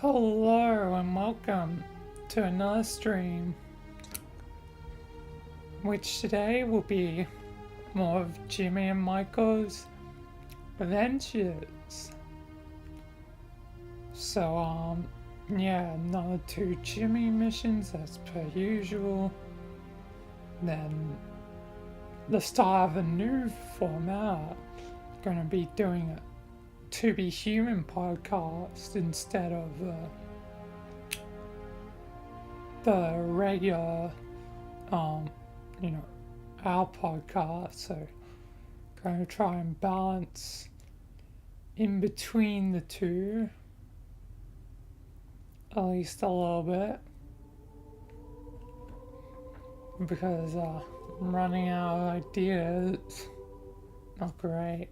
Hello and welcome to another stream, which today will be more of Jimmy and Michael's adventures. So, yeah, another 2 Jimmy missions as per usual. Then the start of a new format, gonna be doing a To Be Human podcast instead of the regular, our podcast. So, going to try and balance in between the two, at least a little bit, because I'm running out of ideas. Not great.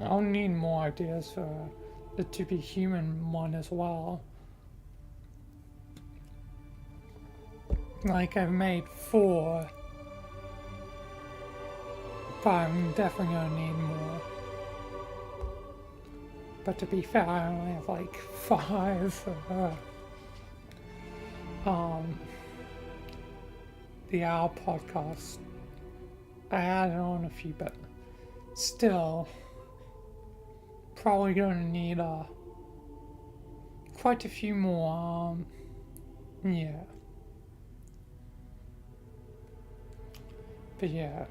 I'll need more ideas for the To Be Human one as well. Like, I've made 4, but I'm definitely gonna need more. But to be fair, I only have like 5 for the Owl podcast. I added on a few, but still, probably gonna need quite a few more. Yeah. But yeah.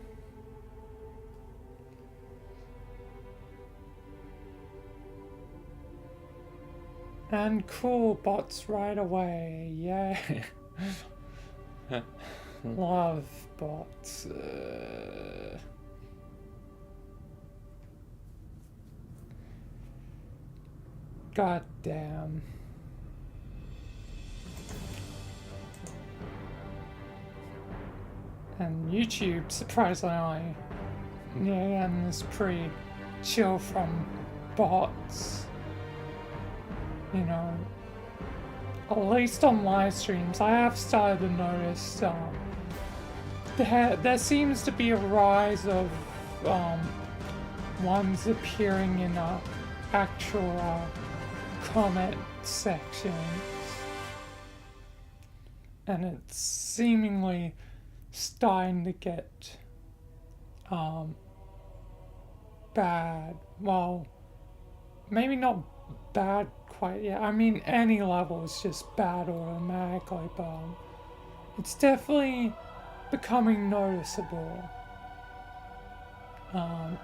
And cool bots right away, yeah. Love bots. God damn. And YouTube, surprisingly, yeah, and is pretty chill from bots. You know, at least on live streams, I have started to notice there seems to be a rise of ones appearing in actual comment sections, and it's seemingly starting to get bad. Well, maybe not bad quite yet. I mean, any level is just bad automatically, but it's definitely becoming noticeable. How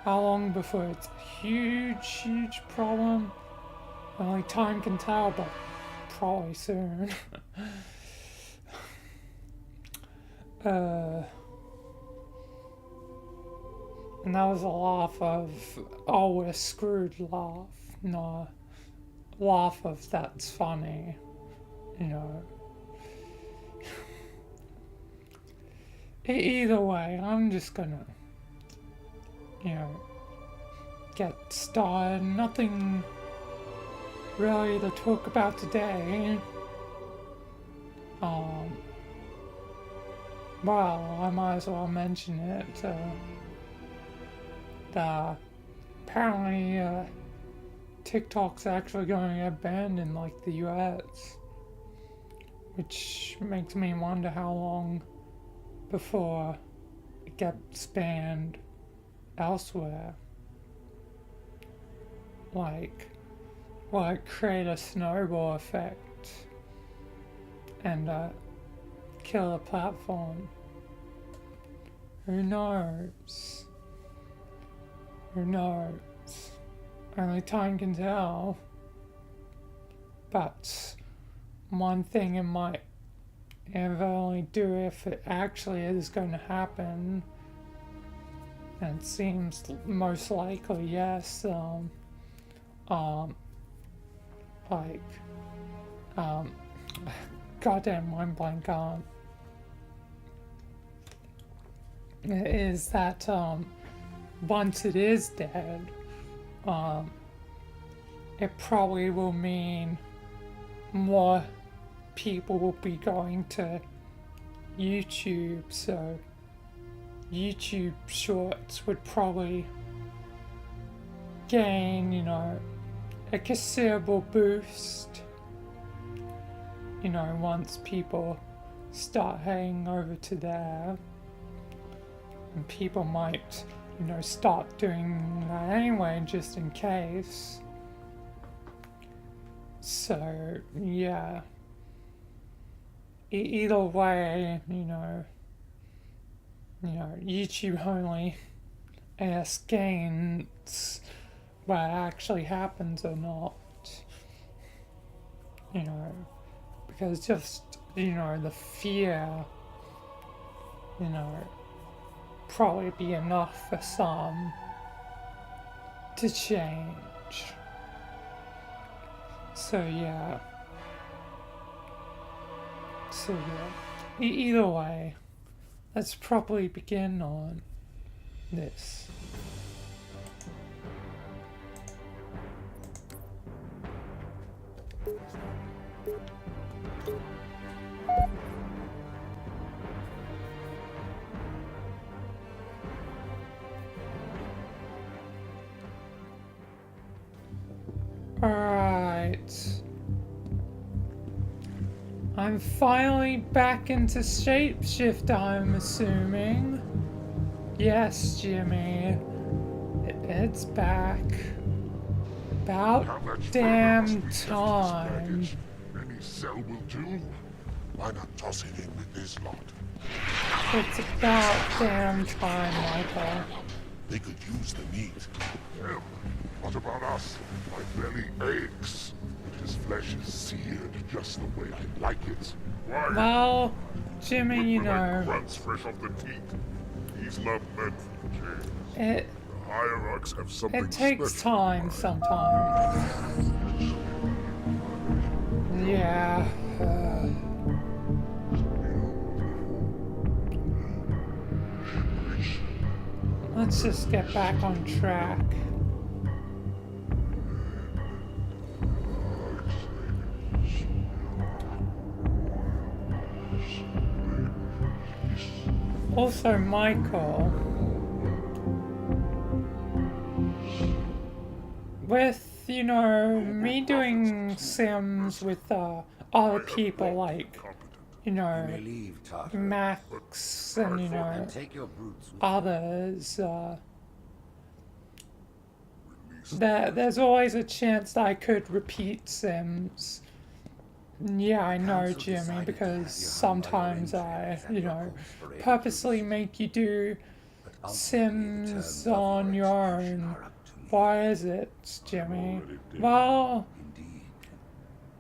long before it's a huge problem? Only time can tell, but probably soon. And that was a laugh of, oh, we're screwed laugh. No, laugh of that's funny, you know. Either way, I'm just gonna, get started. Nothing really to talk about today. Well, I might as well mention it. Apparently, TikTok's actually going to get banned in like the US, which makes me wonder how long before it gets banned elsewhere. Like, will it create a snowball effect and kill a platform? Who knows? Who knows? Only time can tell. But one thing it might only do if it actually is going to happen, and it seems most likely yes. Goddamn mind blank. Is that once it is dead, it probably will mean more people will be going to YouTube, so YouTube Shorts would probably gain, you know, a considerable boost, you know, once people start heading over to there. And people might, you know, start doing that anyway, just in case. So, yeah. Either way, you know, YouTube only, I guess, gains what actually happens or not. You know, because just, you know, the fear, you know, probably be enough for some to change. So yeah. So yeah. Either way, let's probably begin on this. Alright. I'm finally back into shapeshift, I'm assuming. Yes, Jimmy. It's back. About damn time. Any cell will do. Why not toss it in with this lot? It's about damn time, Michael. They could use the meat. Him? What about us? My belly aches. His flesh is seared just the way I like it. Why? Well, Jimmy, you know, Grunts fresh off the teeth. He's not meant for the cage. it The hierarchs have something takes special. time sometimes. Yeah. Let's just get back on track. Also, Michael, with, you know, me doing sims with other people like, you know, Max and, you know, others, there's always a chance that I could repeat sims. Yeah, I know, Jimmy, because sometimes I, you know, purposely make you do sims on your own. Why is it, Jimmy? Well,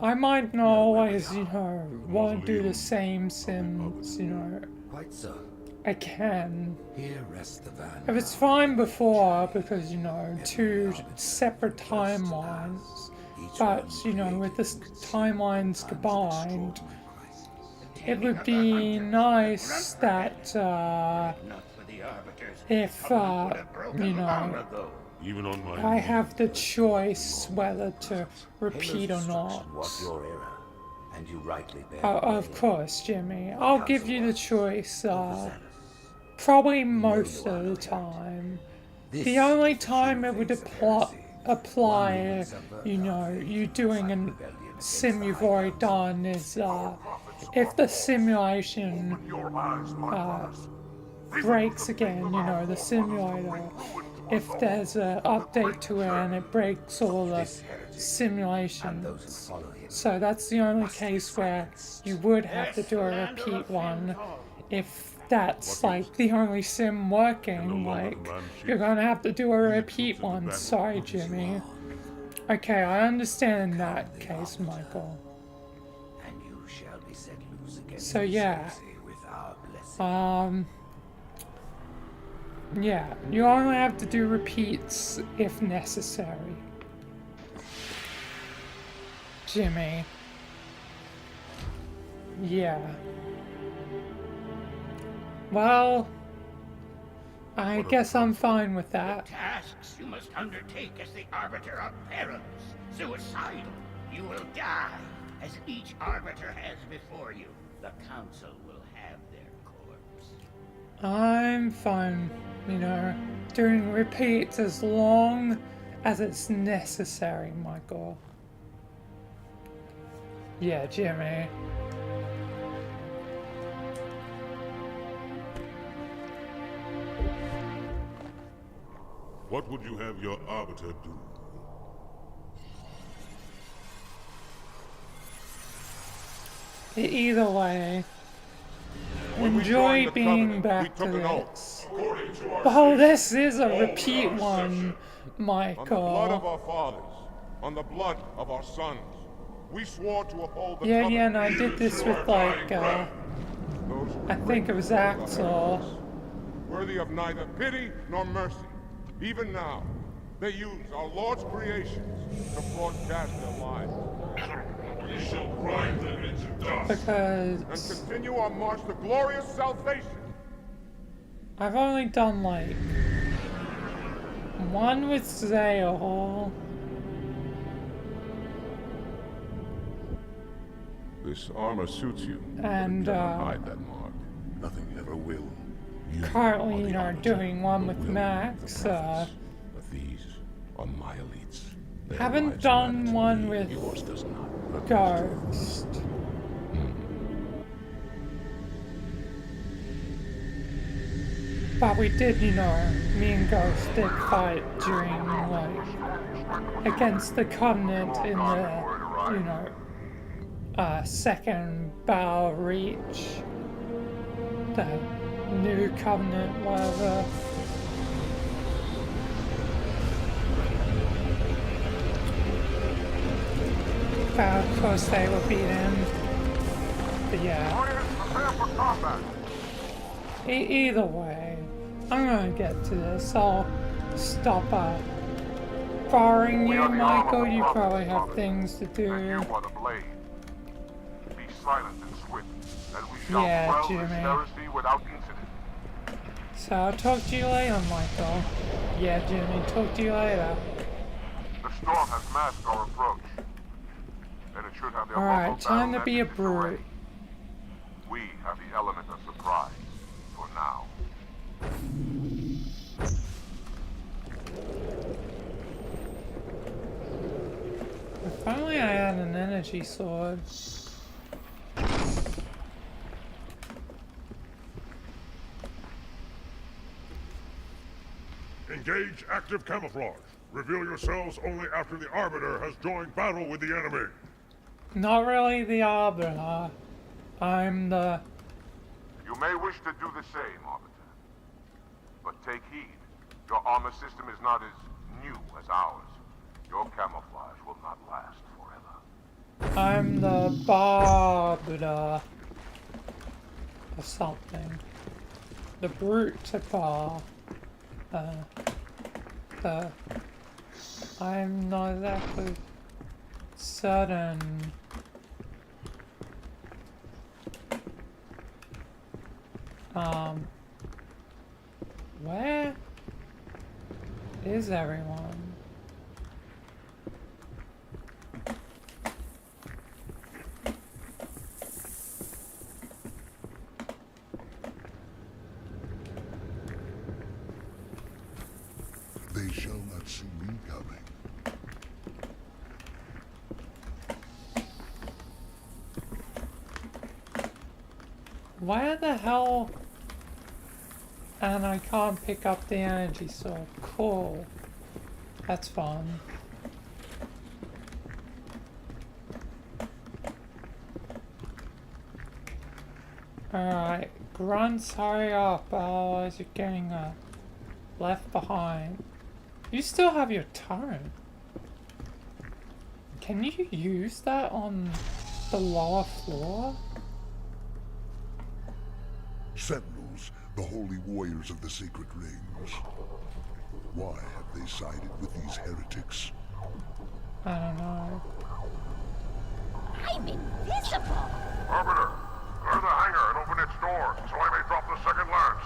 I might not always, you know, want to do the same sims, you know. Quite so. I can. Here rests the van. It was fine before because, you know, two separate timelines. But, you know, with the timelines combined, it would be nice that, if, you know, Even on my I have the choice whether to repeat or not. Was your error, and you rightly bear Of course, Jimmy. I'll give you the choice, probably most of the time. The only time it would apply, you know, you doing a sim you've already done is, if the simulation, breaks again, you know, the simulator. If there's an update to it and it breaks all the simulations. So that's the only case where you would have to do a repeat one. If that's like the only sim working, like, you're gonna have to do a repeat one. Sorry, Jimmy. Okay, I understand in that case, Michael. and you shall be set loose again. So yeah. With our blessing. Yeah, you only have to do repeats if necessary. Jimmy. Yeah. Well, I guess I'm fine with that. Tasks you must undertake as the Arbiter of Perils. Suicidal. You will die, as each Arbiter has before you. The Council will have their corpse. I'm fine, you know, doing repeats as long as it's necessary, Michael. Yeah, Jimmy. What would you have your Arbiter do? Either way, When we enjoy joined the being Covenant, back we to took an oath. this. According to our Oh, faith, this is a all repeat without one, exception. On the blood of Michael. our fathers, on the blood of our sons, we swore to uphold the Yeah, covenant. yeah, and I did this with like, Those who I think it was Axel. worthy of neither pity nor mercy. Even now, they use our Lord's creations to broadcast their lives. We shall grind them into dust and Because continue our march to glorious salvation. I've only done like one with Zale. This armor suits you. And, hide that mark. Nothing ever will. You currently, are the you know, arbiter doing one who with will Max. the paths. But these are my elites. Their Haven't lives done matter to one me, with yours does not. Ghost. But we did, you know, me and Ghost did fight during, like, against the Covenant in the, you know, second Battle Reach. The new Covenant, whatever. But of course they were beaten. But yeah. Either way, I'm gonna get to this. I'll stop bothering you, Michael. You probably have things to do. You are the blade. Be silent and swift, and we shall Yeah, quell this Jimmy. heresy without incident. So I'll talk to you later, Michael. Yeah, Jimmy, talk to you later. The storm has masked our approach, and it should have the Alright, time to be a battle net brute. We have the element of surprise for now. If only I had an energy sword. Engage active camouflage. Reveal yourselves only after the Arbiter has joined battle with the enemy. Not really the Arbiter. I'm the... You may wish to do the same, Arbiter. But take heed. Your armor system is not as new as ours. Your camouflage will not last forever. I'm the Barbiter. Or something. The Brute Bar. I'm not exactly certain. Where is everyone? They shall not see me coming. Where the hell? And I can't pick up the energy sword. Cool. That's fun. Alright, grunts, hurry up, otherwise you're getting left behind. You still have your turn. Can you use that on the lower floor? Sentinels, the holy warriors of the sacred rings. Why have they sided with these heretics? I don't know. I'm invisible! Arbiter, clear the hangar and open its door so I may drop the second lance.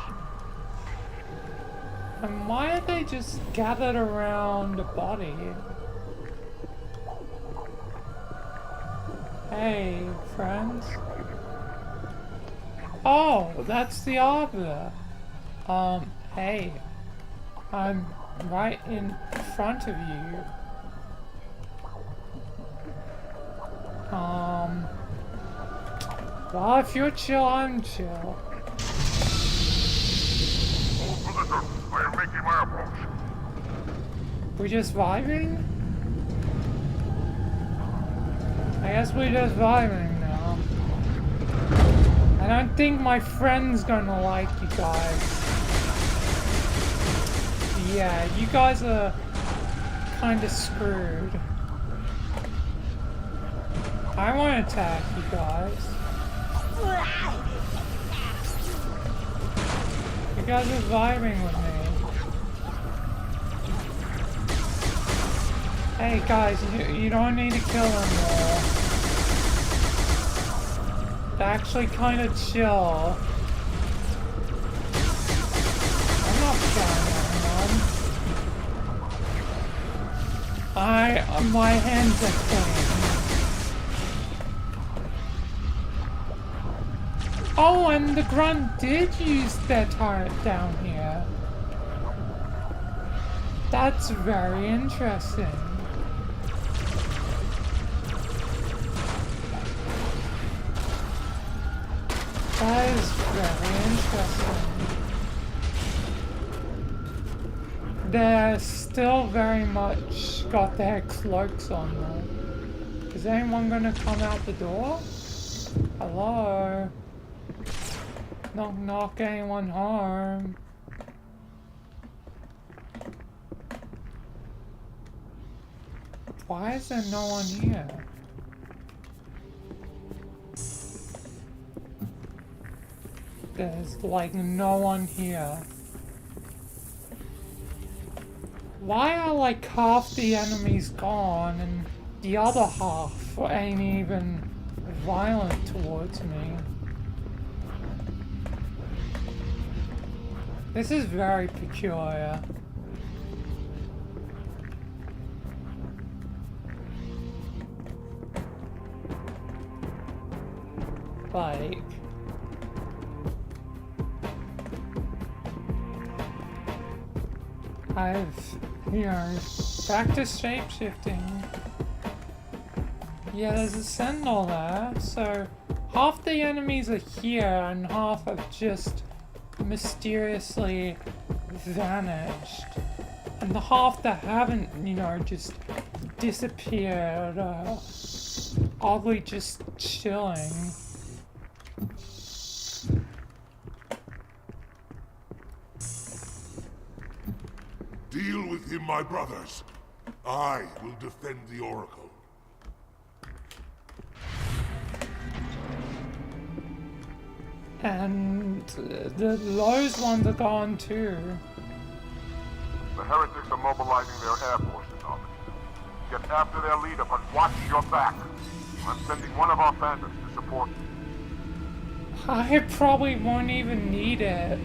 And why are they just gathered around a body? Hey, friends. Oh, that's the Arbiter. Hey. I'm right in front of you. Well, if you're chill, I'm chill. Hold position. I am making my approach. We just vibing? I guess we're just vibing now. I don't think my friend's gonna like you guys. Yeah, you guys are kinda screwed. I wanna attack you guys. You guys are vibing with me. Hey guys, you don't need to kill them all. They're actually kind of chill. I'm not killing anyone. My hands are clean. Oh, and the grunt did use their turret down here. That's very interesting. That is very interesting. They're still very much got their cloaks on though. Is anyone gonna come out the door? Hello? Knock knock, anyone home? Why is there no one here? There's like no one here. Why are like half the enemies gone and the other half ain't even violent towards me? This is very peculiar. Like... back to shapeshifting. Yeah, there's a sentinel there, so half the enemies are here and half have just mysteriously vanished. And the half that haven't, just disappeared, oddly just chilling. Deal with him, my brothers. I will defend the Oracle. And those ones are gone too. The heretics are mobilizing their air forces, Arbiter. Get after their leader, but watch your back. I'm sending one of our phantoms to support you. I probably won't even need it.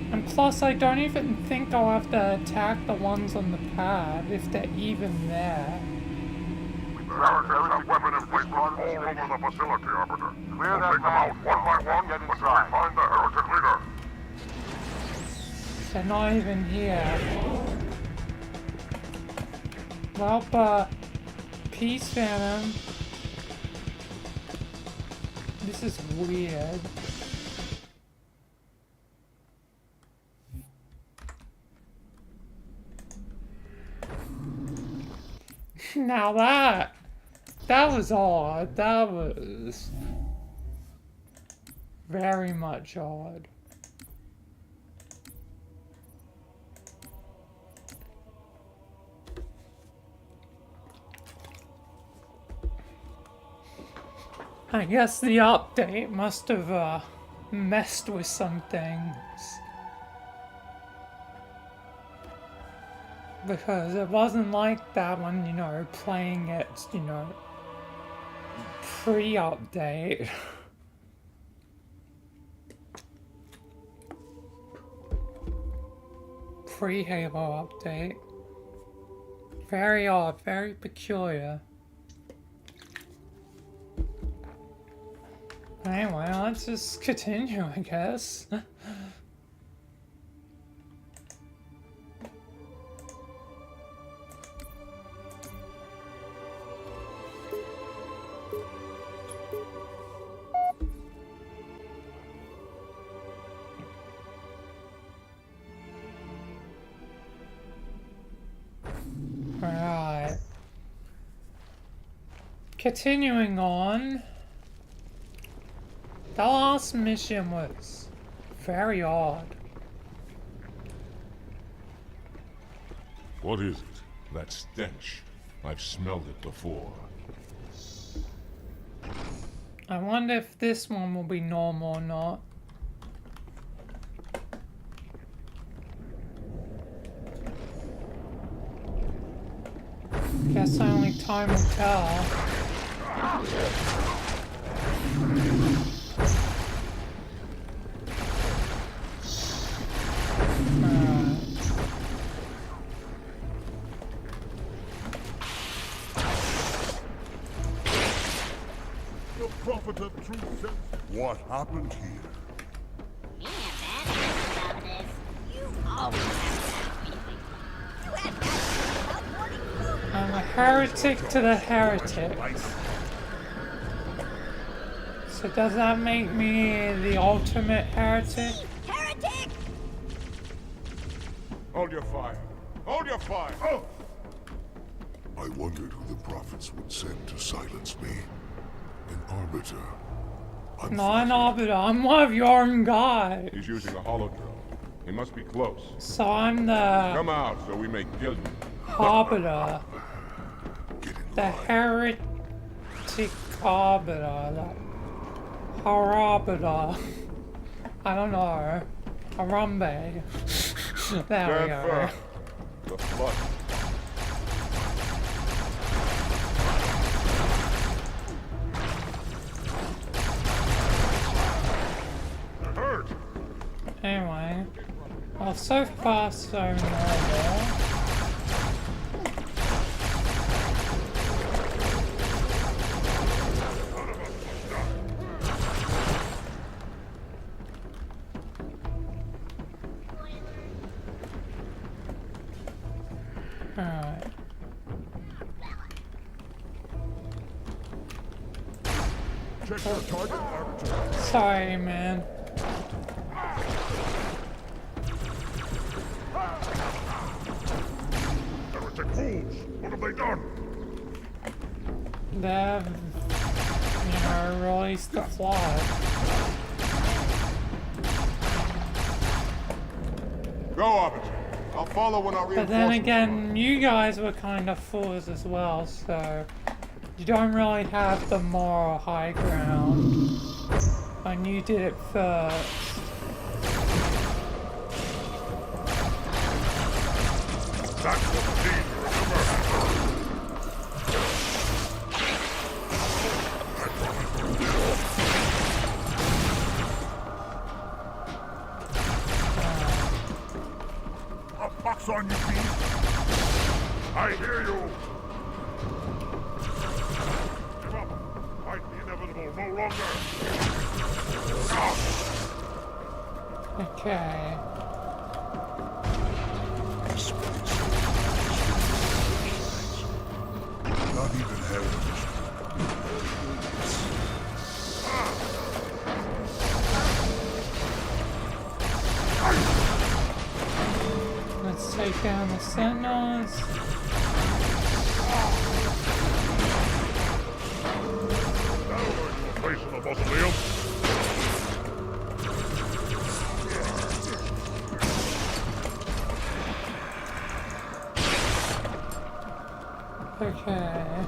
And plus, I don't even think I'll have to attack the ones on the pad, if they're even there. The heretics have weapon emplacements all over the facility, Arbiter. Clear that out one by one until we find the heretic leader. They're not even here. Well, peace, Phantom. This is weird. Now that was odd. That was very much odd. I guess the update must have messed with some things. Because it wasn't like that when, playing it, pre-update. Pre-Halo update. Very odd, very peculiar. Anyway, let's just continue, I guess. continuing on. The last mission was very odd. What is it? That stench. I've smelled it before. I wonder if this one will be normal or not. Guess only time will tell. The prophet of truth says, what happened here? Me and that about this. You always have that feeling. You had that about morning food. I'm a heretic to the heretics. So does that make me the ultimate heretic? Heretic! Hold your fire. Hold your fire. Oh! I wondered who the prophets would send to silence me. An arbiter. I'm Not an flattered. arbiter, I'm one of your own guys. He's using a hollow drone. He must be close. So I'm the Come out so we may kill you. arbiter. Get in The line. heretic arbiter. The arbiter. I don't know. Harambe. There we Stand go. firm. The flood. Hurt. Anyway. Well, so far so normal. Alright. Check your target, Arbiter. Sorry, man. Heretic fools! What have they done? They've, released the flood. Go, Arbiter. I'll follow when our But reinforcements then arrive. again, you guys were kind of fools as well, so you don't really have the moral high ground when you did it first. That's what the danger of the A box on you, beast! I hear you! Give up! Fight the inevitable no longer! Okay. Not even heritage. Let's take down the sentinels. Place in the mausoleum! Okay.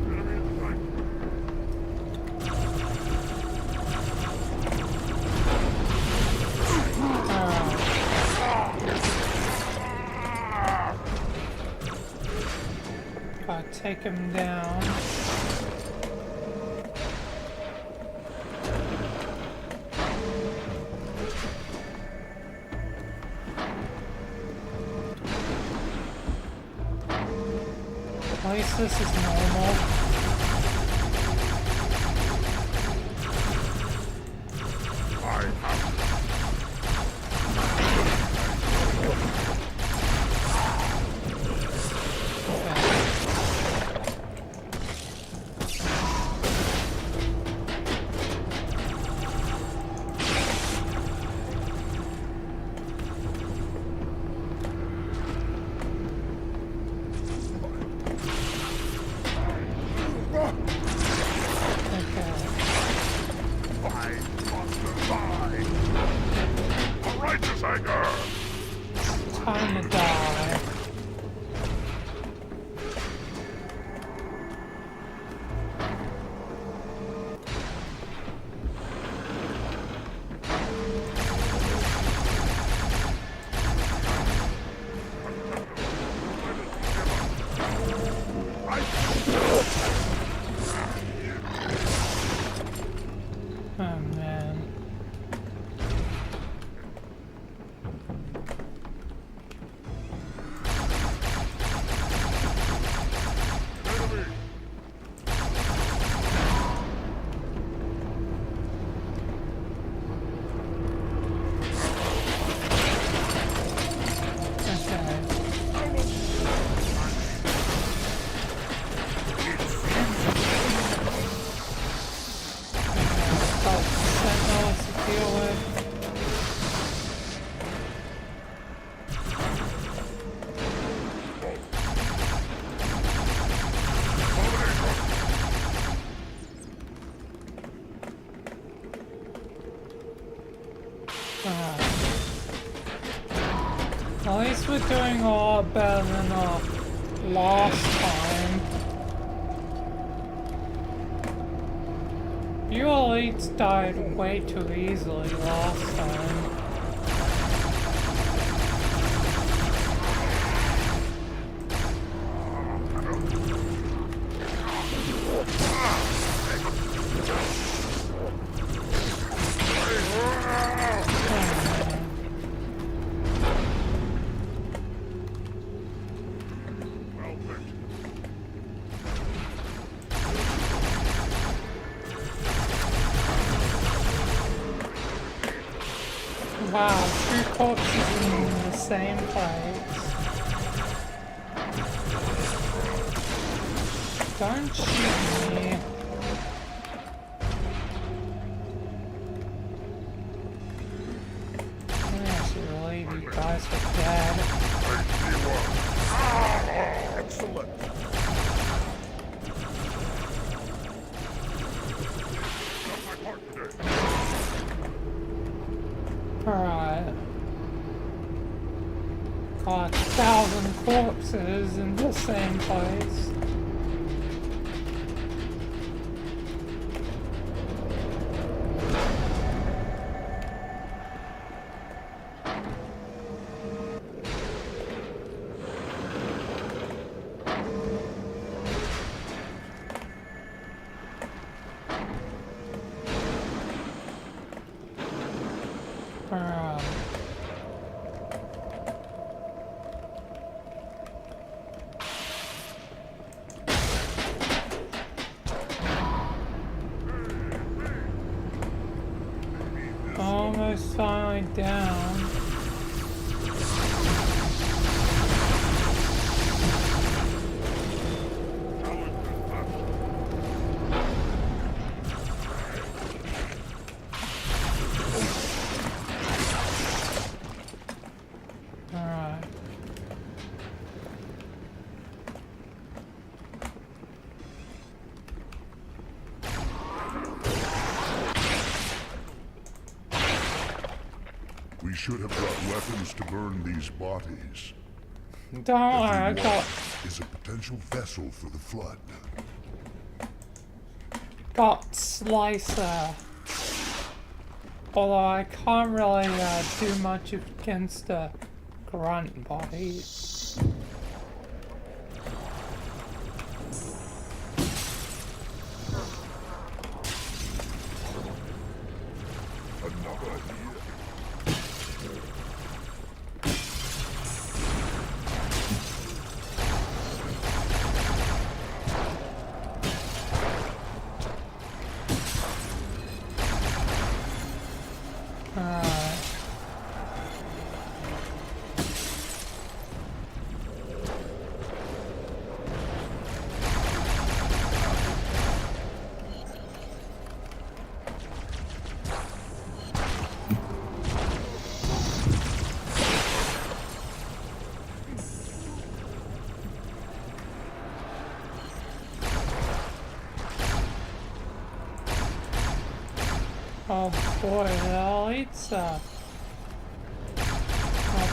Enemy in sight! Gotta take him down. At least this is normal. I have Okay. Oh man. At least we're doing a lot better than last time. You elites died way too easily last time. Wow, two corpses in the same place. Don't shoot me. I should relieve you guys are dead. Excellent. Alright. Got 1,000 corpses in the same place. Almost finally down. Alright. We should have brought weapons to burn these bodies. Don't worry, I Every got one is a potential vessel for the flood. Slicer. Although I can't really do much against the grunt bodies. Another here. Oh boy, the elites not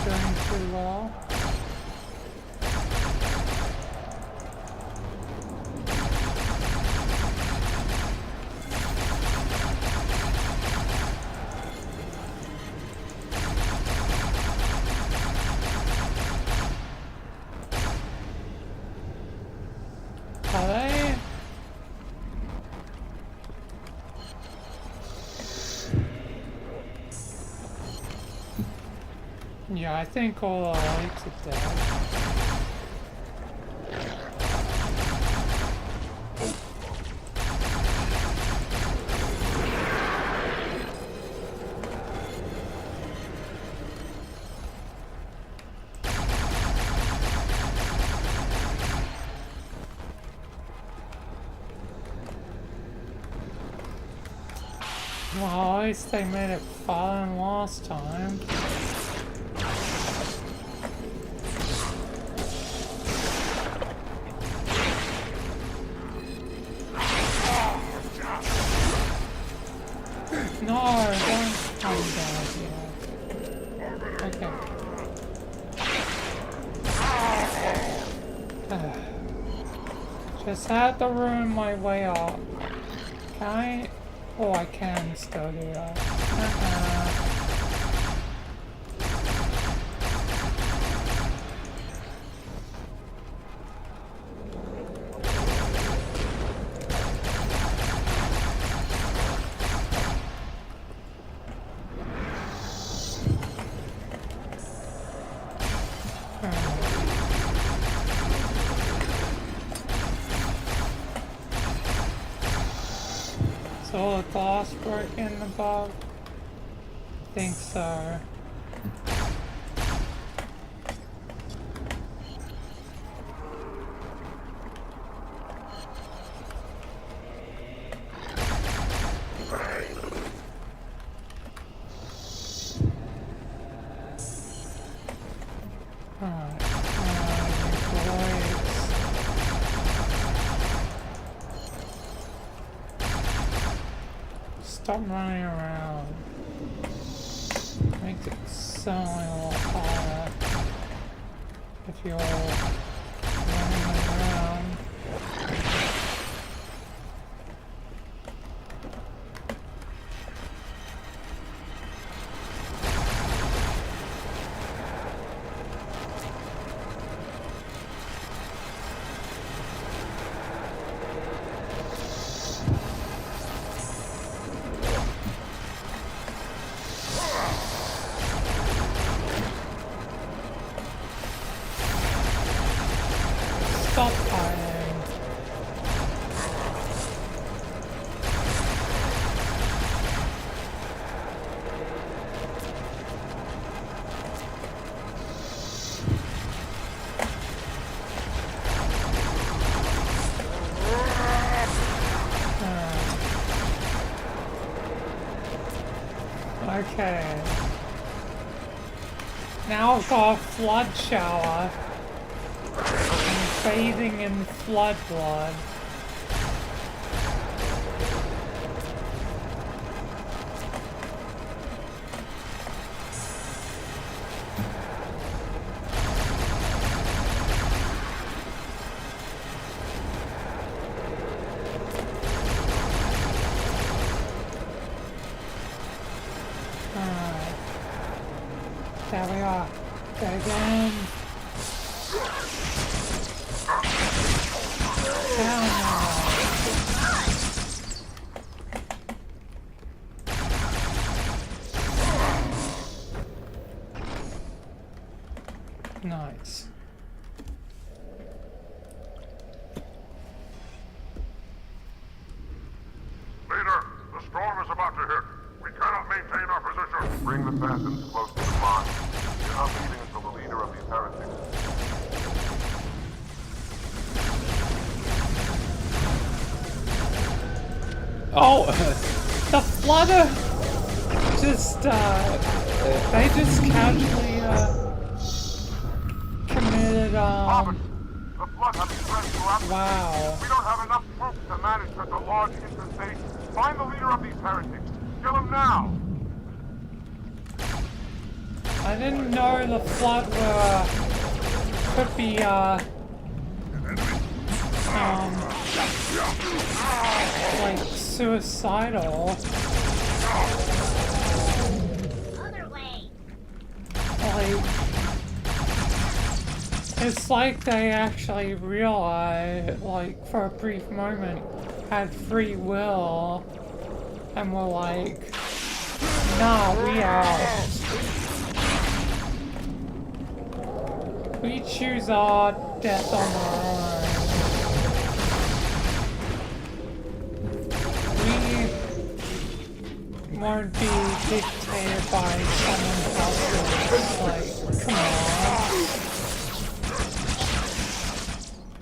doing too well. Are they? Yeah, I think all the lights are dead. Well, at least they made it fun last time. No, don't come down here. Okay. Just had to ruin my way up. Can I? Oh, I can still do that. So the glass broken above? I think so. Alright, stop running around. Makes it sound like a lot harder if you're running around. Stop fighting. Okay. Now I've got a flood shower. Bathing in flood blood. Alright. There we are. Go again. Nice. Leader, the storm is about to hit. We cannot maintain our position. Bring the phantoms close to the line. You're not leaving until the leader of these heretics. Oh, the flutter just, they just casually, committed, Robert, the flood has spread throughout. Wow. We don't have enough troops to manage such a large infestation. Find the leader of these heretics. Kill him now. I didn't know the flood could be, like, suicidal. Other way. Like, it It's like they actually realized, like, for a brief moment, had free will, and were like, nah, we out. We choose our death on our own. We won't be dictated by someone else's, like, come on.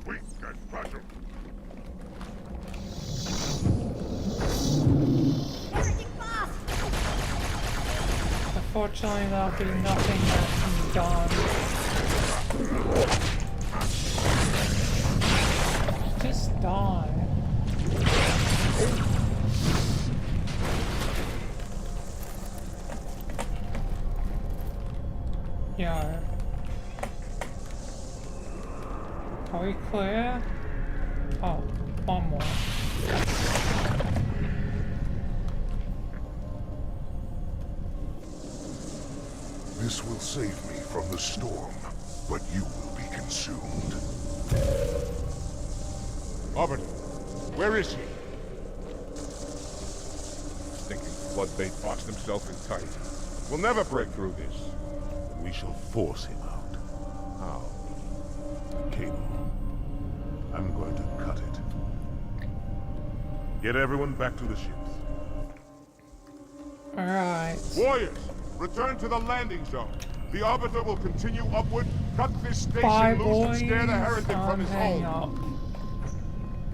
We get better. Everything fast! Unfortunately, there'll be nothing that can be done. Just die. Yeah. Are we clear? Oh, one more. This will save me from the storm, but you will be consumed. Arbiter, where is he? Thinking Floodbait boxed himself in tight. We'll never break through this. We shall force him out. How? Cable. I'm going to cut it. Get everyone back to the ships. Alright. Warriors, return to the landing zone. The Arbiter will continue upward, cut this station Bye, loose, boys. and scare the heretic from I'm his hang home.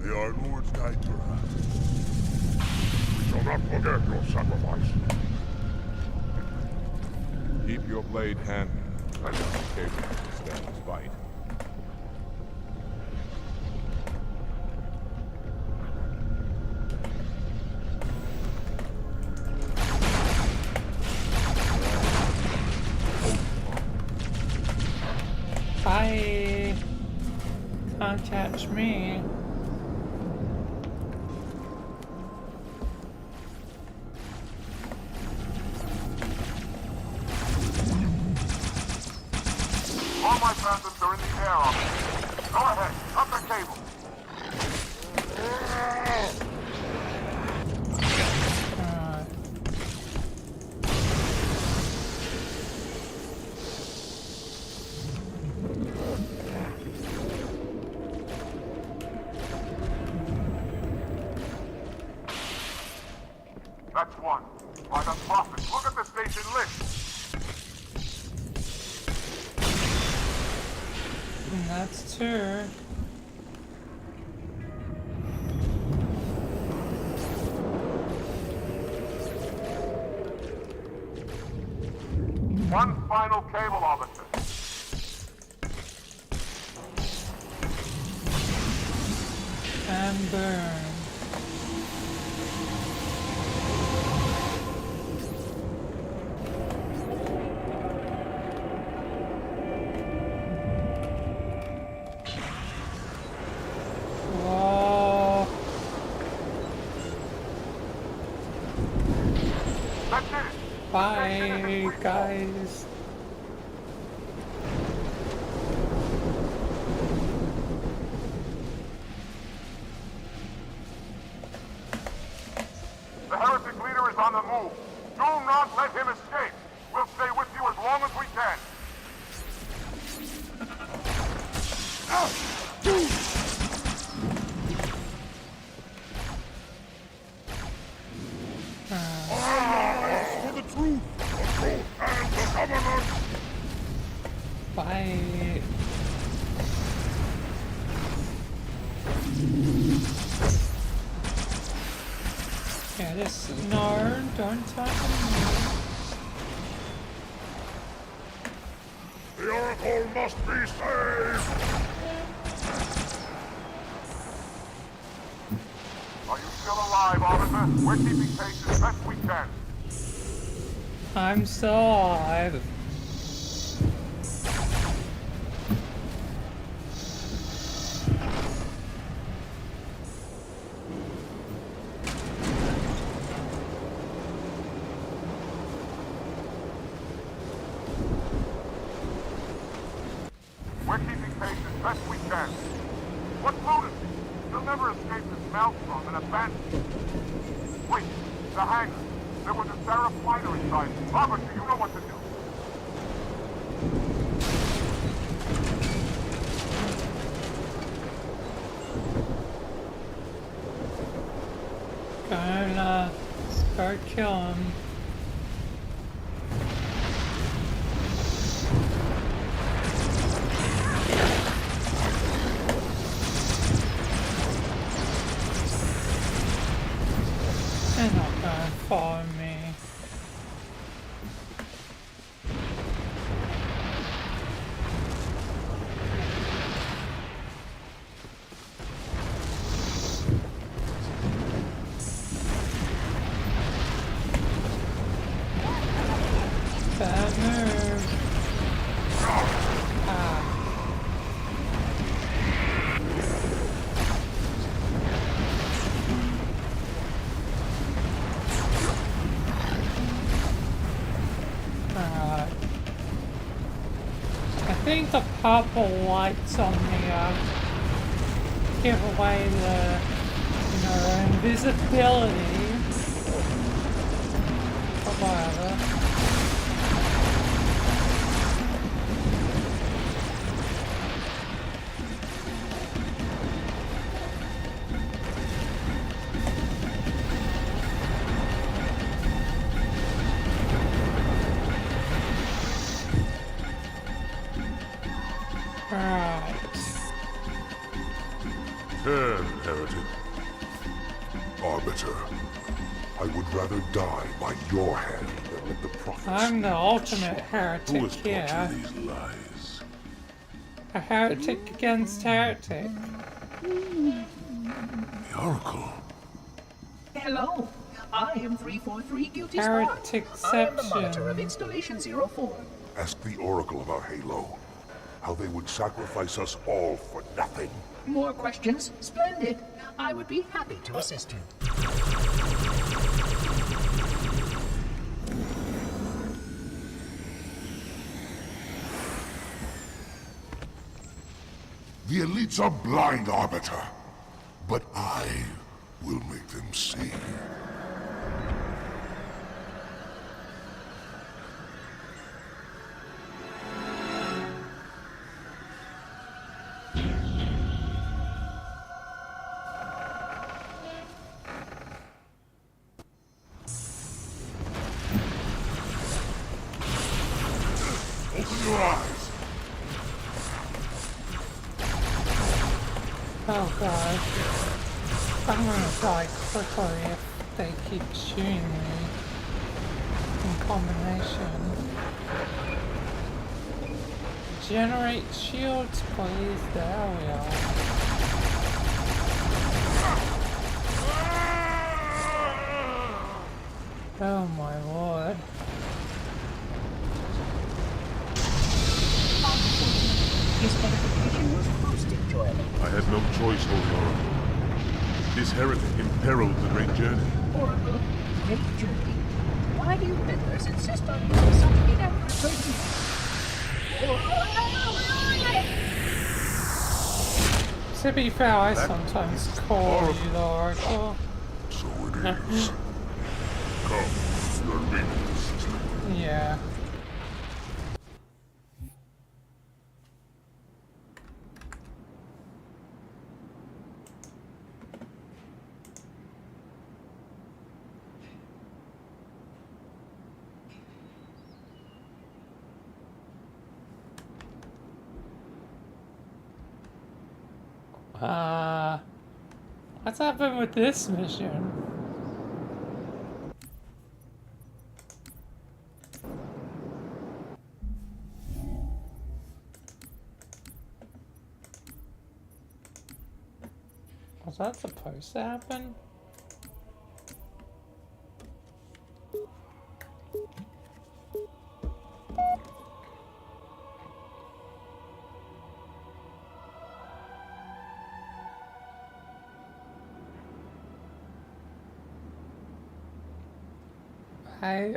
up. May our lords guide your path. We shall not forget your sacrifice. Keep your blade handy. I don't think Cable can stand this fight. Bye. Can't catch me. All my phantoms are in the air already. Go ahead, cut the cable. Alright. That's one. By the Prophet, look at the station list. And that's two. One final cable, officer. And burn. Whoa. That's it. Bye, guys. The heretic leader is on the move. Do not let him escape. We'll stay with you as long as we can. For the truth! The truth and the government! Bye. Yeah, this. No, don't touch me. The Oracle must be saved! Are you still alive, officer? We're keeping pace as best we can. I'm still alive. We're keeping pace What lunacy? You'll never escape this maelstrom and abandon. Wait, the hangar. There was a Sarah fighter inside. Arbiter, you know what to do. Gonna go kill him. They're not gonna follow me. Bad move. Ah. Alright. I think the purple lights on the give away the, invisibility. Or whatever. Right. Turn, heretic. Arbiter, I would rather die by your hand than let the prophets... I'm the ultimate Who heretic has taught here. you these lies? A heretic against heretic. The Oracle. Hello, I am 343 Guilty Squad. Hereticception. I am the monitor of Installation 04. Ask the Oracle about Halo. How they would sacrifice us all for nothing. More questions? Splendid. I would be happy to assist you. The elites are blind, Arbiter. But I will make them see. Open your eyes. Oh god. I'm gonna die quickly if they keep shooting me in combination. Generate shields, please. There we are. Oh my lord. His edification was most enjoyable. I had no choice, Holy Oracle. This heretic imperiled the great journey. Oracle, great journey. Why do you peddlers insist on using such inaccurate phrases? To be fair, I sometimes call you the Oracle. So it is. Come, you're leaving the system. Yeah. What's happened with this mission? Was that supposed to happen?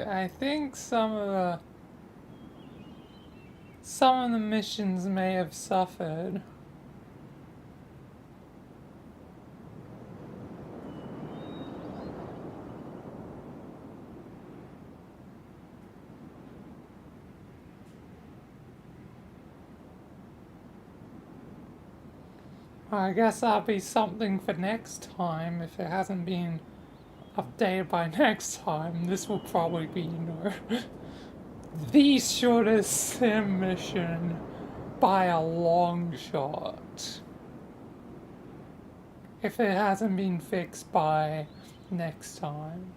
I think some of the missions may have suffered. I guess that'll be something for next time. If it hasn't been updated by next time, this will probably be, the shortest sim mission by a long shot. If it hasn't been fixed by next time.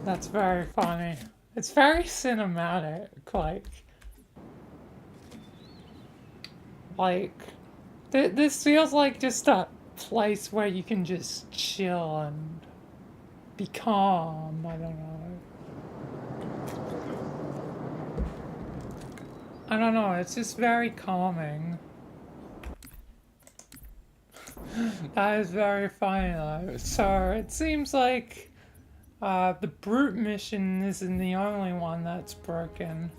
That's very funny. It's very cinematic, this feels like just a place where you can just chill and be calm. I don't know. I don't know, it's just very calming. That is very funny though. So it seems like the brute mission isn't the only one that's broken.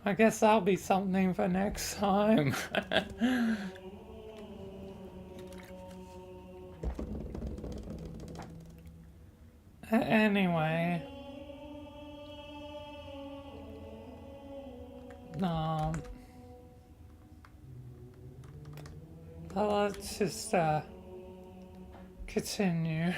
I guess that'll be something for next time. Anyway. Let's just continue.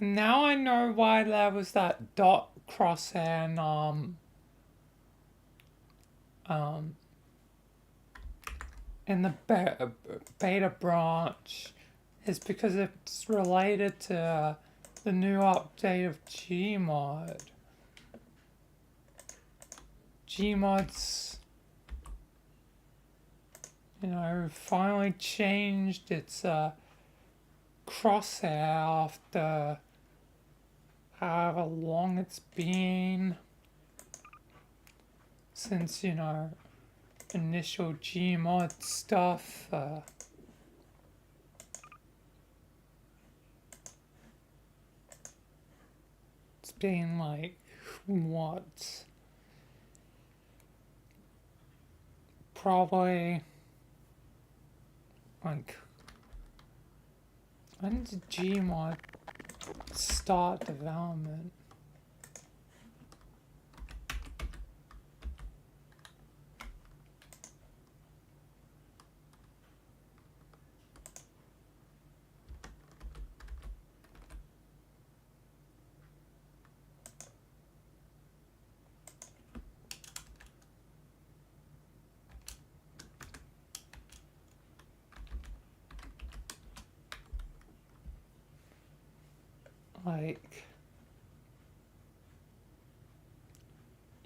Now I know why there was that dot crosshair in the beta branch is because it's related to the new update of Gmod. Gmod's, finally changed its crosshair after however long it's been since, initial Gmod stuff. It's been like, what? Probably, like, when did Gmod start development?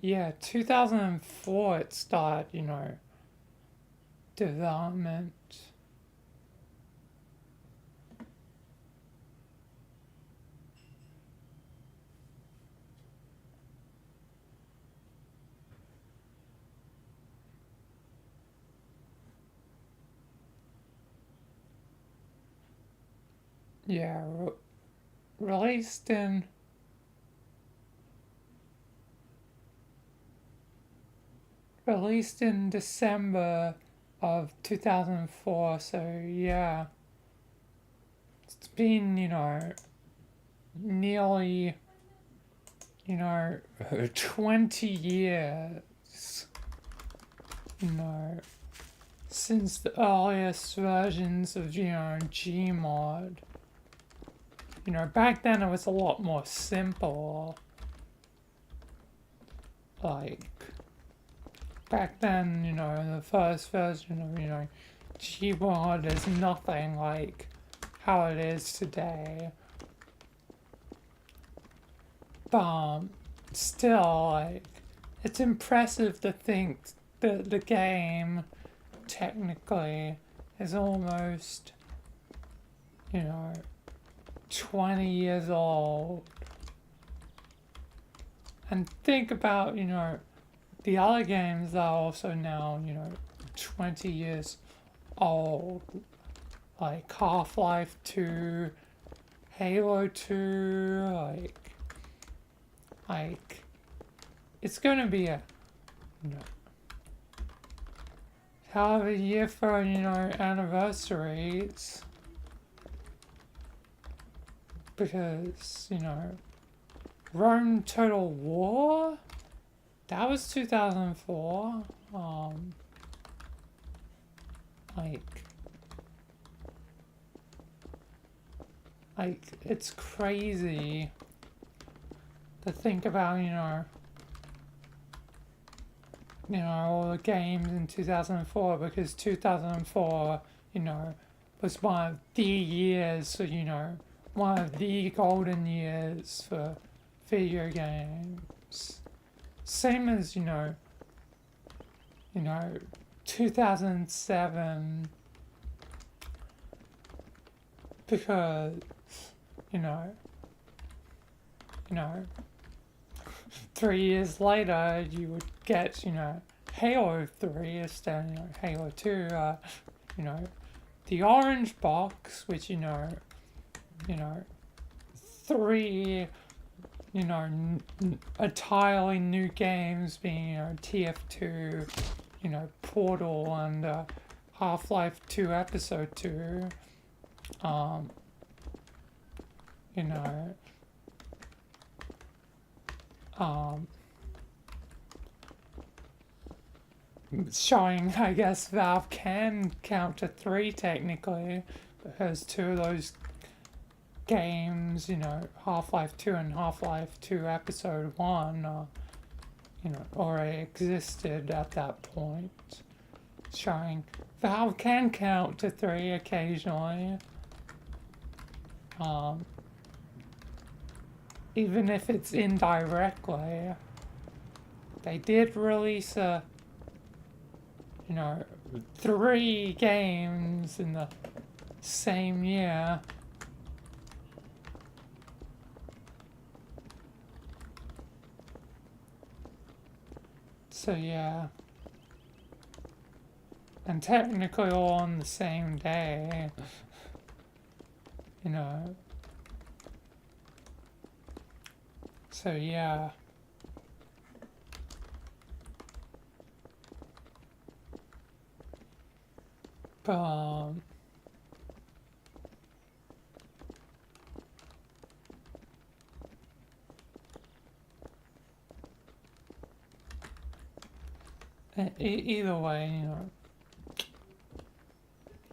Yeah, 2004 it started, development. Yeah, released in December of 2004, so yeah, it's been, nearly, 20 years, since the earliest versions of, Gmod. Back then it was a lot more simple. Back then, the first version of, Gmod is nothing like how it is today. But still, it's impressive to think that the game technically is almost, 20 years old. And think about, the other games that are also now, 20 years old, like Half-Life 2, Halo 2, like, it's gonna be a, you know, hell of a year for, you know, anniversaries. Because, you know, Rome Total War, that was 2004. Like, it's crazy to think about, you know, all the games in 2004, because 2004, you know, was one of the years, you know, one of the golden years for video games. Same as, you know, 2007, because, you know, 3 years later you would get, you know, Halo 3 instead, you know, Halo 2, you know, the orange box, which, you know, 3, you know, entirely new games being, you know, TF2, you know, Portal, and Half-Life 2 Episode 2, you know, showing, I guess, Valve can count to 3 technically, because 2 of those games, you know, Half-Life 2 and Half-Life 2 Episode 1, you know, already existed at that point, showing Valve can count to 3 occasionally, even if it's indirectly. They did release you know, 3 games in the same year. So yeah, and technically all on the same day, you know. So yeah. But either way,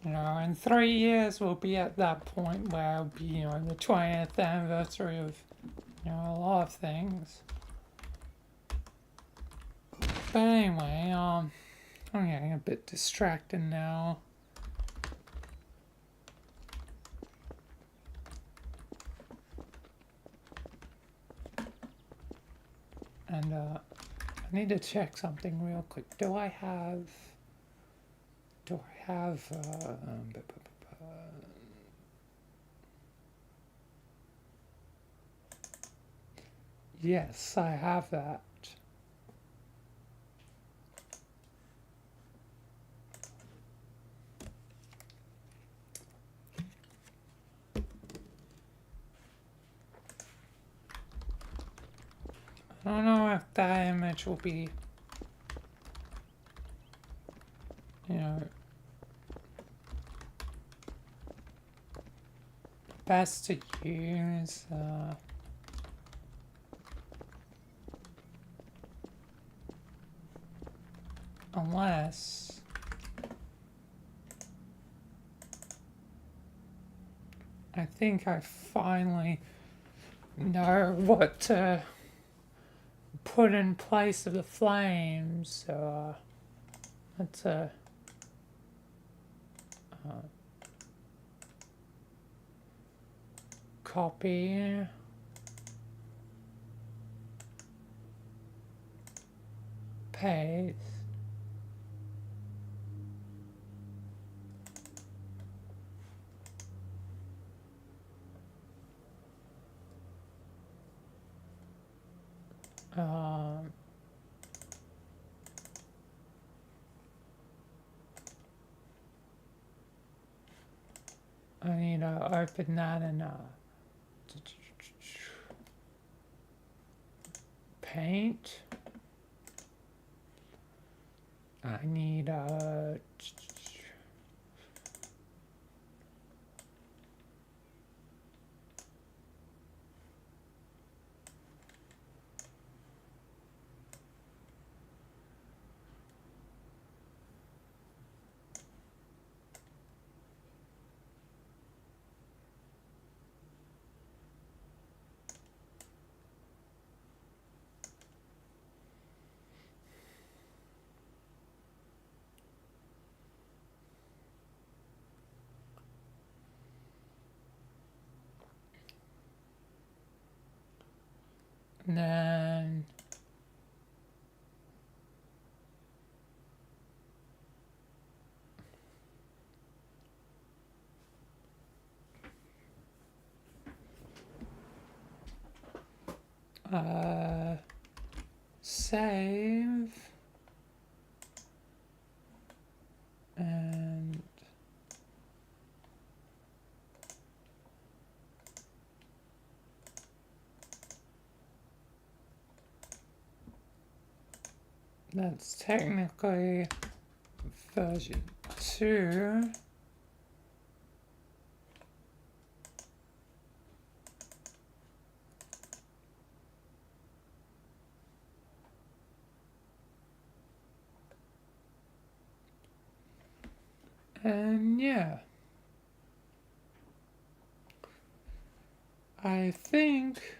you know, in 3 years we'll be at that point where it'll be, you know, the 20th anniversary of, you know, a lot of things. But anyway, I'm getting a bit distracted now. And I need to check something real quick. Do I have yes, I have that. I don't know if that image will be, you know, best to use. Unless I think I finally know what to put in place of the flames. So let's copy, paste, I need to open that and paint. I need and then save and that's technically version 2. And yeah, I think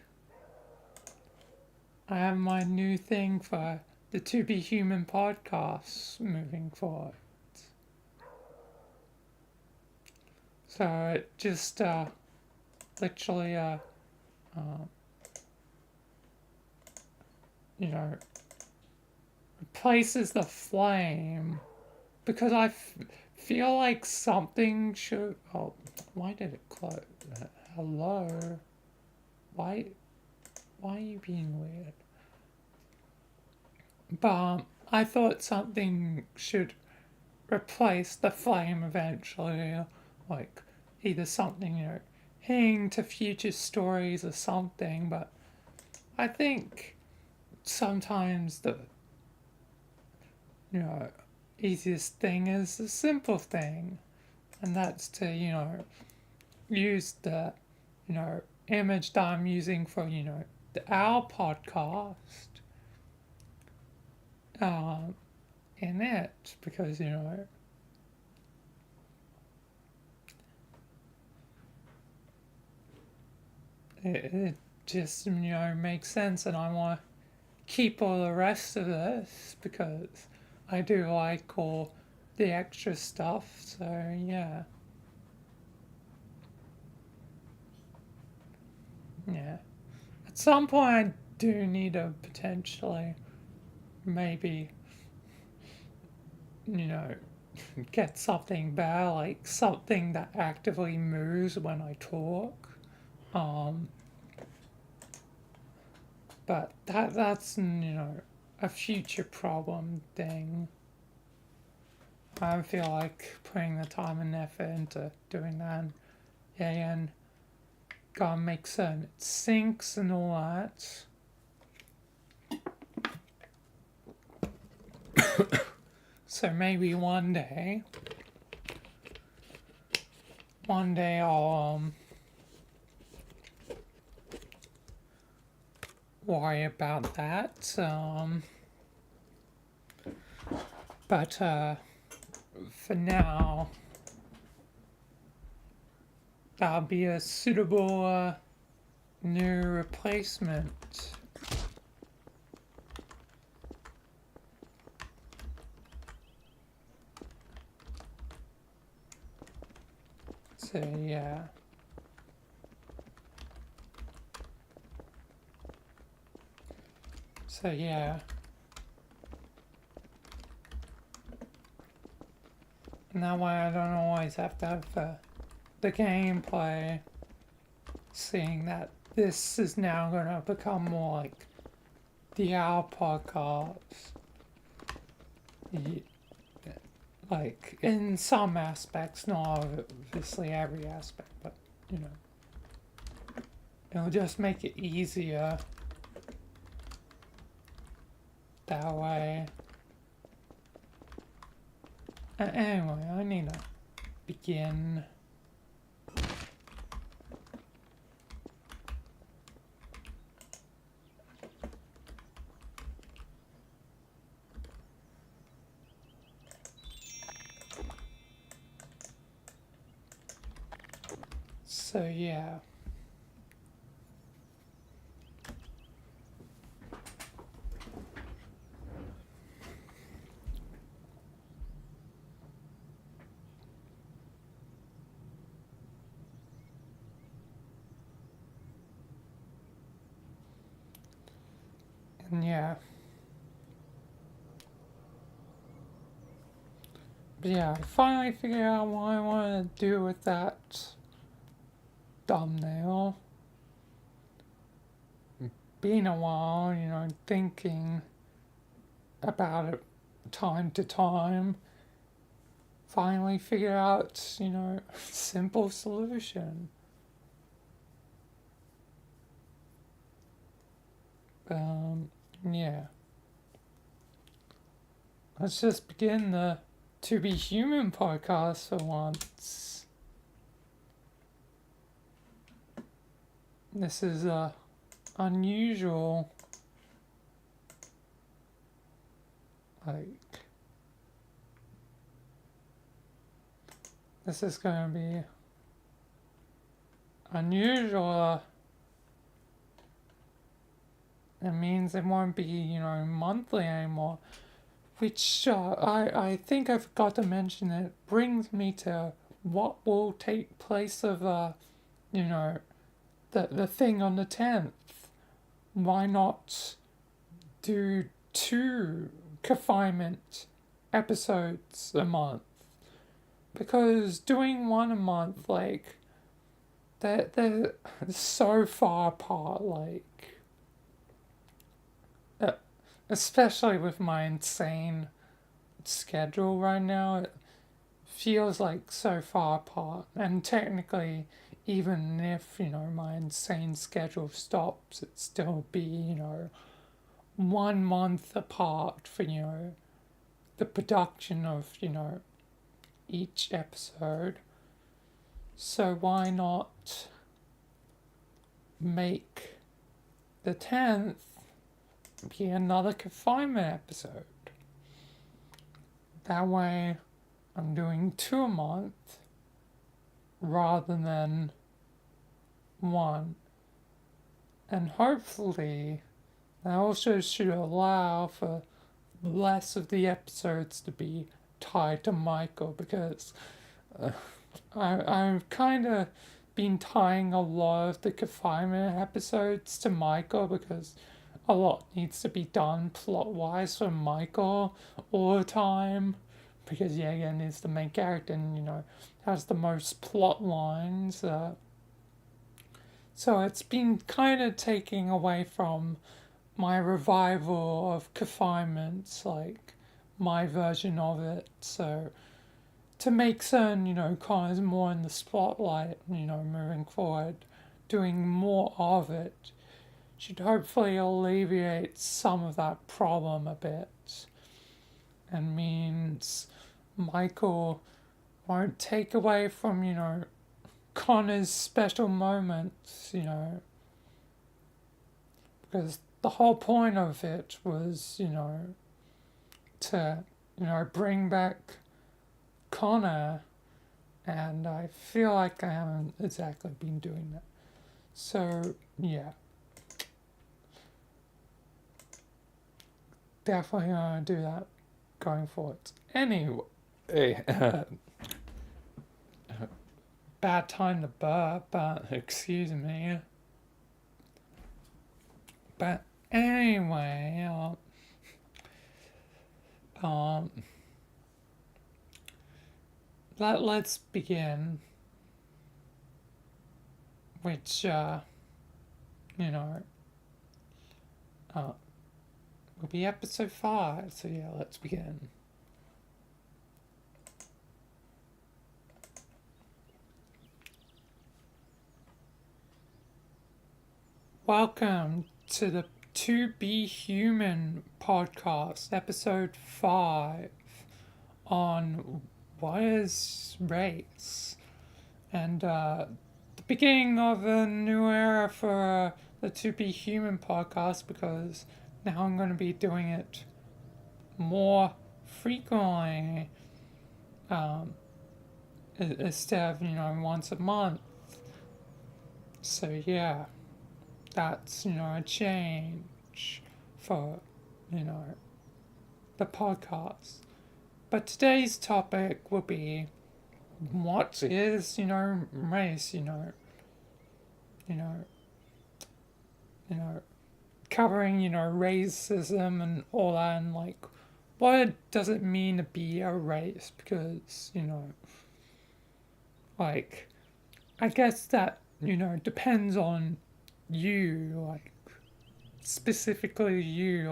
I have my new thing for the To Be Human podcasts moving forward. So it just literally you know, replaces the flame, because I feel like something should. Oh, why did it close? Hello, why are you being weird? But I thought something should replace the flame eventually, like either something, you know, hinting to future stories or something. But I think sometimes the, you know, easiest thing is the simple thing, and that's to, you know, use the, you know, image that I'm using for, you know, our podcast in it, because, you know, it just, you know, makes sense, and I want to keep all the rest of this because I do like all the extra stuff, so yeah. Yeah. At some point I do need to potentially maybe, you know, get something better, like something that actively moves when I talk. But that's, you know, a future problem thing. I don't feel like putting the time and effort into doing that. Yeah, and gotta make certain it syncs and all that. So maybe one day I'll worry about that. But for now, that'll be a suitable new replacement. So yeah. So yeah. And that way I don't always have to have the gameplay, seeing that this is now going to become more like the Our podcast. Like, in some aspects, not obviously every aspect, but, you know, it'll just make it easier that way. Anyway, I need to begin. So yeah. And yeah. But yeah, I finally figured out what I want to do with that thumbnail. Been a while, you know, thinking about it time to time. Finally figured out, you know, simple solution. Yeah. Let's just begin the To Be Human podcast for once. This is unusual. Like, this is going to be unusual. It means it won't be, you know, monthly anymore. Which I think I forgot to mention. It brings me to what will take place of, you know, the thing on the 10th. Why not do 2 confinement episodes a month? Because doing one a month, like, they're so far apart, like, especially with my insane schedule right now, it feels like so far apart. And technically, even if, you know, my insane schedule stops, it'd still be, you know, 1 month apart for, you know, the production of, you know, each episode. So why not make the 10th be another confinement episode? That way I'm doing 2 a month rather than 1. And hopefully that also should allow for less of the episodes to be tied to Michael, because I've kind of been tying a lot of the confinement episodes to Michael, because a lot needs to be done plot-wise for Michael all the time, because Jaeger is the main character and, you know, has the most plot lines. So it's been kind of taking away from my revival of confinement, like my version of it. So to make certain, you know, Connor's more in the spotlight, you know, moving forward, doing more of it should hopefully alleviate some of that problem a bit, and means Michael won't take away from, you know, Connor's special moments, you know, because the whole point of it was, you know, to, you know, bring back Connor, and I feel like I haven't exactly been doing that. So, yeah. Definitely gonna do that going forward. Anyway, bad time to burp, but excuse me. But anyway, let's begin. Which, you know, will be episode 5. So yeah, let's begin. Welcome to the To Be Human podcast, episode 5, on what is race, and the beginning of a new era for the To Be Human podcast, because now I'm going to be doing it more frequently, instead of, once a month. So yeah, that's, a change for, the podcast. But today's topic will be, what is, race, covering, racism and all that, and like, what does it mean to be a race? Because, like, I guess that, depends on you, like, specifically you,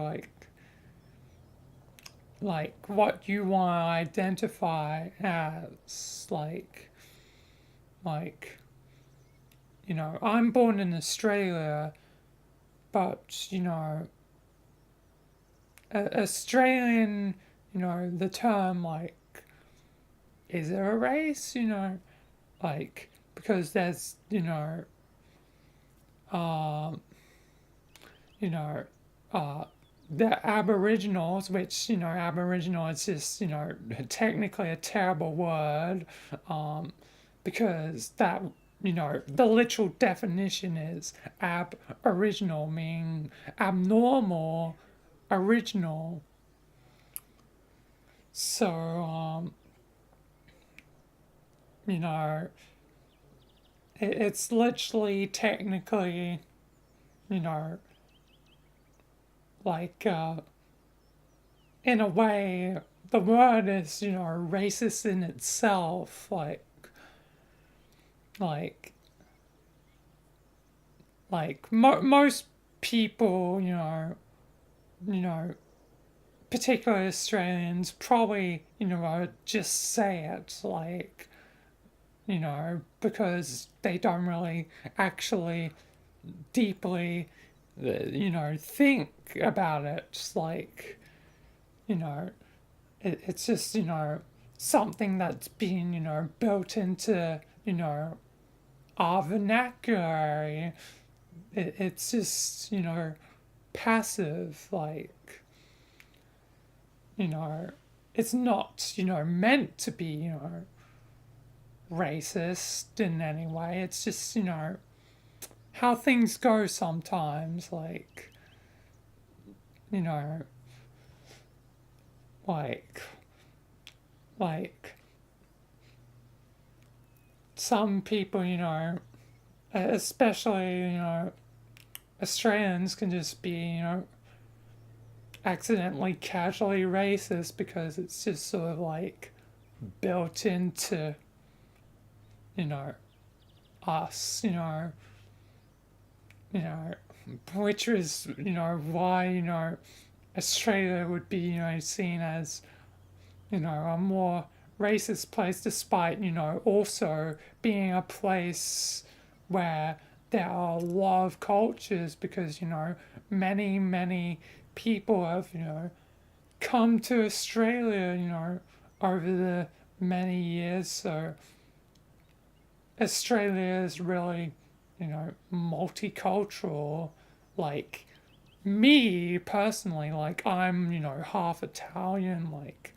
like what you want to identify as, like, I'm born in Australia, but, Australian, the term, like, is it a race, like, because there's, the Aboriginals, which, Aboriginal is just, technically a terrible word, because that, the literal definition is ab-original, meaning abnormal, original. So, it's literally, technically, like, in a way, the word is, racist in itself, most people, particularly Australians, probably, just say it, like, because they don't really actually deeply, think about it, like, it's just, something that's been, built into, our vernacular. It's just, passive, like, it's not, meant to be, racist in any way. It's just, how things go sometimes, like, like some people, especially, Australians can just be, accidentally casually racist because it's just sort of like built into, us, which is, why, Australia would be, seen as, a more racist place, despite, also being a place where there are a lot of cultures, because, many people have, come to Australia, over the many years. So Australia is really, multicultural. Like, me personally, like, I'm, half Italian, like,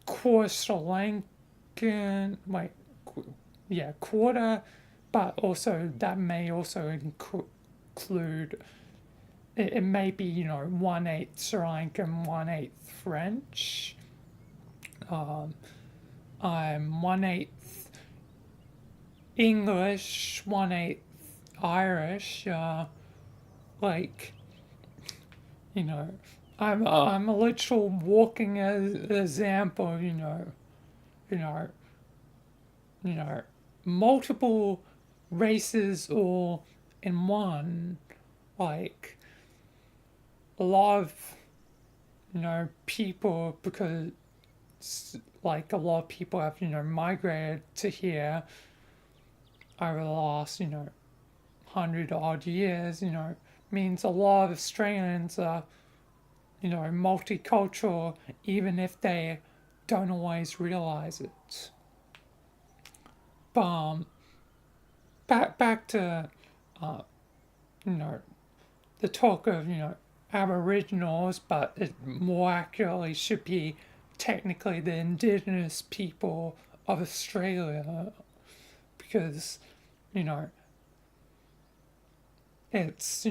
quarter Sri Lankan, like, quarter, but also that may also include, it may be, 1/8 Sri Lankan, 1/8 French. I'm 1/8 English, 1/8 Irish, like, I'm a literal walking example, multiple races all in one, like, a lot of, people, because, like, a lot of people have, migrated to here over the last, hundred odd years, means a lot of Australians are, multicultural, even if they don't always realize it. But back to, the talk of, Aboriginals, but it more accurately should be technically the indigenous people of Australia, because, it's,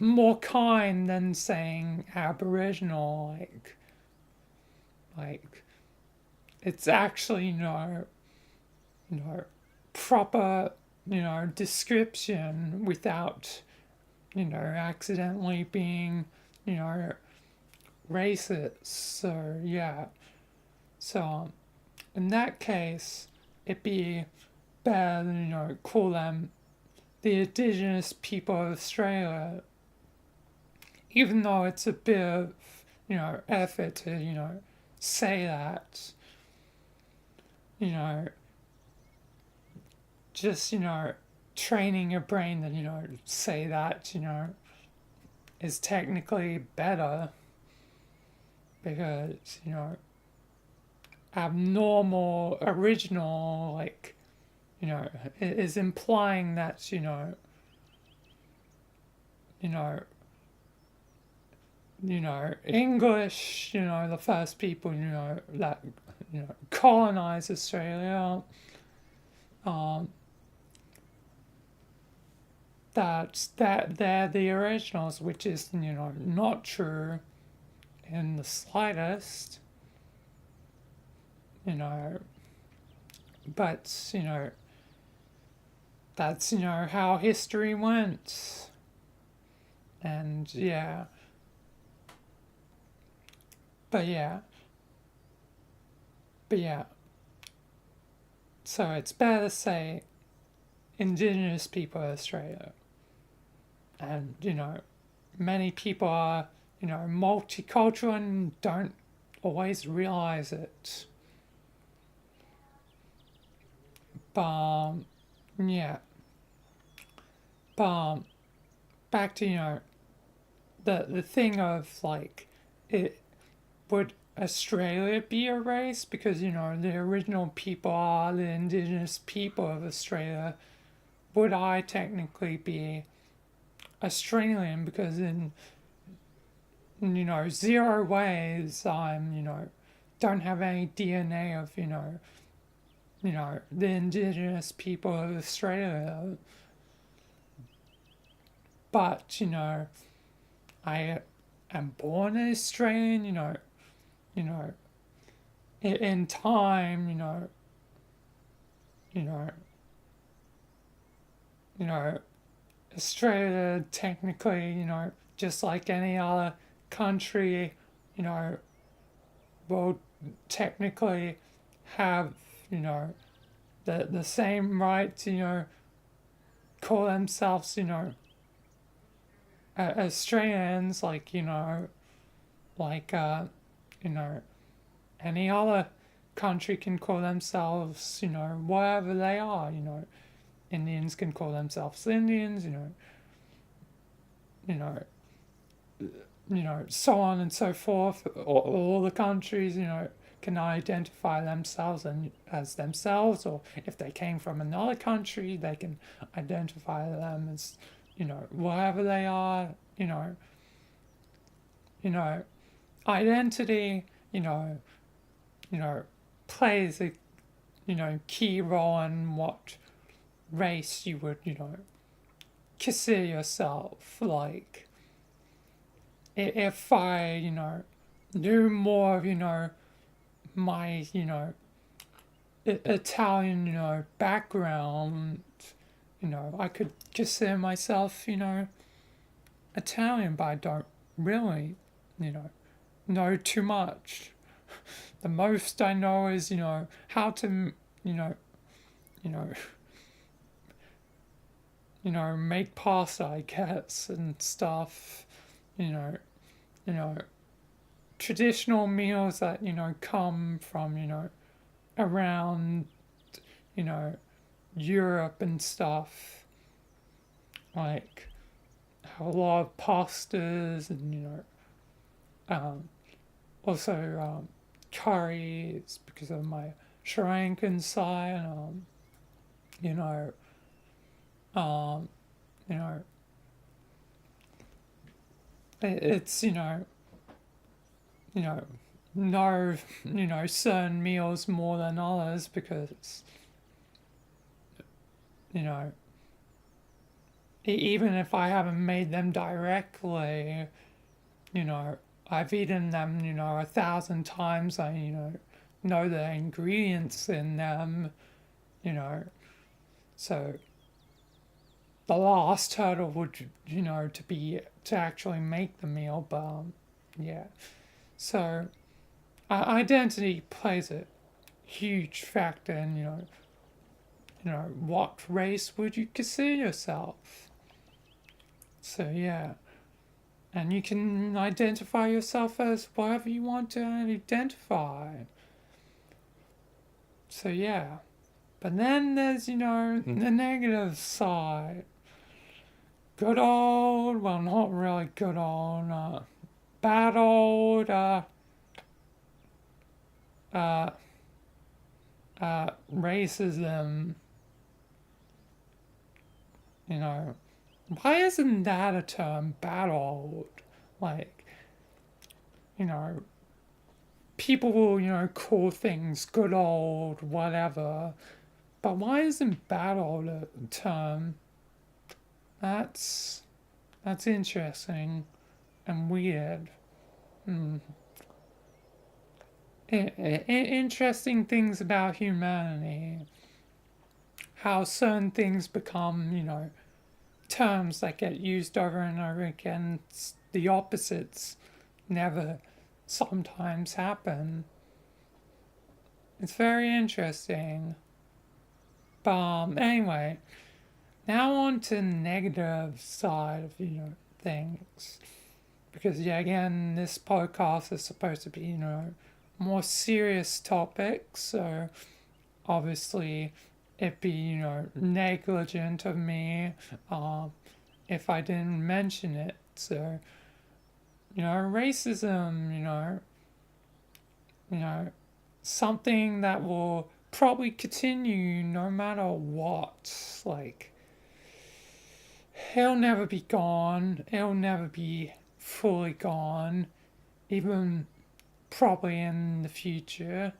more kind than saying Aboriginal, like, it's actually, proper, description without, accidentally being, racist. So, yeah. So, in that case, it'd be better, call them the indigenous people of Australia, even though it's a bit of, effort to, say that, just, training your brain that, say that, is technically better, because, abnormal, original, like, is implying that, English, the first people, that, colonized Australia, that they're the originals, which is, not true in the slightest, but, that's, how history went. And, yeah. But, yeah. So it's better to say indigenous people of Australia. And, many people are, multicultural and don't always realize it. But, yeah. But, back to, the thing of, like, would Australia be a race? Because, the original people are the indigenous people of Australia. Would I technically be Australian? Because in, 0 ways I'm, don't have any DNA of, the indigenous people of Australia. But, I am born Australian, in time, Australia technically, just like any other country, will technically have, the same right to, call themselves, Australians, like, like, any other country can call themselves, whatever they are, Indians can call themselves Indians, so on and so forth. All the countries, can identify themselves as themselves, or if they came from another country, they can identify them as, whatever they are, identity, plays a, key role in what race you would, consider yourself. Like, if I, knew more of, my, Italian, background, I could consider myself, Italian, but I don't really, know too much. The most I know is, how to, make pasta, I guess, and stuff, traditional meals that, come from, around, Europe and stuff, like, have a lot of pastas and, also curries because of my Sri Lankan side, you know, you know, it's, no, certain meals more than others because, even if I haven't made them directly, I've eaten them, 1,000 times. I, know the ingredients in them, so the last hurdle would, to actually make the meal, but, yeah. So, identity plays a huge factor in, what race would you consider yourself? So, yeah. And you can identify yourself as whatever you want to identify. So, yeah. But then there's, the negative side. Good old, well, not really good old, bad old, racism. Why isn't that a term, bad old? Like, people will, call things good old, whatever. But why isn't bad old a term? That's interesting and weird. Interesting things about humanity. How certain things become, terms that get used over and over again. The opposites never sometimes happen. It's very interesting. But anyway, now on to the negative side of, things. Because, yeah, again, this podcast is supposed to be, more serious topics. So, obviously, it'd be, negligent of me if I didn't mention it. So, racism, something that will probably continue no matter what. Like, it'll never be gone. It'll never be fully gone. Even probably in the future.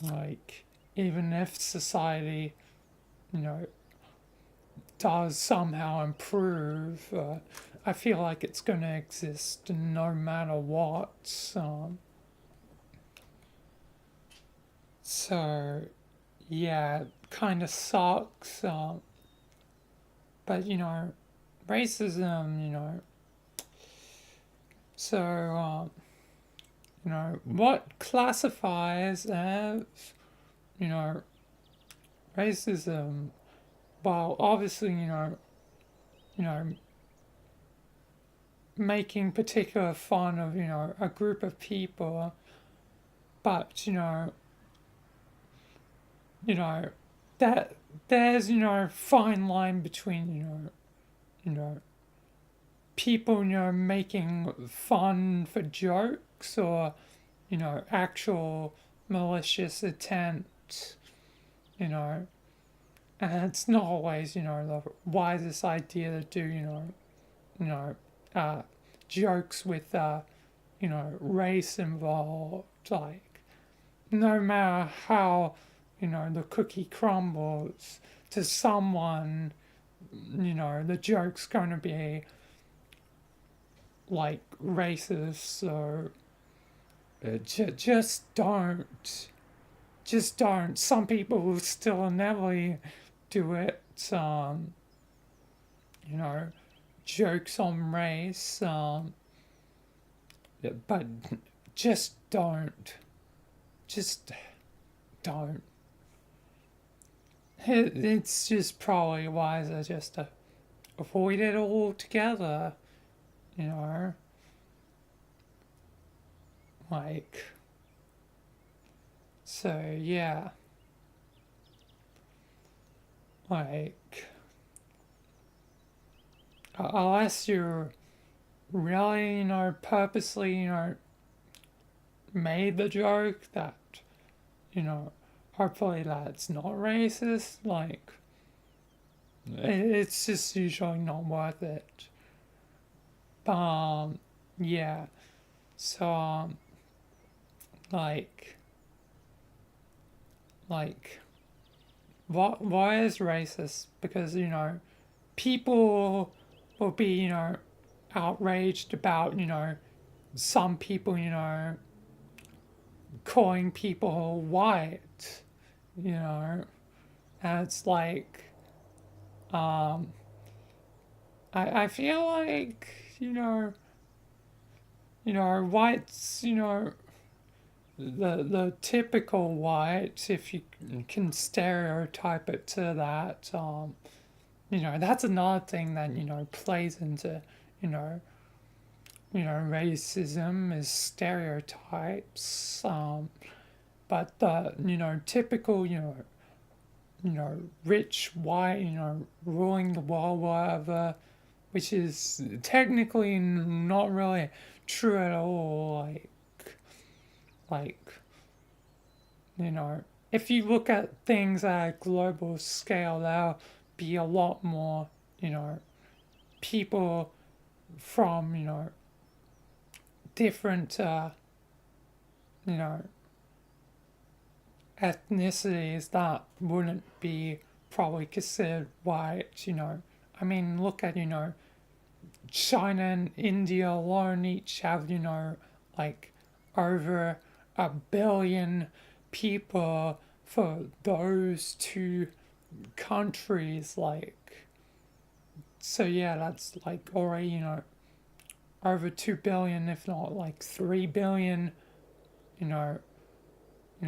Like, even if society, does somehow improve, I feel like it's going to exist no matter what. So, yeah, it kind of sucks. But, racism, so, what classifies as, racism? Well, obviously, making particular fun of, a group of people, but, that there's, fine line between, people, making fun for jokes or, actual malicious intent, and it's not always, the wisest idea to do, jokes with, race involved. Like, no matter how, the cookie crumbles, to someone, the joke's going to be, like, racist. So, just don't. Just don't. Some people will still never do it. Jokes on race. But just don't. Just don't. It's just probably wiser just to avoid it altogether. Like. So, yeah. like, unless you're really, purposely, made the joke that, hopefully that's not racist, like, it's just usually not worth it. Yeah. So, like, why is racist? Because, people will be, outraged about, some people, calling people white, and it's like, I feel like, whites, the typical white, if you can stereotype it to that, that's another thing that, plays into, racism is stereotypes. But the, typical, rich white, ruling the world, whatever, which is technically not really true at all. Like, if you look at things at a global scale, there'll be a lot more, people from, different, ethnicities that wouldn't be probably considered white, I mean, look at, China and India alone each have, like over 1 billion people for those two countries, like, so yeah, that's like already, over 2 billion, if not like 3 billion, you know, you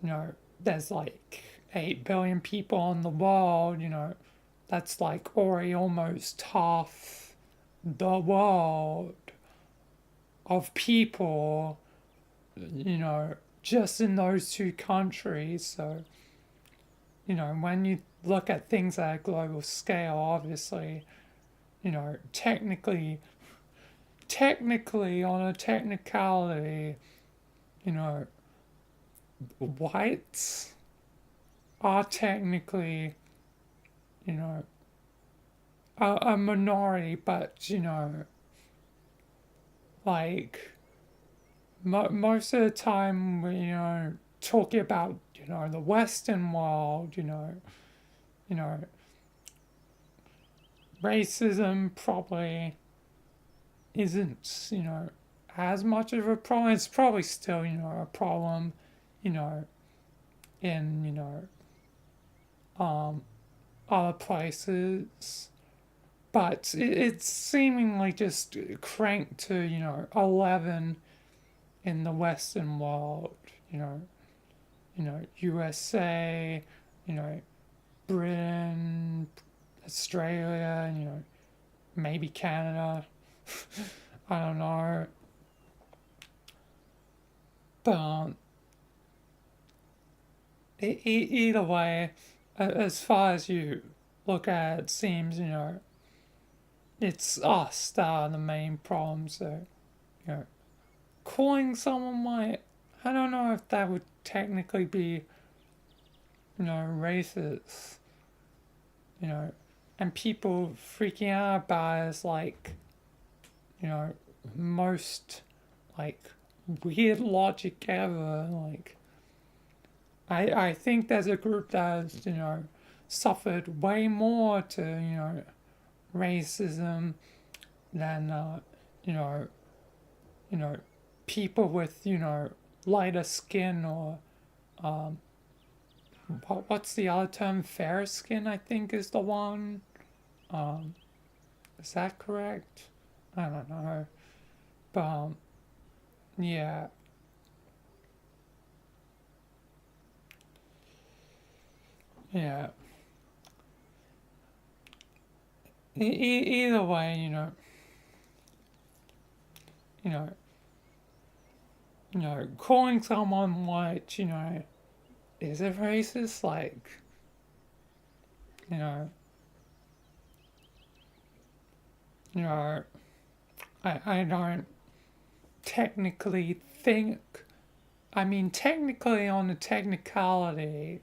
know, there's like 8 billion people in the world, that's like already almost half the world of people, just in those two countries. So, when you look at things at a global scale, obviously, technically, on a technicality, whites are technically, a minority, but, like, most of the time, we're, talking about, the Western world, racism probably isn't, as much of a problem. It's probably still, a problem, in, other places. But it's seemingly just cranked to, 11 in the Western world, USA, Britain, Australia, maybe Canada. I don't know. But either way, as far as you look at it, it seems, it's us that are the main problem. So, calling someone white, I don't know if that would technically be, racist, and people freaking out about it is like, most, like, weird logic ever. Like, I think there's a group that has, suffered way more to, racism than, people with, lighter skin or, what's the other term? Fair skin, I think, is the one. Is that correct? I don't know. But, yeah. Yeah. Either way, calling someone white, is it racist? Like, you know, you know, I don't technically think, I mean, technically on the technicality,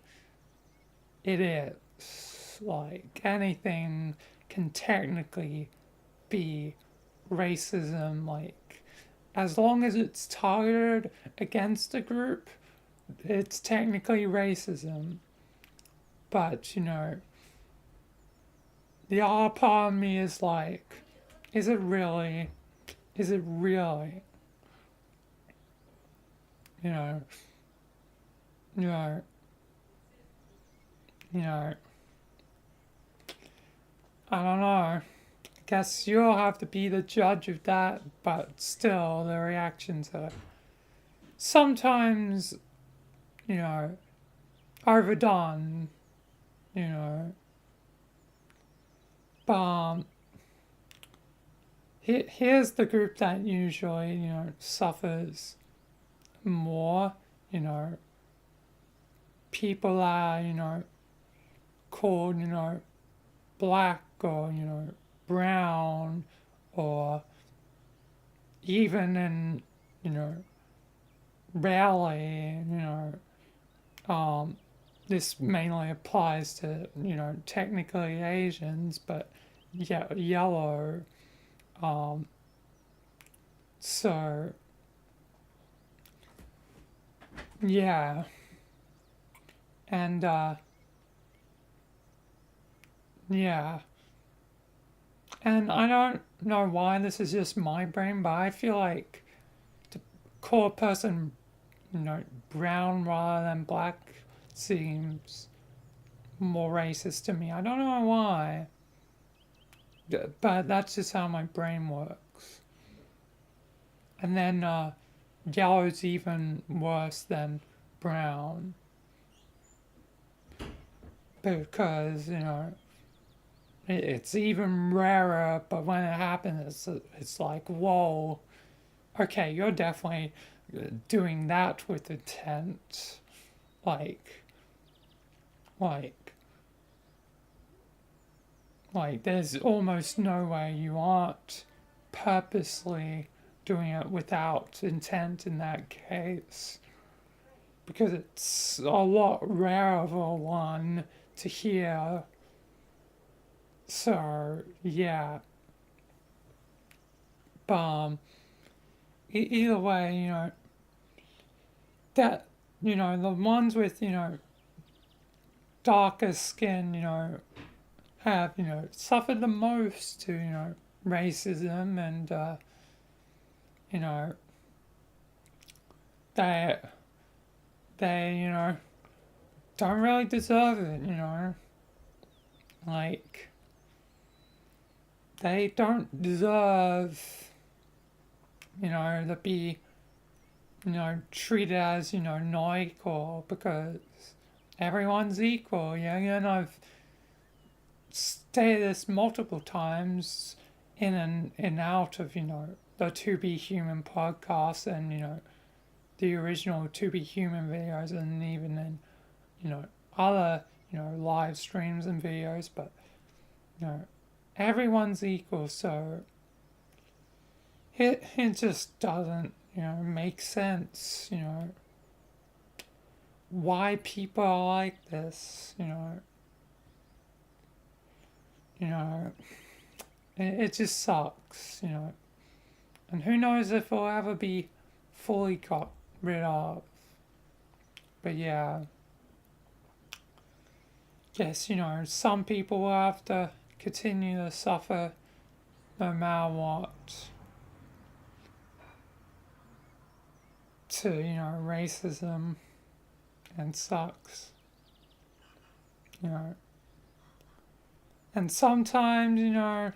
it is. Like, anything can technically be racism, like, as long as it's targeted against a group, it's technically racism. But, you know, the other part of me is like, is it really? Is it really? You know, you know, you know, I don't know. Guess you'll have to be the judge of that, but still, the reactions are sometimes, you know, overdone, you know. But here's the group that usually, you know, suffers more, you know, people are, you know, called, you know, black or, you know, brown, or even in, you know, rarely, you know, this mainly applies to, you know, technically Asians, but yeah, yellow, so, yeah, and, yeah. And I don't know why this is just my brain, but I feel like to call a person, you know, brown rather than black seems more racist to me. I don't know why, but that's just how my brain works. And then yellow's even worse than brown because, you know, it's even rarer, but when it happens, it's like, whoa, okay, you're definitely doing that with intent. Like, there's almost no way you aren't purposely doing it without intent in that case. Because it's a lot rarer of a one to hear. So, yeah. But either way, you know, that, you know, the ones with, you know, darker skin, you know, have, you know, suffered the most to, you know, racism and, you know, they, you know, don't really deserve it, you know. Like, they don't deserve, you know, to be, you know, treated as, you know, not equal, because everyone's equal, yeah, and I've stated this multiple times in and out of, you know, the To Be Human podcast and, you know, the original To Be Human videos, and even in, you know, other, you know, live streams and videos, but, you know, everyone's equal, so it just doesn't, you know, make sense, you know, why people are like this, you know, it just sucks, you know, and who knows if it'll ever be fully got rid of, but yeah, guess, you know, some people will have to continue to suffer no matter what to, you know, racism, and sucks, you know, and sometimes, you know,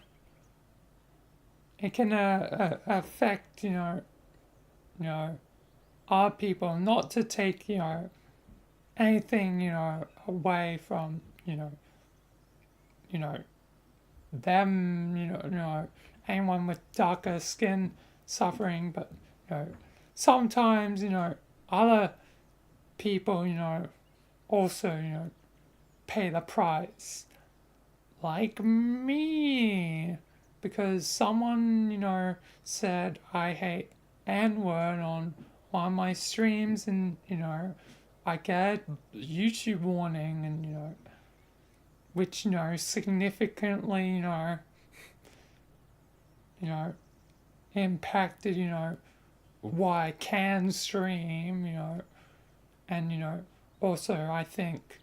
it can affect, you know, our people, not to take, you know, anything, you know, away from, you know, them, you know, anyone with darker skin suffering, but, you know, sometimes, you know, other people, you know, also, you know, pay the price like me. Because someone, said I hate N-word on one of my streams, and, I get YouTube warning, and, which, significantly, impacted, why I can stream, and, also I think,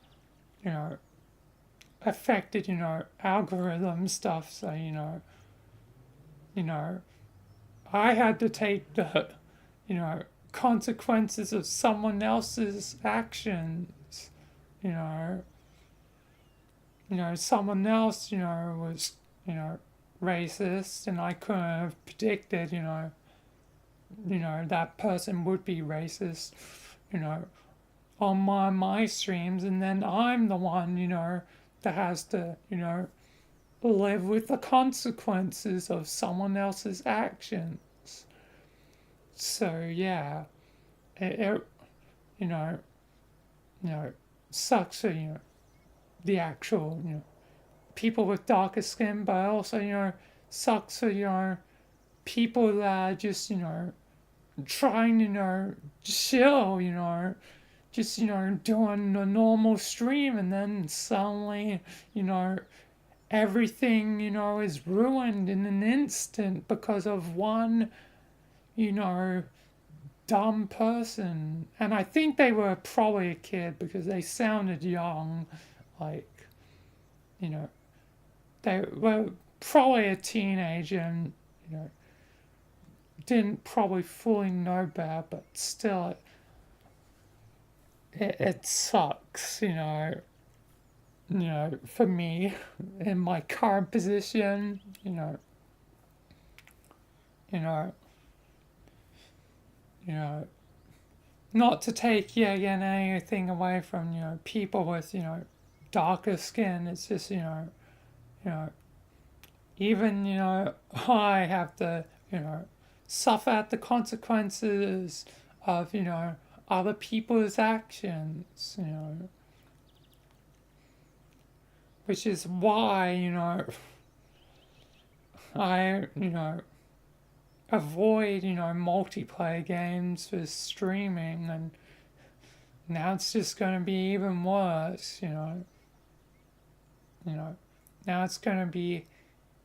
affected, algorithm stuff, so, I had to take the, consequences of someone else's actions, you know, someone else, was, racist, and I couldn't have predicted, that person would be racist, on my streams, and then I'm the one, that has to, live with the consequences of someone else's actions. So yeah, it sucks for, the actual, people with darker skin, but also, sucks for, people that are just, trying to, chill, just, doing a normal stream, and then suddenly, everything, is ruined in an instant because of one, dumb person. And I think they were probably a kid because they sounded young, like, they were probably a teenager and, didn't probably fully know better, but still, it sucks, for me in my current position, not to take yet again anything away from, people with, darker skin. It's just, even, I have to, suffer at the consequences of, other people's actions, which is why, I, avoid, multiplayer games for streaming, and now it's just going to be even worse, now it's going to be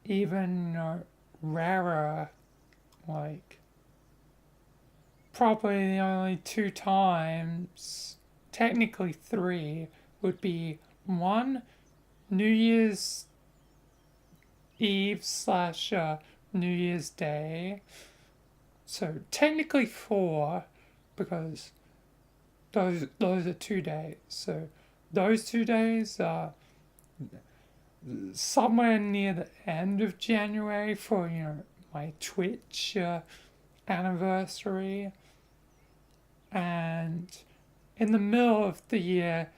even, rarer, like, probably the only 2 times, technically 3, would be 1, New Year's Eve / New Year's Day. So technically 4, because those are 2 days. So those 2 days are somewhere near the end of January for, my Twitch anniversary, and in the middle of the year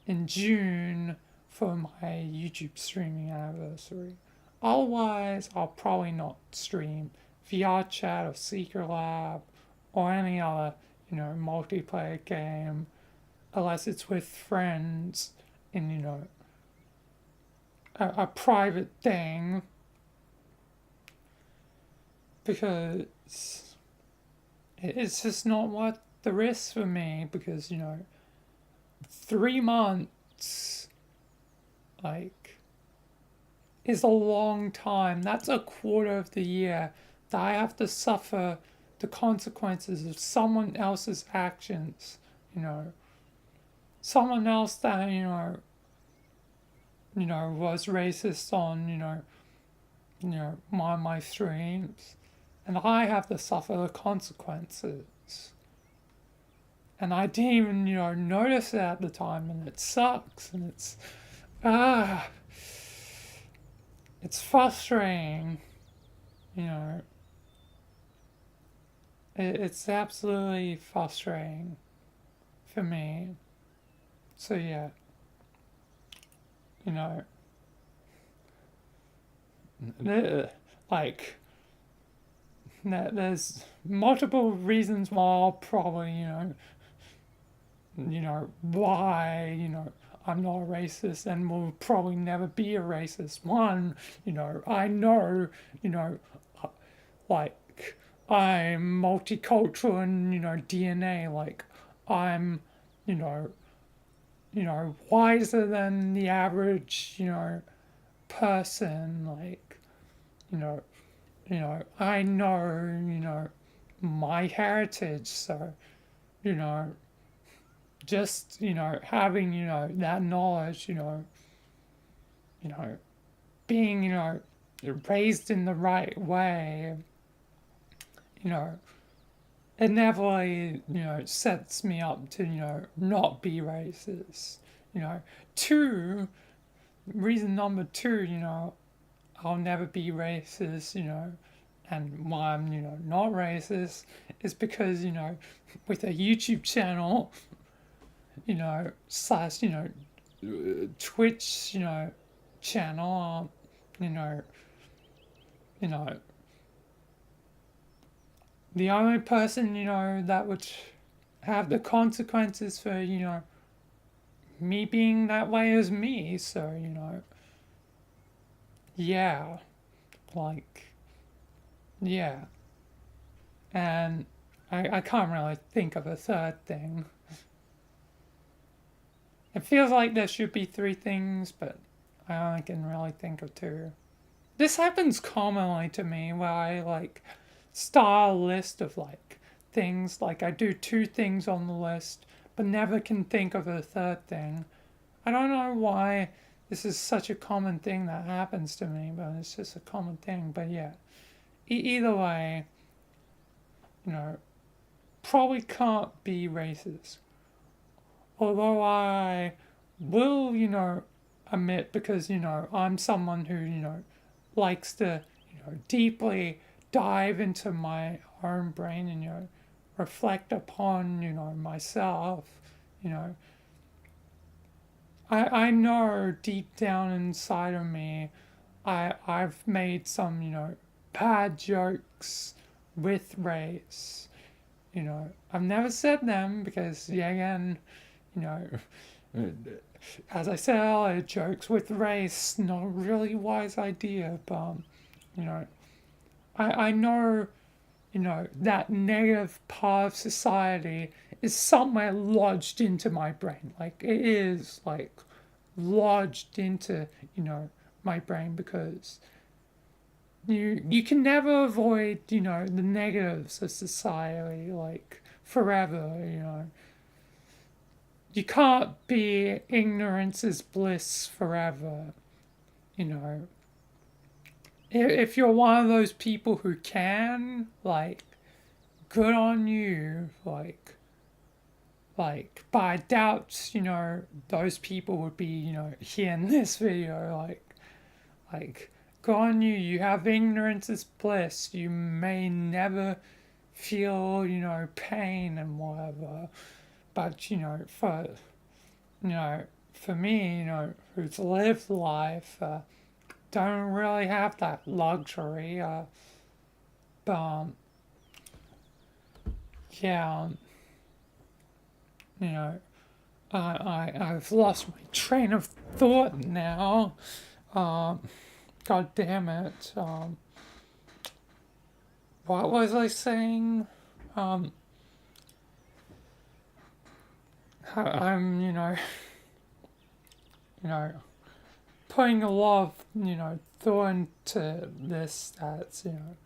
in June for my YouTube streaming anniversary. Otherwise, I'll probably not stream VR Chat or Secret Lab or any other, multiplayer game, unless it's with friends in, a private thing, because it's just not worth the risk for me, because, 3 months, like, is a long time. That's a quarter of the year that I have to suffer the consequences of someone else's actions, someone else that, was racist on, my streams, and I have to suffer the consequences. And I didn't even, notice it at the time, and it sucks, and it's frustrating, it's absolutely frustrating for me. So yeah, like, there's multiple reasons why I'll probably, why, I'm not a racist and will probably never be a racist. One, you know, I know, you know, like, I'm multicultural and, you know, DNA, like, I'm, you know, wiser than the average, you know, person, like, you know, I know, you know, my heritage, so, you know, just, you know, having, you know, that knowledge, you know, being, you know, raised in the right way, you know, it inevitably, you know, sets me up to, you know, not be racist. You know, reason number two, you know, I'll never be racist, you know, and why I'm, you know, not racist is because, you know, with a YouTube channel, you know, slash, you know, Twitch, you know, channel, you know, the only person, you know, that would have the consequences for, you know, me being that way is me. So, you know, yeah, like, yeah. And I can't really think of a third thing. It feels like there should be three things, but I only can really think of two. This happens commonly to me where I, like, start a list of, like, things, like I do two things on the list, but never can think of a third thing. I don't know why this is such a common thing that happens to me, but it's just a common thing. But yeah, either way, you know, probably can't be racist. Although I will, you know, admit, because, you know, I'm someone who, you know, likes to, you know, deeply dive into my own brain and, you know, reflect upon, you know, myself, you know. I know deep down inside of me, I've made some, you know, bad jokes with race. You know, I've never said them because, yeah, again, you know, as I said earlier, jokes with race, not a really wise idea, but, you know, I know, you know, that negative part of society is somewhere lodged into my brain. Like, it is, like, lodged into, you know, my brain, because you can never avoid, you know, the negatives of society, like, forever, you know. You can't be ignorance is bliss forever, you know. If you're one of those people who can, like, good on you, like, but I doubt, you know, those people would be, you know, here in this video, like, good on you, you have ignorance is bliss, you may never feel, you know, pain and whatever, but, you know, for me, you know, who's lived life, don't really have that luxury, but, yeah, you know, I've lost my train of thought now, god damn it, what was I saying, I'm, you know, putting a lot of, you know, thought into this that's, you know,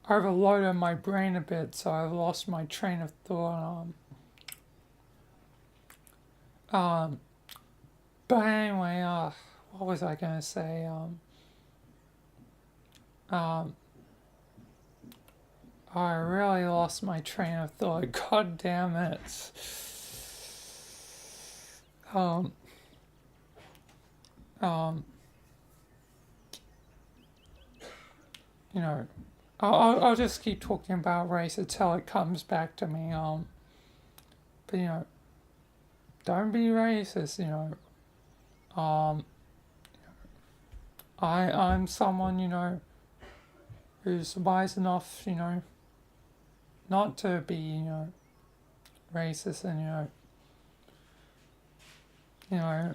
overloaded my brain a bit, so I've lost my train of thought. But anyway, what was I gonna say? I really lost my train of thought. God damn it. You know, I'll just keep talking about race until it comes back to me. But, you know, don't be racist, you know. I'm someone, you know, who's wise enough, you know, not to be, you know, racist, and, you know, you know,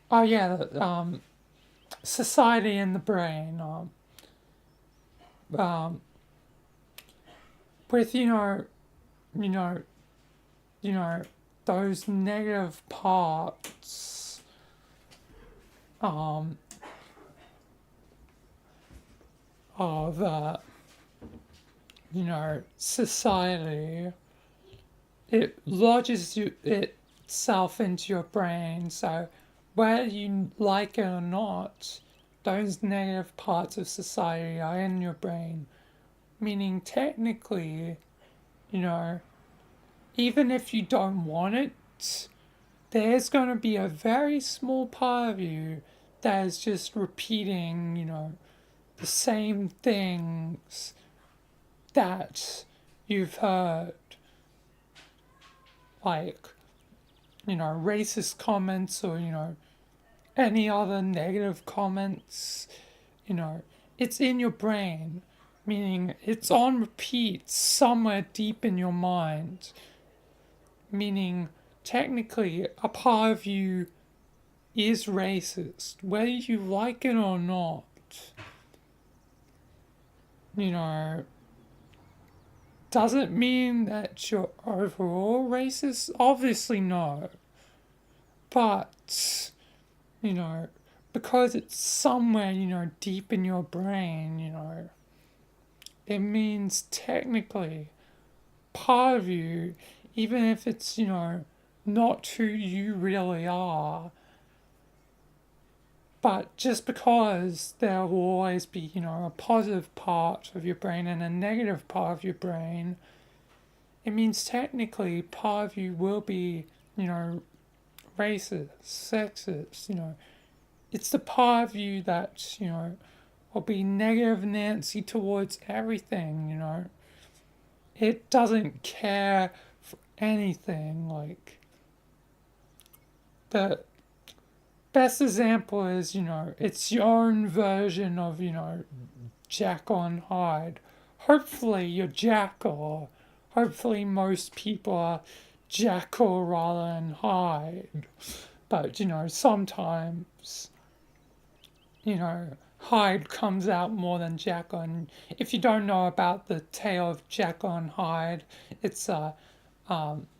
oh yeah, society in the brain, um, with, you know, you know, those negative parts, of, society, it lodges itself into your brain. So whether you like it or not, those negative parts of society are in your brain. Meaning technically, you know, even if you don't want it, there's going to be a very small part of you that is just repeating, the same things that you've heard. Like, racist comments or, any other negative comments, it's in your brain, meaning it's on repeat somewhere deep in your mind, meaning technically a part of you is racist, whether you like it or not. Does it mean that you're overall racist? Obviously no. But, because it's somewhere, deep in your brain, it means technically part of you, even if it's, not who you really are, but just because there will always be, a positive part of your brain and a negative part of your brain, it means technically part of you will be, racist, sexist, it's the part of you that, will be negative Nancy towards everything, It doesn't care for anything, like, the best example is, it's your own version of, Jekyll and Hyde. Hopefully you're Jekyll. Hopefully most people are Jekyll rather than Hyde. But, sometimes, Hyde comes out more than Jekyll. And if you don't know about the tale of Jekyll and Hyde, it's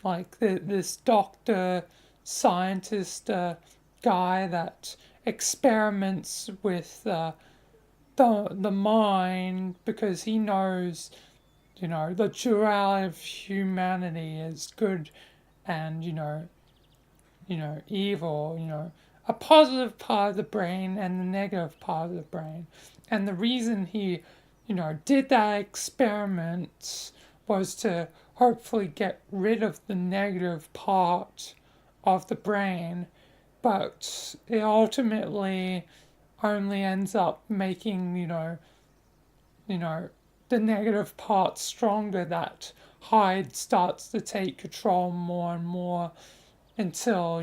like this doctor, scientist, guy that experiments with the mind because he knows, the duality of humanity is good and, evil, a positive part of the brain and the negative part of the brain. And the reason he, did that experiment was to hopefully get rid of the negative part of the brain, but it ultimately only ends up making, the negative part stronger, that Hyde starts to take control more and more until,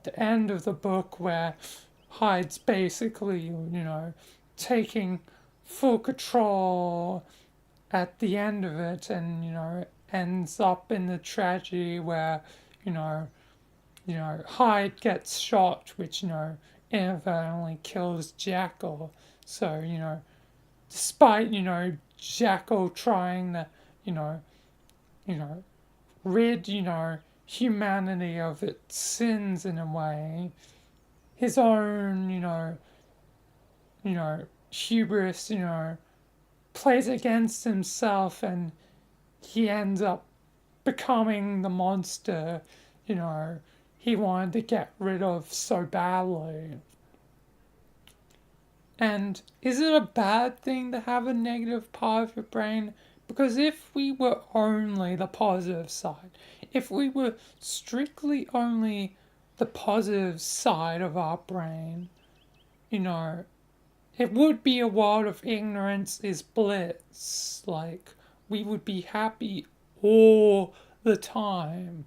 the end of the book where Hyde's basically, taking full control at the end of it, and, ends up in the tragedy where, Hyde gets shot, which, inadvertently kills Jekyll. So, despite, Jekyll trying to, rid, humanity of its sins in a way, his own, hubris, plays against himself, and he ends up becoming the monster, he wanted to get rid of so badly. And is it a bad thing to have a negative part of your brain? Because if we were only the positive side, if we were strictly only the positive side of our brain, it would be a world of ignorance is bliss. Like, we would be happy all the time.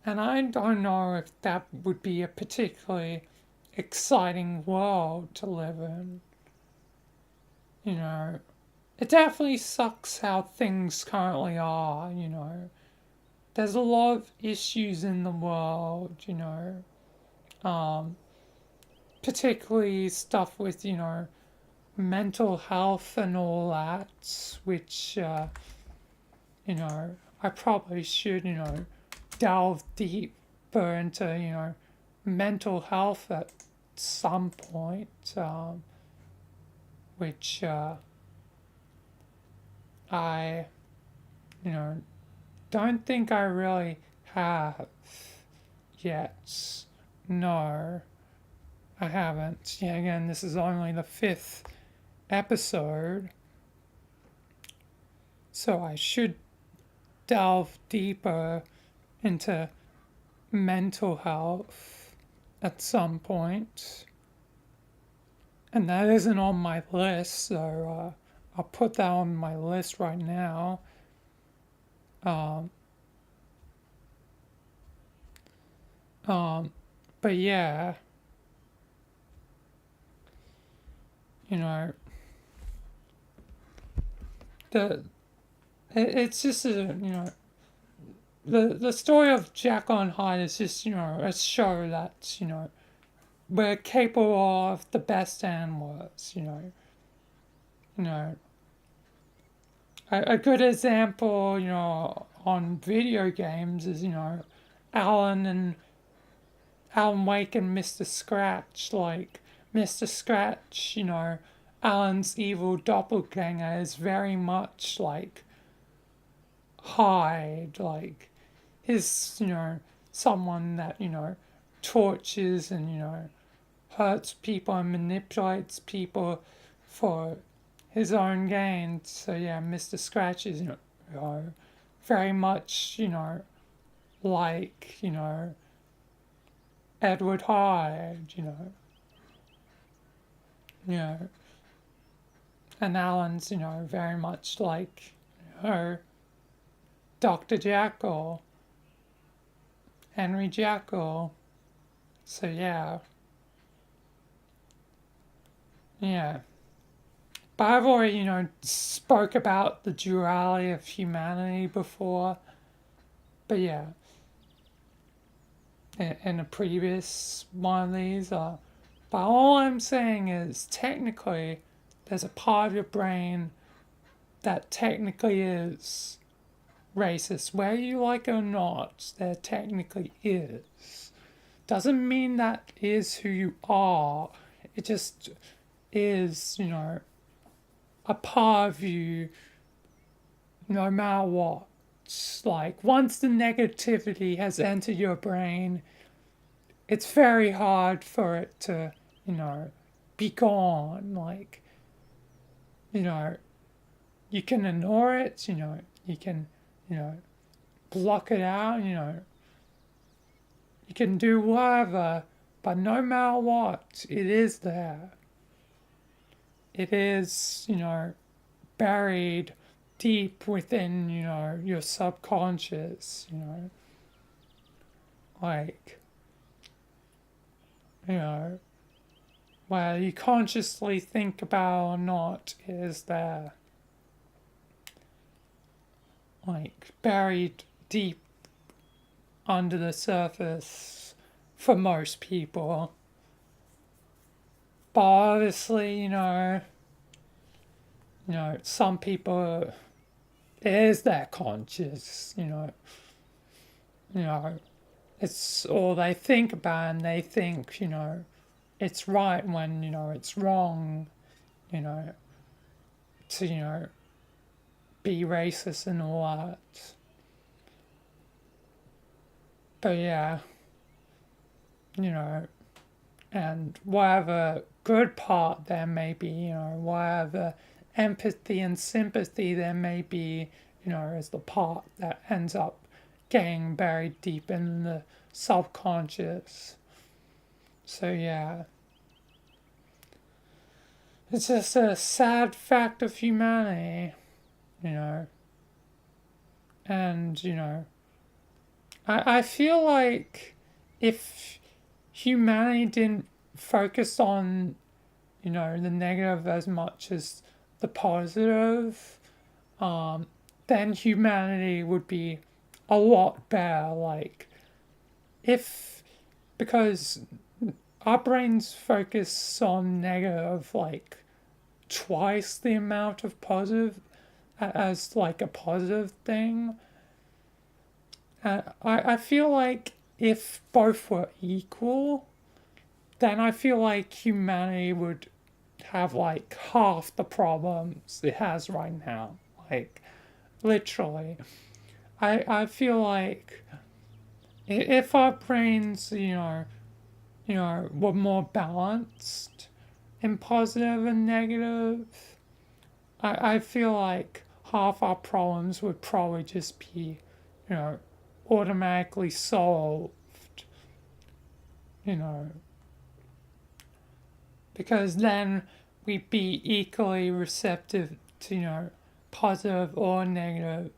And I don't know if that would be a particularly exciting world to live in. It definitely sucks how things currently are, there's a lot of issues in the world, particularly stuff with, mental health and all that, which, I probably should, delve deeper into, mental health at some point, which I, don't think I really have yet. No, I haven't. Yeah, again, this is only the 5th episode, so I should delve deeper into mental health at some point. And that isn't on my list, so I'll put that on my list right now. But yeah, it's just the story of Jekyll and Hyde is just, a show that, we're capable of the best and worst, a good example, on video games is, Alan Wake and Mr. Scratch. Like, Mr. Scratch, Alan's evil doppelganger is very much like Hyde. Like, he's, someone that, tortures and, hurts people and manipulates people for his own gain. So yeah, Mr. Scratch is, very much, like, Edward Hyde, and Alan's, very much like, Dr. Jekyll, Henry Jekyll. So yeah. But I've already, spoke about the duality of humanity before. But yeah, in a previous one of these. But all I'm saying is, technically, there's a part of your brain that technically is racist. Whether you like it or not, there technically is. Doesn't mean that is who you are. It just is, a part of you, no matter what. Like, once the negativity has entered your brain, it's very hard for it to, be gone. Like, you can ignore it, you can, block it out, you can do whatever, but no matter what, it is there. It is, buried deep within, your subconscious, like, whether you consciously think about or not, it is there. Like, buried deep under the surface for most people. But obviously, some people, it is their conscious, it's all they think about, and they think, it's right when, it's wrong, to, be racist and all that. But yeah, and whatever good part there may be, whatever empathy and sympathy there may be, is the part that ends up getting buried deep in the subconscious. So yeah, it's just a sad fact of humanity, and, I feel like if humanity didn't focus on, the negative as much as the positive, then humanity would be a lot better. Like, because our brains focus on negative, like, twice the amount of positive as, like, a positive thing. I feel like if both were equal, then I feel like humanity would have, like, half the problems it has right now. Like, literally. I feel like if our brains, were more balanced in positive and negative, I feel like half our problems would probably just be, automatically solved, because then we'd be equally receptive to, positive or negative,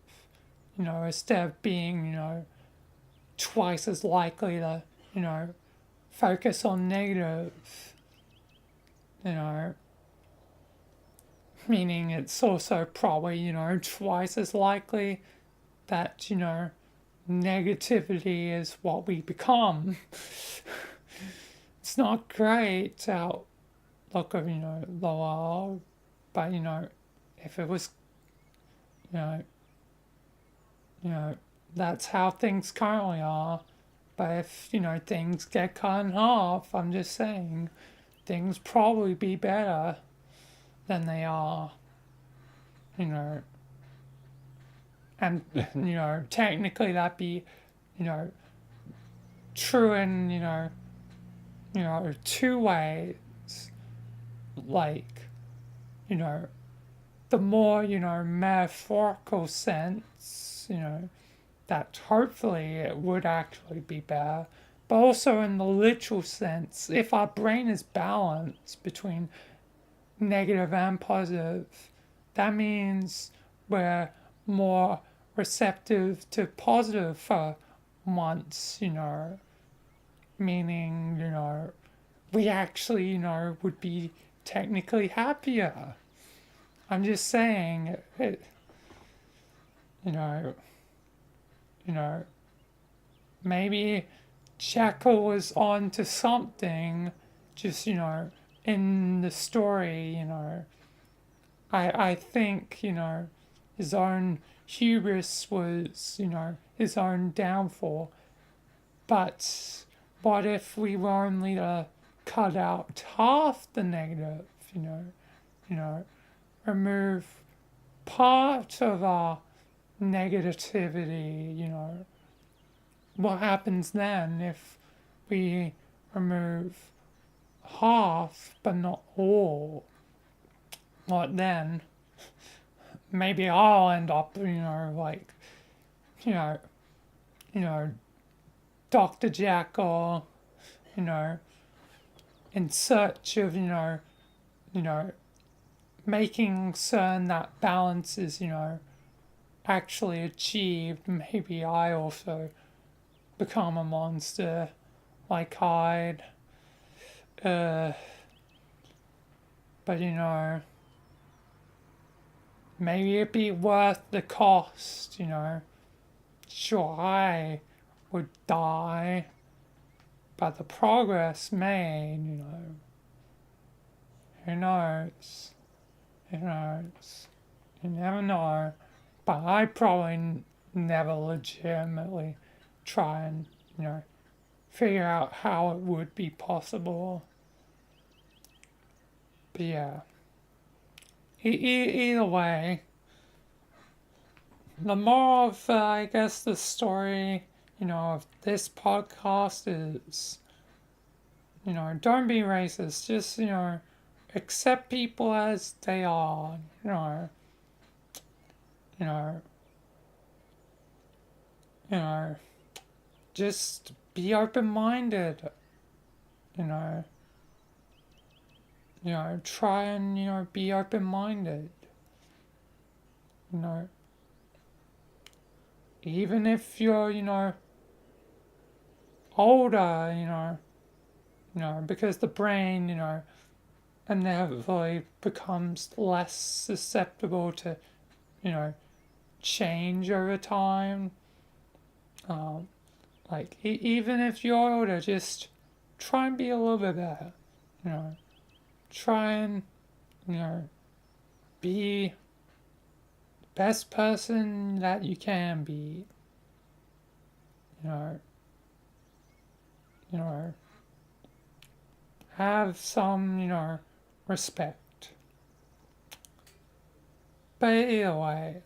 instead of being, twice as likely to, focus on negative, meaning it's also probably, twice as likely that, negativity is what we become. It's not great outlook of, the world, but, if it was, that's how things currently are. But if, things get cut in half, I'm just saying, things probably be better than they are, and, technically that'd be, true in, two ways. Like, the more, metaphorical sense, that hopefully it would actually be better. But also in the literal sense, if our brain is balanced between negative and positive, that means we're more receptive to positive for once, meaning, we actually, would be technically happier. I'm just saying, maybe Jekyll was on to something, just, in the story, I think, his own hubris was, his own downfall. But what if we were only to cut out half the negative, remove part of our negativity, what happens then if we remove half but not all? What then? Maybe I'll end up, like, Dr. Jekyll, in search of, making certain that balance is, actually achieved. Maybe I also become a monster like Hyde. But, maybe it'd be worth the cost, Sure, I would die, but the progress made, who knows? Who knows? You never know. But I probably never legitimately try and, figure out how it would be possible. But yeah. Either way, the moral of, I guess, the story, of this podcast is, don't be racist. Just, accept people as they are, just be open-minded, try and, be open-minded, even if you're, older, because the brain, inevitably becomes less susceptible to, change over time. Like, even if you're older, just try and be a little bit better, you know. Try and, you know, be the best person that you can be, you know. You know, have some, you know, respect. But either way,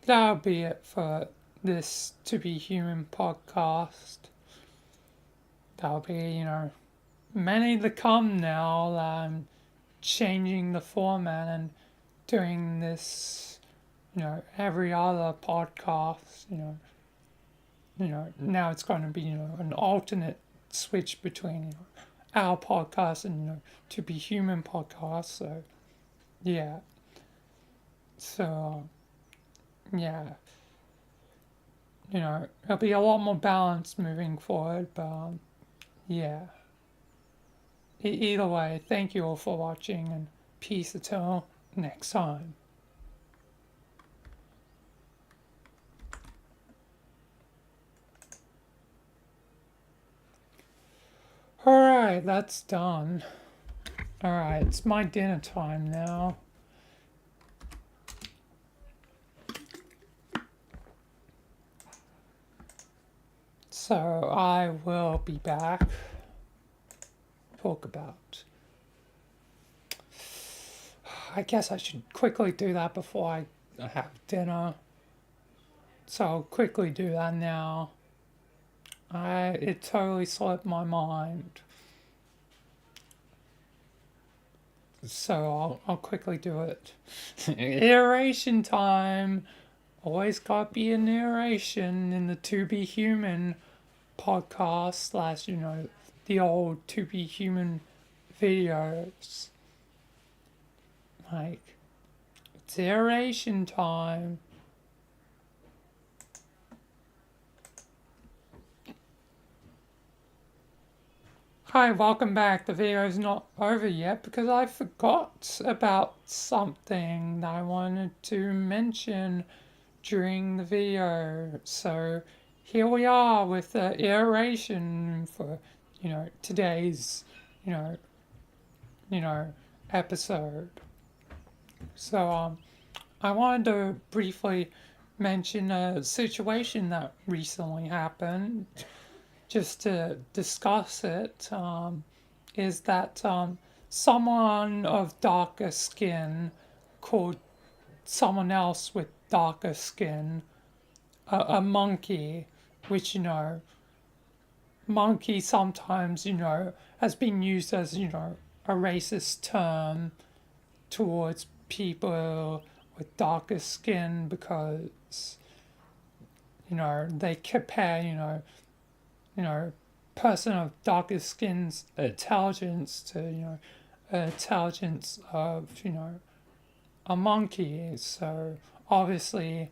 that'll be it for this To Be Human podcast. That'll be, you know, many to come now that I'm changing the format and doing this, you know, every other podcast, you know, now it's going to be, you know, an alternate switch between, you know, our podcast and, you know, To Be Human podcast. So, yeah. So, yeah. You know, it'll be a lot more balanced moving forward, but, yeah. Either way, thank you all for watching, and peace until next time. Alright, that's done. Alright, it's my dinner time now. So I will be back. Talk about. I guess I should quickly do that before I have dinner. So I'll quickly do that now. It totally slipped my mind. So I'll quickly do it. Iteration time. Always gotta be an iteration in the To Be Human podcast / you know, the old To Be Human videos. Like, it's iteration time. Hi, welcome back. The video's not over yet because I forgot about something that I wanted to mention during the video. So here we are with the iteration for, you know, today's, you know, episode. So I wanted to briefly mention a situation that recently happened, just to discuss it. Is that someone of darker skin called someone else with darker skin a monkey, which, you know, monkey sometimes, you know, has been used as, you know, a racist term towards people with darker skin because, you know, they compare, you know, person of darker skin's intelligence to, you know, intelligence of, you know, a monkey. So obviously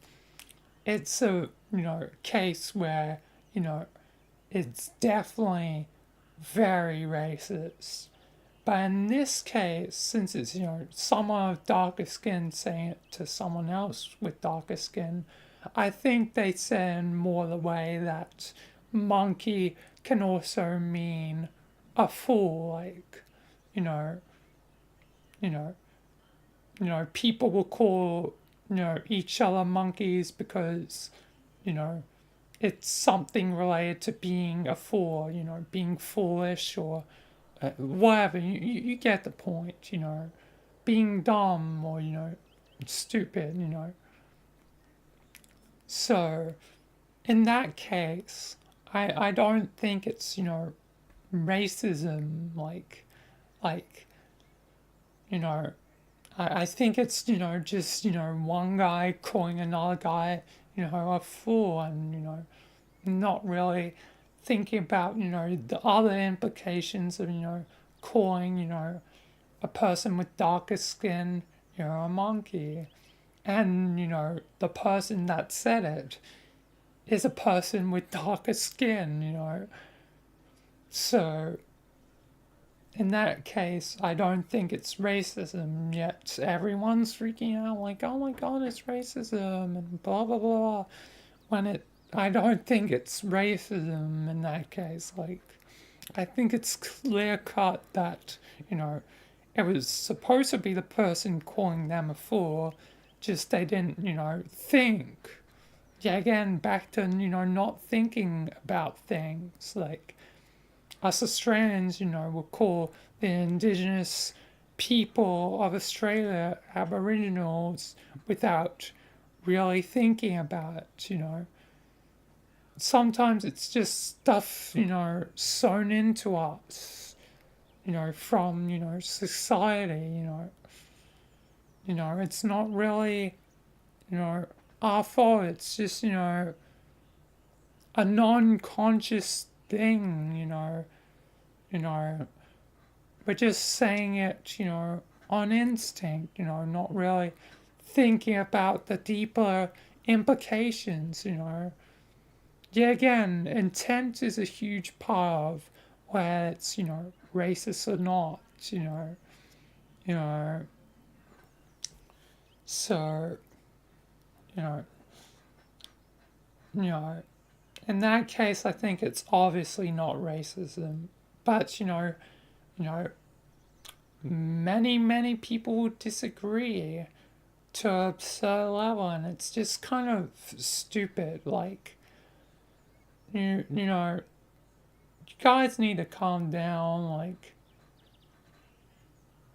it's a, you know, case where, you know, it's definitely very racist. But in this case, since it's, you know, someone of darker skin saying it to someone else with darker skin, I think they said more the way that monkey can also mean a fool. Like, you know, people will call, you know, each other monkeys because, you know, it's something related to being a fool, you know, being foolish or whatever. You get the point, you know, being dumb or, you know, stupid, you know. So in that case, I don't think it's, you know, racism, like, you know, I think it's, you know, just, you know, one guy calling another guy, you know, a fool, and, you know, not really thinking about, you know, the other implications of, you know, calling, you know, a person with darker skin, you know, a monkey. And, you know, the person that said it is a person with darker skin, you know. So in that case, I don't think it's racism, yet everyone's freaking out like, oh my god, it's racism, and blah, blah, blah, when it I don't think it's racism in that case. Like, I think it's clear cut that, you know, it was supposed to be the person calling them a fool, just they didn't, you know, think. Yeah, again, back to, you know, not thinking about things. Like, us Australians, you know, will call the indigenous people of Australia Aboriginals without really thinking about it, you know. Sometimes it's just stuff, you know, sewn into us, you know, from, you know, society, you know. You know, it's not really, you know, our fault. It's just, you know, a non-conscious thing, you know. We're just saying it, you know, on instinct, you know, not really thinking about the deeper implications, you know. Yeah, again, intent is a huge part of whether it's, you know, racist or not, you know. You know. So, you know, in that case, I think it's obviously not racism. But, you know, many people would disagree to a absurd level, and it's just kind of stupid. Like, you know, you guys need to calm down. Like,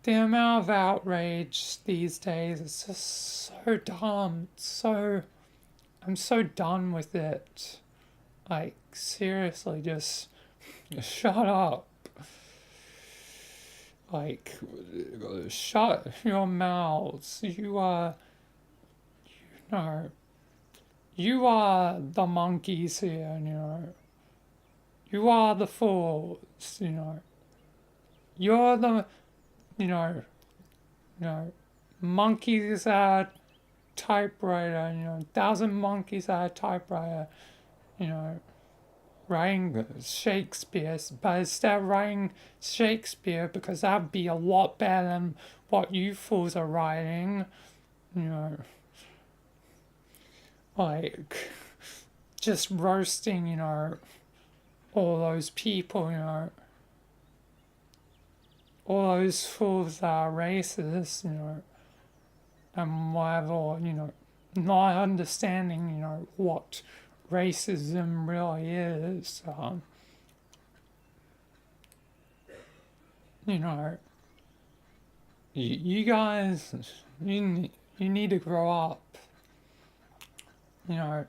the amount of outrage these days is just so dumb. I'm so done with it. Like, seriously, just shut up. Like, shut your mouths. You are the monkeys here, you know. You are the fools, you know. You're the, you know, monkeys at typewriter, you know, 1,000 monkeys at a typewriter, you know, writing Shakespeare, but instead of writing Shakespeare, because that'd be a lot better than what you fools are writing, you know, like, just roasting, you know, all those people, you know, all those fools that are racist, you know, and whatever, you know, not understanding, you know, what racism really is. You know, you guys, you need to grow up. You know,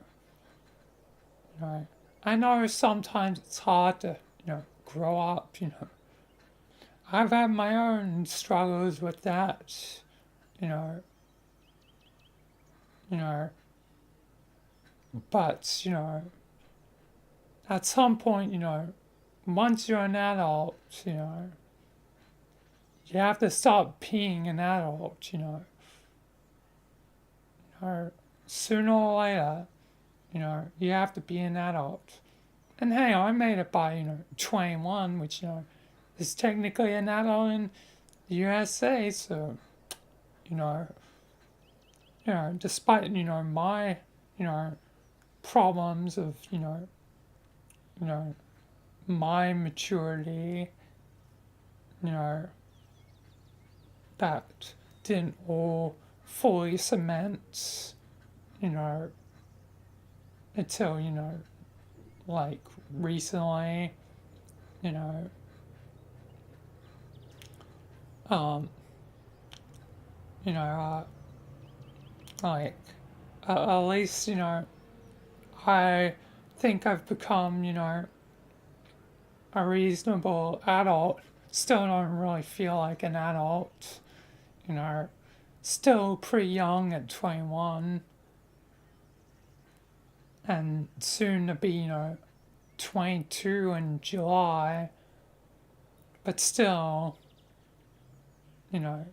I know sometimes it's hard to, you know, grow up, you know. I've had my own struggles with that, you know, but, you know, at some point, you know, once you're an adult, you know, you have to stop being an adult, you know. Sooner or later, you know, you have to be an adult. And hey, I made it by, you know, 21, which, you know, is technically an adult in the USA, so, you know, despite, you know, my, you know, problems of, you know, my maturity, you know, that didn't all fully cement, you know, until, you know, like recently, you know, like, at least, you know, I think I've become, you know, a reasonable adult. Still don't really feel like an adult, you know, still pretty young at 21, and soon to be, you know, 22 in July, but still, you know,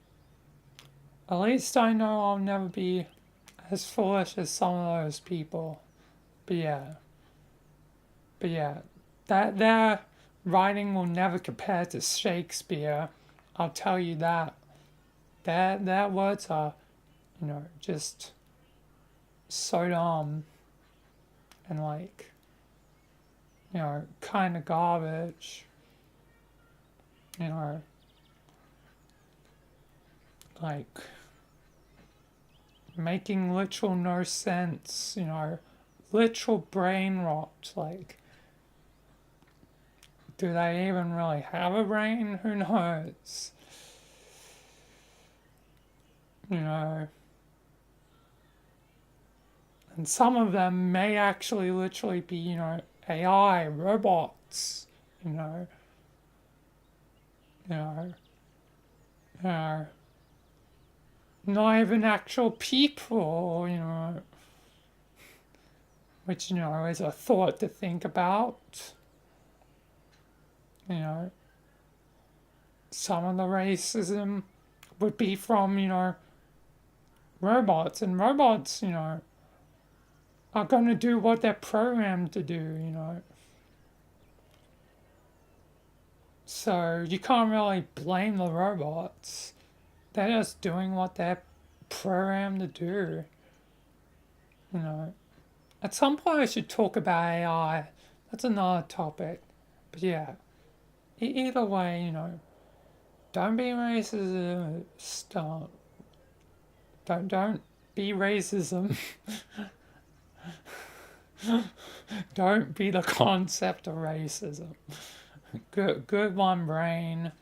at least I know I'll never be as foolish as some of those people. But yeah, that their writing will never compare to Shakespeare. I'll tell you that. Their words are, you know, just so dumb. and like, you know, kind of garbage, you know, like making literal no sense, you know, literal brain rot. Like, do they even really have a brain? Who knows? You know, and some of them may actually literally be, you know, AI robots, you know, you know, you know, not even actual people, you know, which, you know, is a thought to think about. You know, some of the racism would be from, you know, robots, and robots, you know, are going to do what they're programmed to do, you know. So you can't really blame the robots. They're just doing what they're programmed to do, you know. At some point I should talk about AI. That's another topic. But yeah, either way, you know, don't be racist. Don't be racism. Don't be the concept of racism. Good one, brain.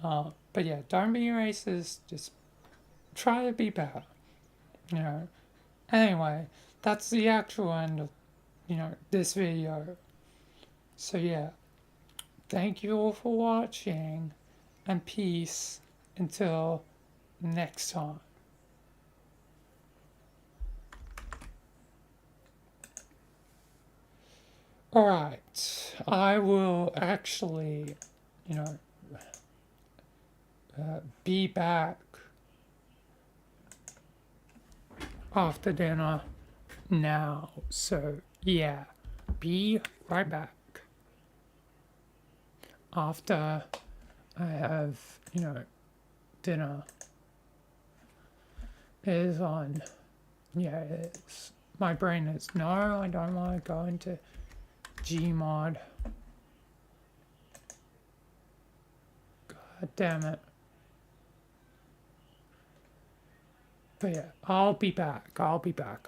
But yeah, don't be racist. Just try to be better. You know. Anyway, that's the actual end of, you know, this video. So yeah, thank you all for watching, and peace until next time. Alright, I will actually, you know, be back after dinner now. So yeah, be right back after I have, you know, dinner. It is on. Yeah, it is. My brain is, no, I don't want to go into Gmod. God damn it. But yeah, I'll be back. I'll be back.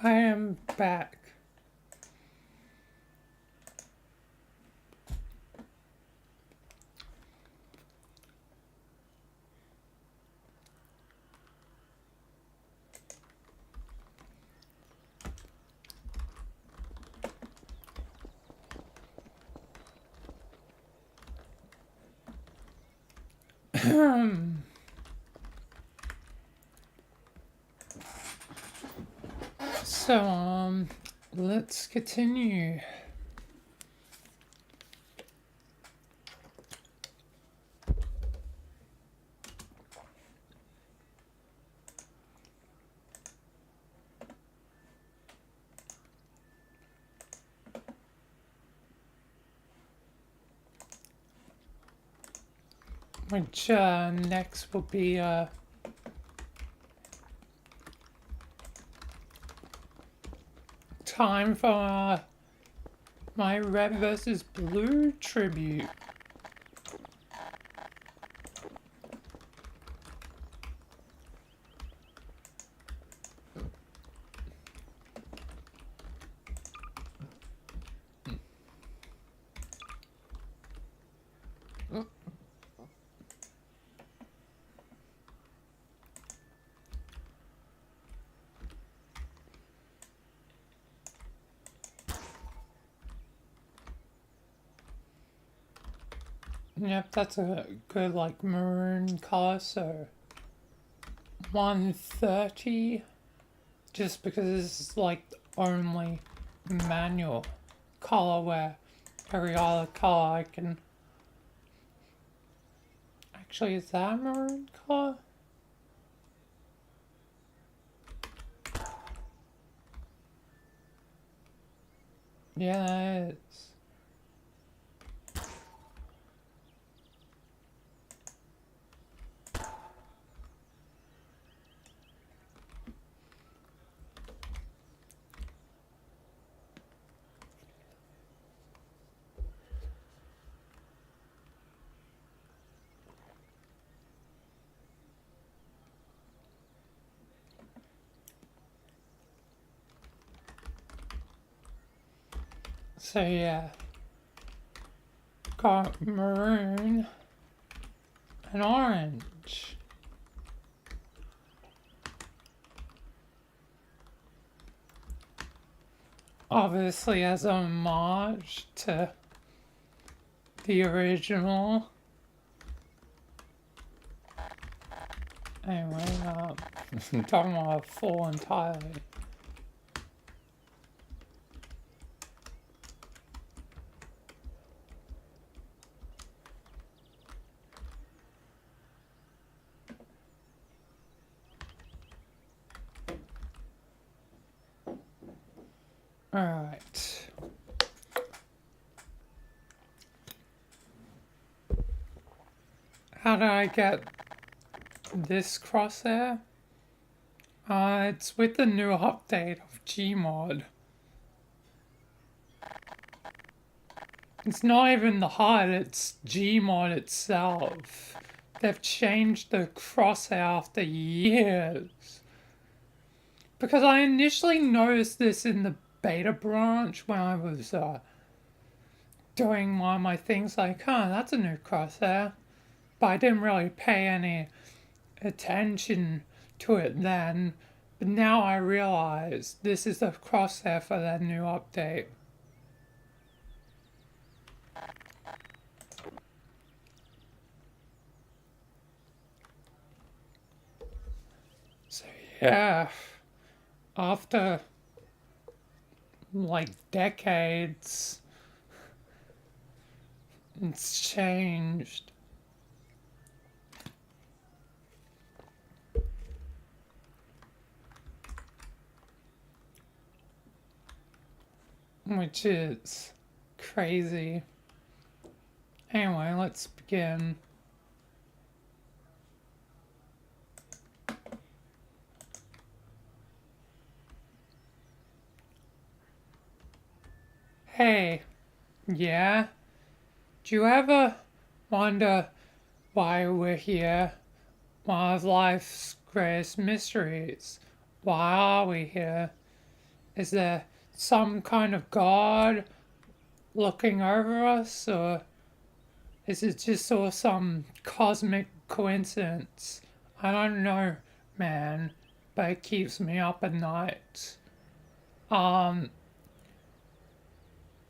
I am back. So, let's continue. Which, next will be, time for, my Red versus Blue tribute. Yep, that's a good, like, maroon color, so 130, just because this is, like, the only manual color where every other color I can... Actually, is that a maroon color? Yeah, that is. So yeah, got maroon and orange. Obviously as a homage to the original. Anyway, I'm talking about full entirely. Alright. How do I get this crosshair? It's with the new update of Gmod. It's not even the HUD, it's Gmod itself. They've changed the crosshair after years. Because I initially noticed this in the beta branch when I was doing one of my things like, huh, that's a new crosshair. But I didn't really pay any attention to it then. But now I realize this is the crosshair for that new update. So yeah, after like decades, it's changed. Which is crazy. Anyway, let's begin. Hey, yeah? Do you ever wonder why we're here? One of life's greatest mysteries. Why are we here? Is there some kind of god looking over us, or is it just all some cosmic coincidence? I don't know, man, but it keeps me up at night.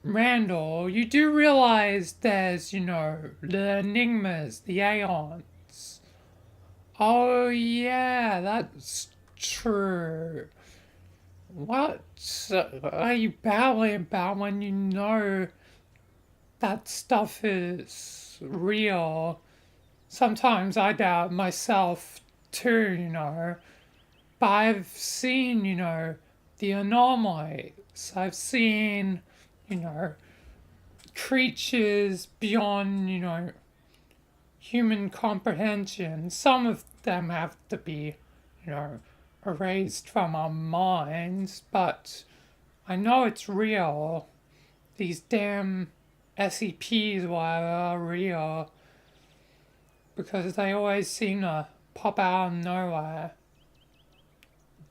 Randall, you do realize there's, the enigmas, the aeons. Oh, yeah, that's true. What are you babbling about when you know that stuff is real? Sometimes I doubt myself too, but I've seen, the anomalies. I've seen, creatures beyond, human comprehension. Some of them have to be, erased from our minds, but I know it's real. These damn SCPs, whatever, are real. Because they always seem to pop out of nowhere.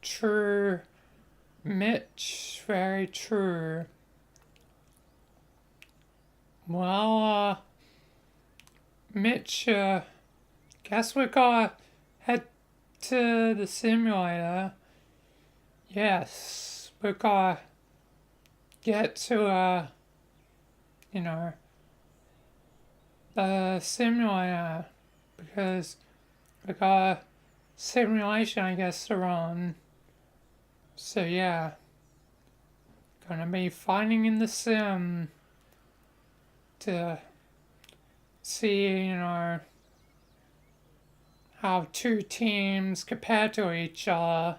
True, Mitch, very true. Well, Mitch, guess we gotta head to the simulator. Yes, we gotta get to, the simulator, because we got a simulation, I guess, to run. So yeah, gonna be fighting in the sim to see, how two teams compare to each other.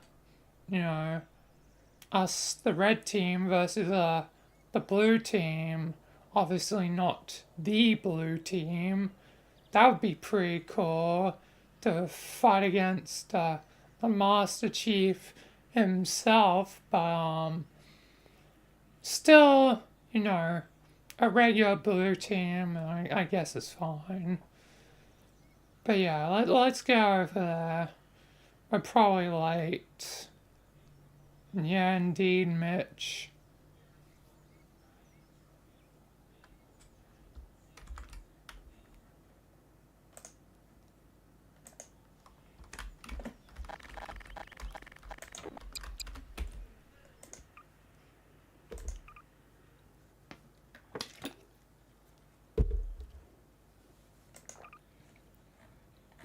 Us, the red team, versus the blue team. Obviously not the blue team. That would be pretty cool to fight against the Master Chief himself, but still, a regular blue team, I guess is fine. But yeah, let's go over there. We're probably late. Yeah, indeed, Mitch.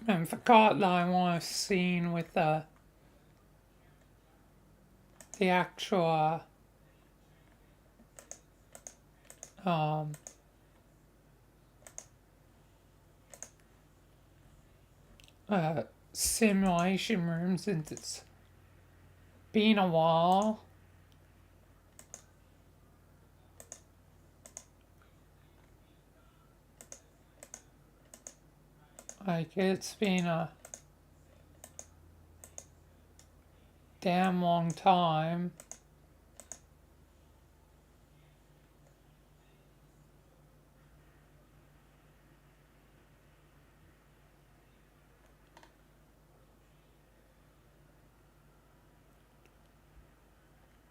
And forgot that I want a scene with the actual simulation room, since it's been a while. Like, it's been a damn long time.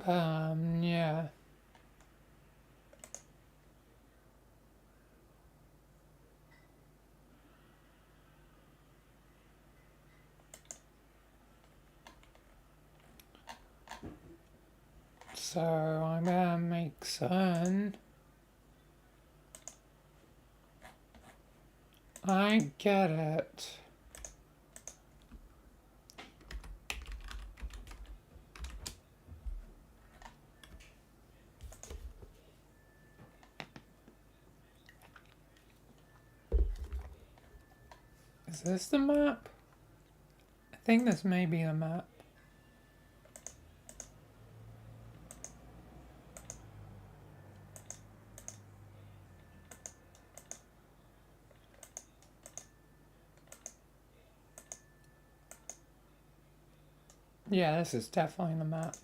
Yeah. So I'm gonna make certain I get it. Is this the map? I think this may be the map. Yeah, this is definitely the map.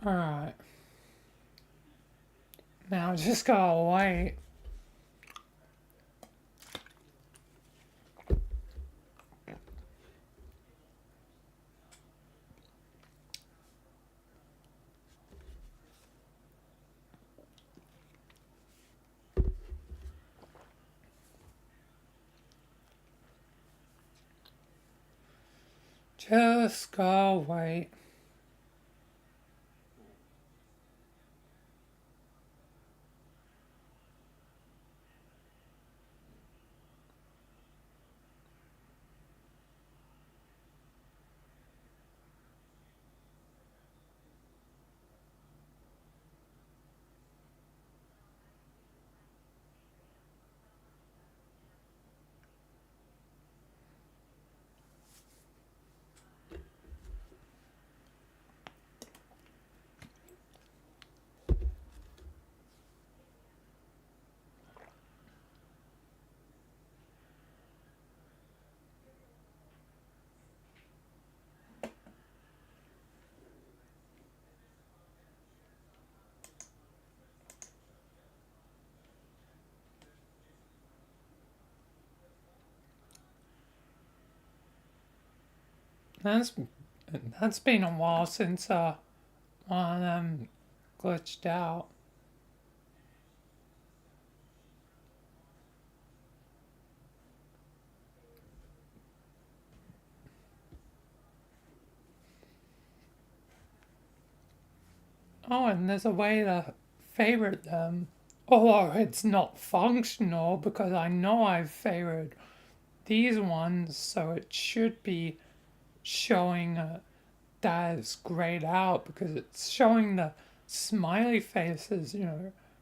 Alright. Now just gotta wait. Just gotta wait. That's that's been a while since one of them glitched out. Oh, and there's a way to favorite them. Although it's not functional because I know I've favored these ones, so it should be showing that is grayed out because it's showing the smiley faces,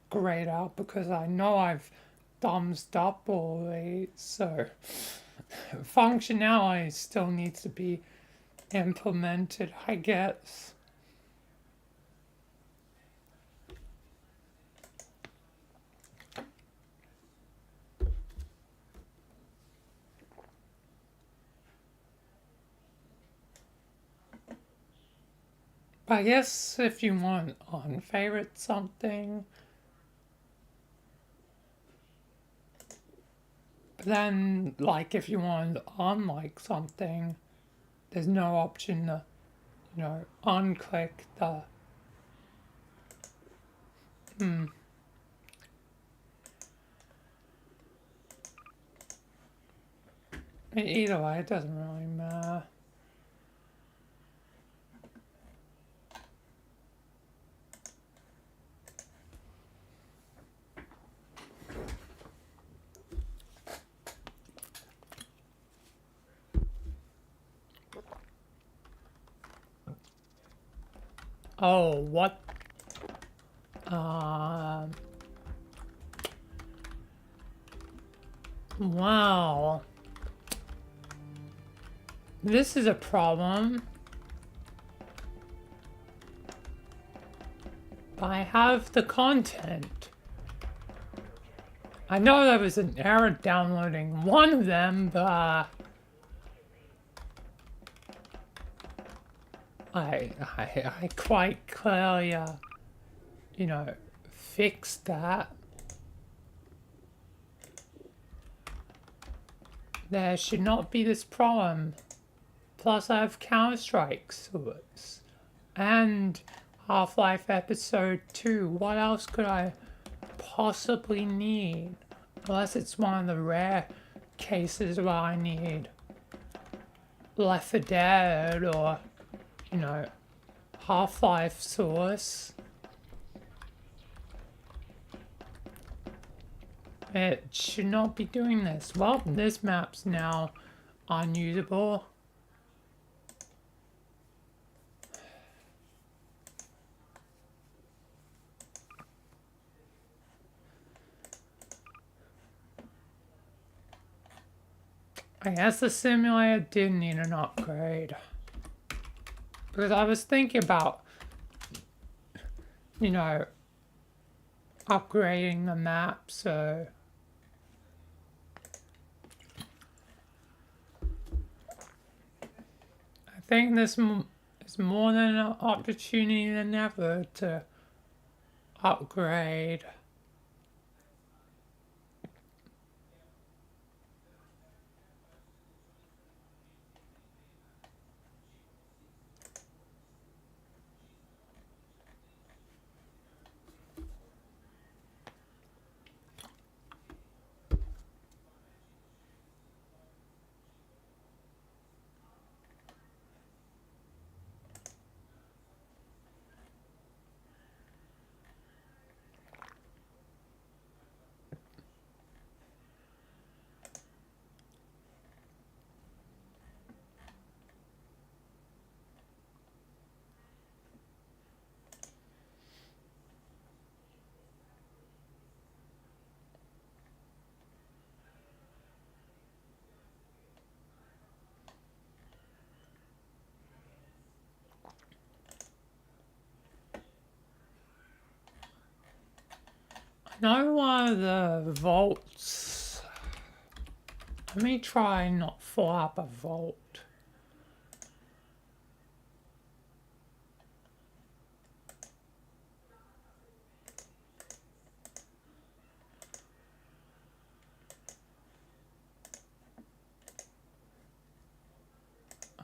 grayed out because I know I've thumbs up all these. So functionality still needs to be implemented, I guess. I guess if you want unfavorite something, then like if you want to unlike something, there's no option to, unclick the Either way, it doesn't really matter. Oh, what? Wow. This is a problem. I have the content. I know there was an error downloading one of them, but I quite clearly, fixed that. There should not be this problem. Plus I have Counter-Strike sorts. And Half-Life Episode 2. What else could I possibly need? Unless it's one of the rare cases where I need Left 4 Dead or, Half-Life source. It should not be doing this. Well, this map's now unusable. I guess the simulator did need an upgrade. Because I was thinking about, upgrading the map, so I think this There's more than an opportunity than ever to upgrade. Know one of the vaults. Let me try not fall up a vault.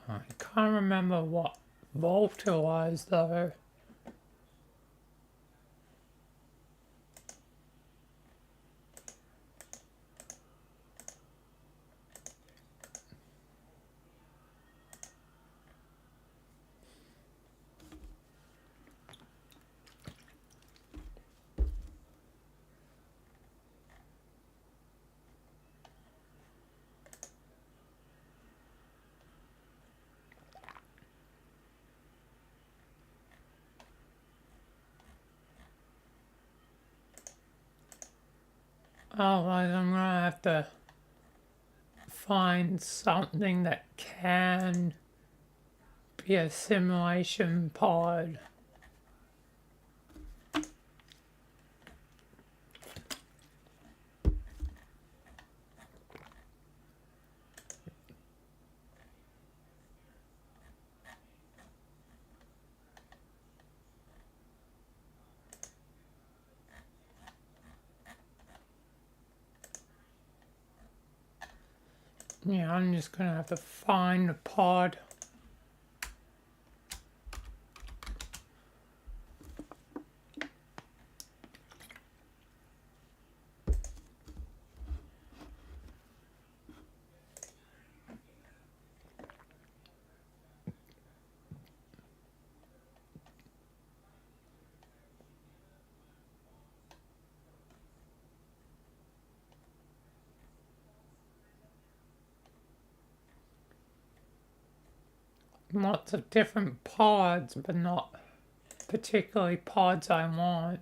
I can't remember what vault it was though. Otherwise, I'm gonna have to find something that can be a simulation pod. Yeah, I'm just gonna have to find a pod. Lots of different pods, but not particularly pods I want.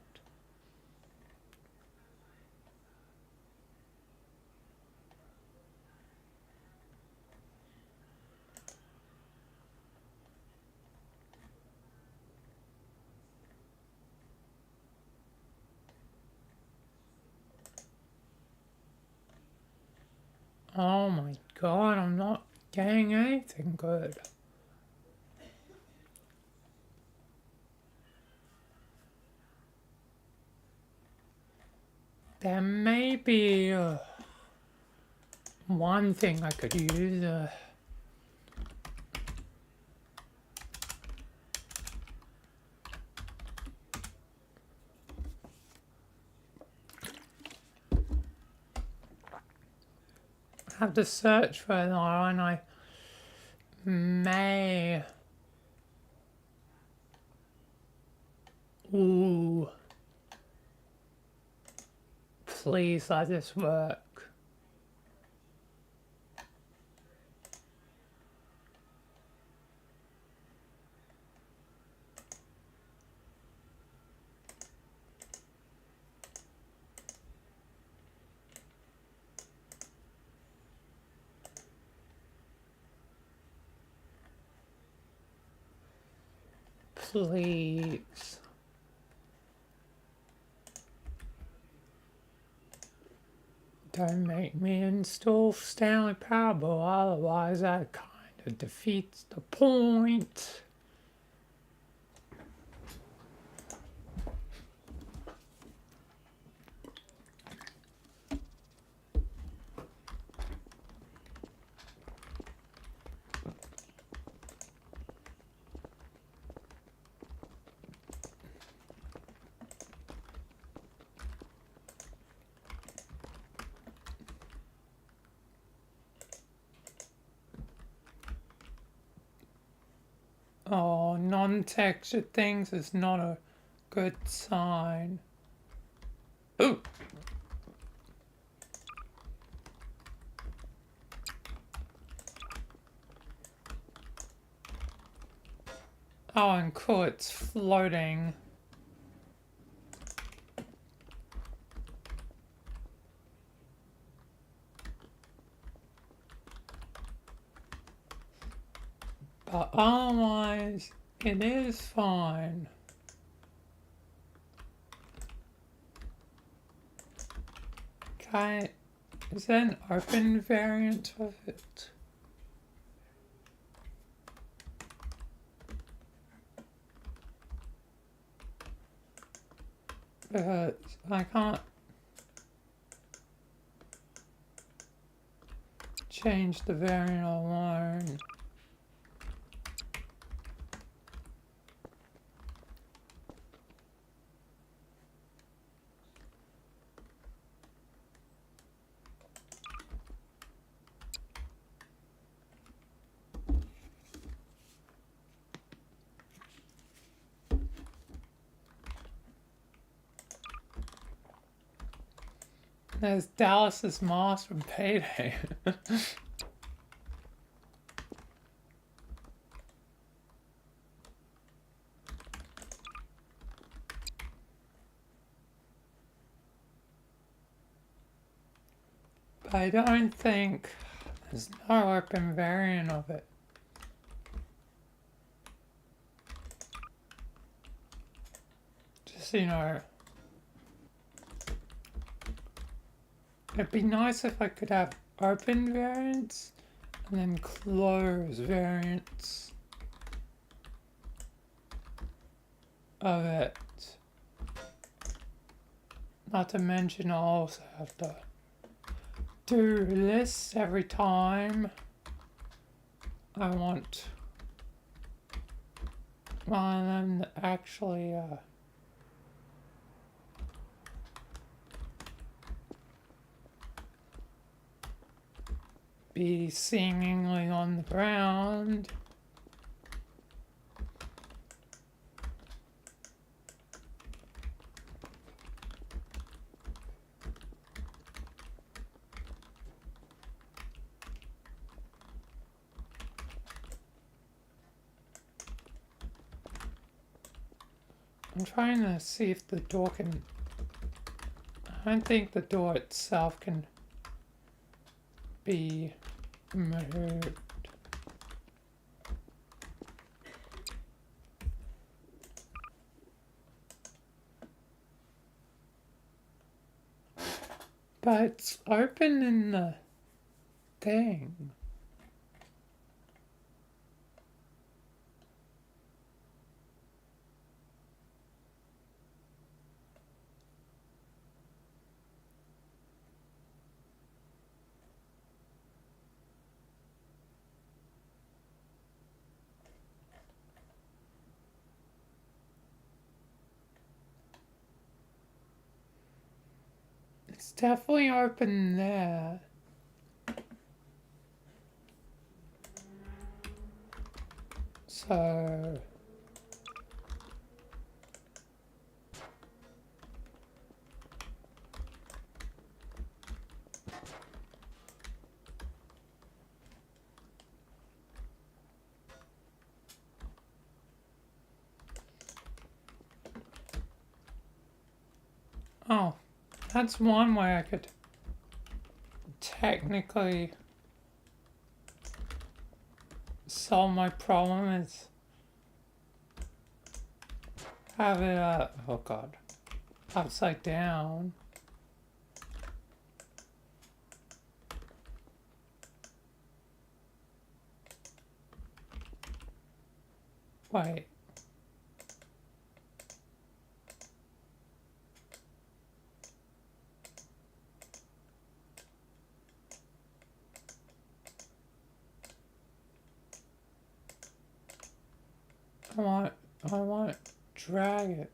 Oh my god, I'm not getting anything good. There may be one thing I could use. Have to search for it, and I may. Ooh. Please let this work. Please. Don't make me install Stanley Parable, otherwise that kind of defeats the point. Oh, non-textured things is not a good sign. Ooh! Oh, and cool, it's floating. But otherwise, it is fine. Okay, is there an open variant of it? Because I can't change the variant alone. There's Dallas's Moss from Payday. But I don't think there's no open variant of it. Just so you know. It'd be nice if I could have open variants and then close variants of it. Not to mention I also have to do this every time I want one of them to actually be seemingly on the ground. I'm trying to see if the door can... I don't think the door itself can be moved. But it's open in the thing. It's definitely open there. So... Oh, that's one way I could technically solve my problem is have it, oh god, upside down. Wait. I want drag it.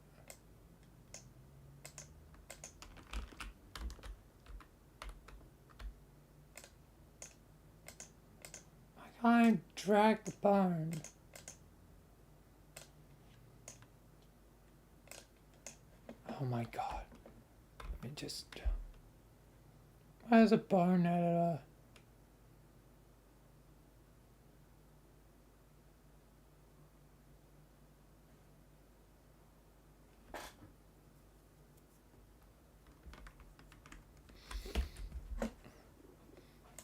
I can't drag the bone. Oh my god. Let me just... Where's a bone editor?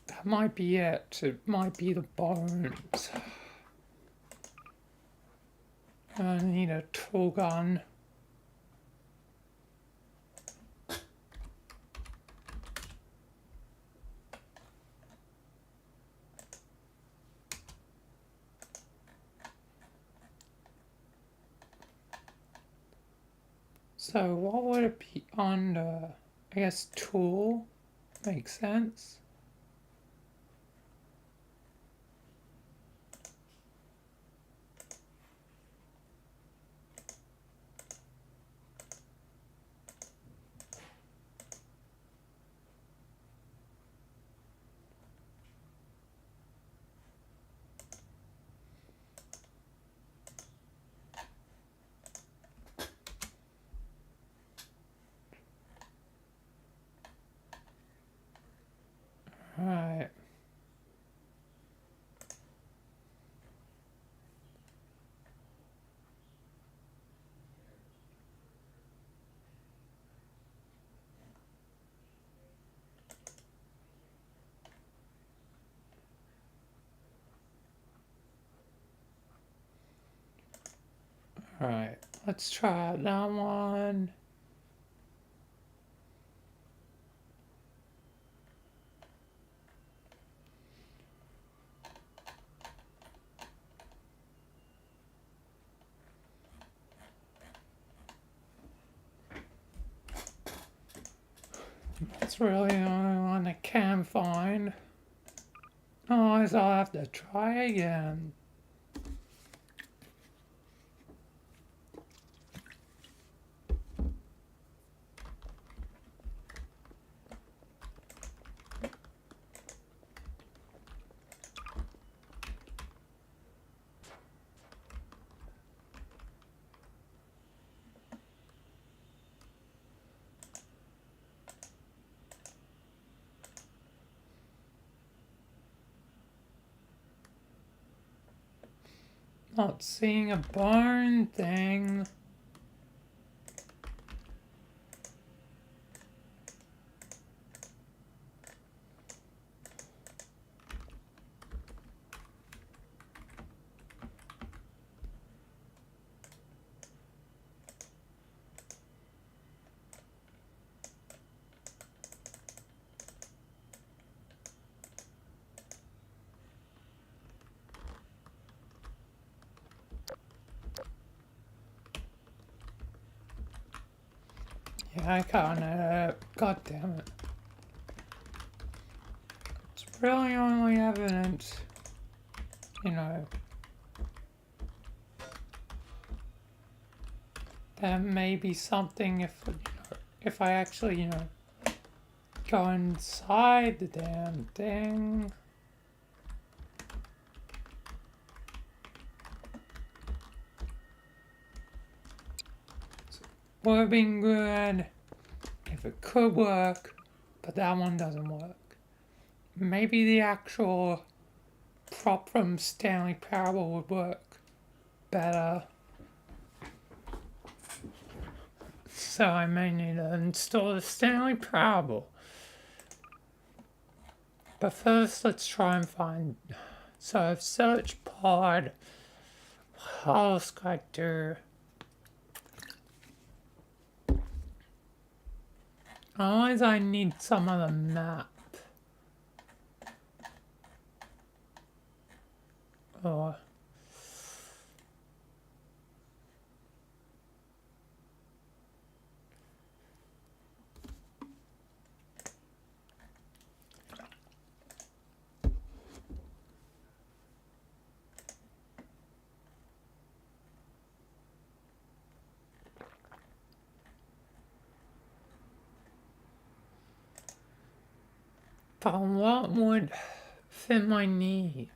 That might be it. It might be the bones. I need a tool gun. So what would it be under? I guess tool makes sense. Right. Alright, let's try out that one. That's really the only one I can find. Otherwise, I'll have to try again. Not seeing a barn thing. Yeah, I can't, god damn it. It's really only evidence, you know, that may be something if I actually, you know, go inside the damn thing. Would have been good if it could work, but that one doesn't work. Maybe the actual prop from Stanley Parable would work better. So I may need to install the Stanley Parable. But first, let's try and find. So I've searched pod. What else could I do? Otherwise, I need some of the map. Or but what would fit my needs?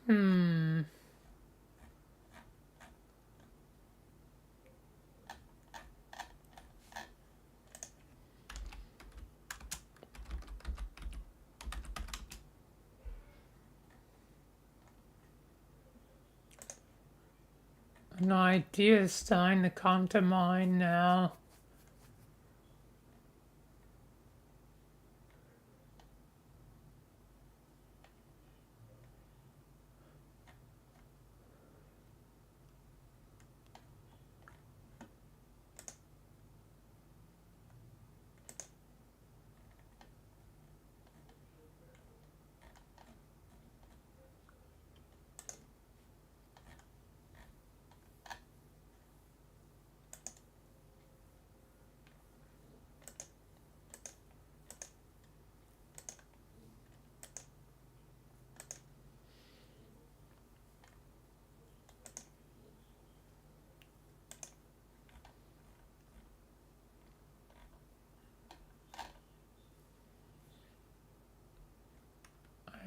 Hmm. An idea is starting to come to mind now.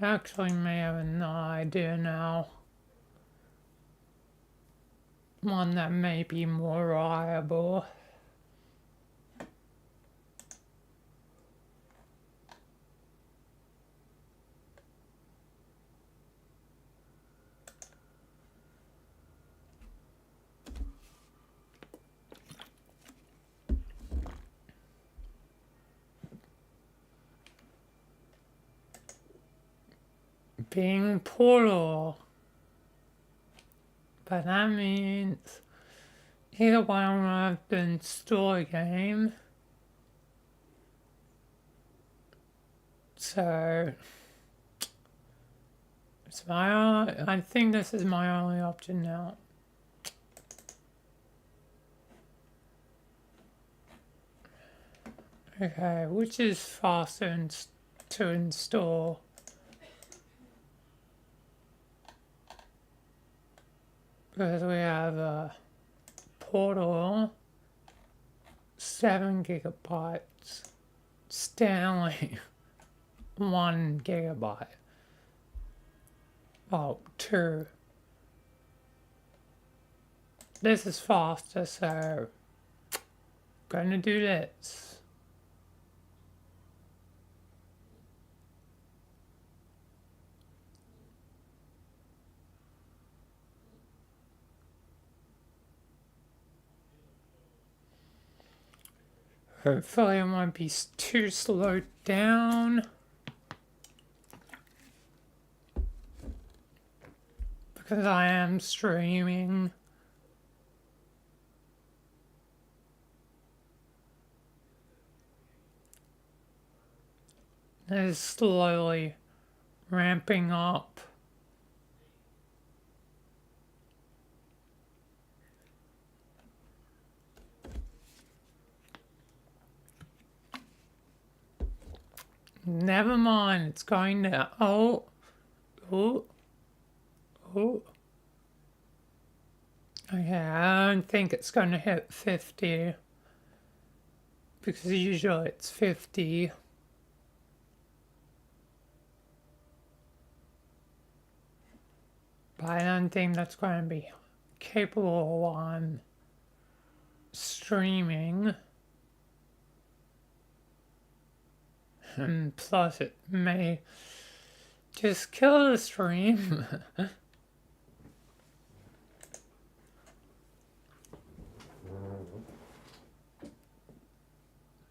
I actually may have an idea now. One that may be more reliable. Being portal. But that means either one of them have been store game. So it's I think this is my only option now. Okay, which is faster to install? Because we have a Portal, 7 gigabytes, Stanley, 1 gigabyte. Oh, 2. This is faster, so gonna do this. Hopefully it won't be too slowed down. Because I am streaming. It is slowly ramping up. Never mind, it's going to, oh. Okay, I don't think it's going to hit 50. Because usually it's 50. But I don't think that's going to be capable on streaming. And plus it may just kill the stream.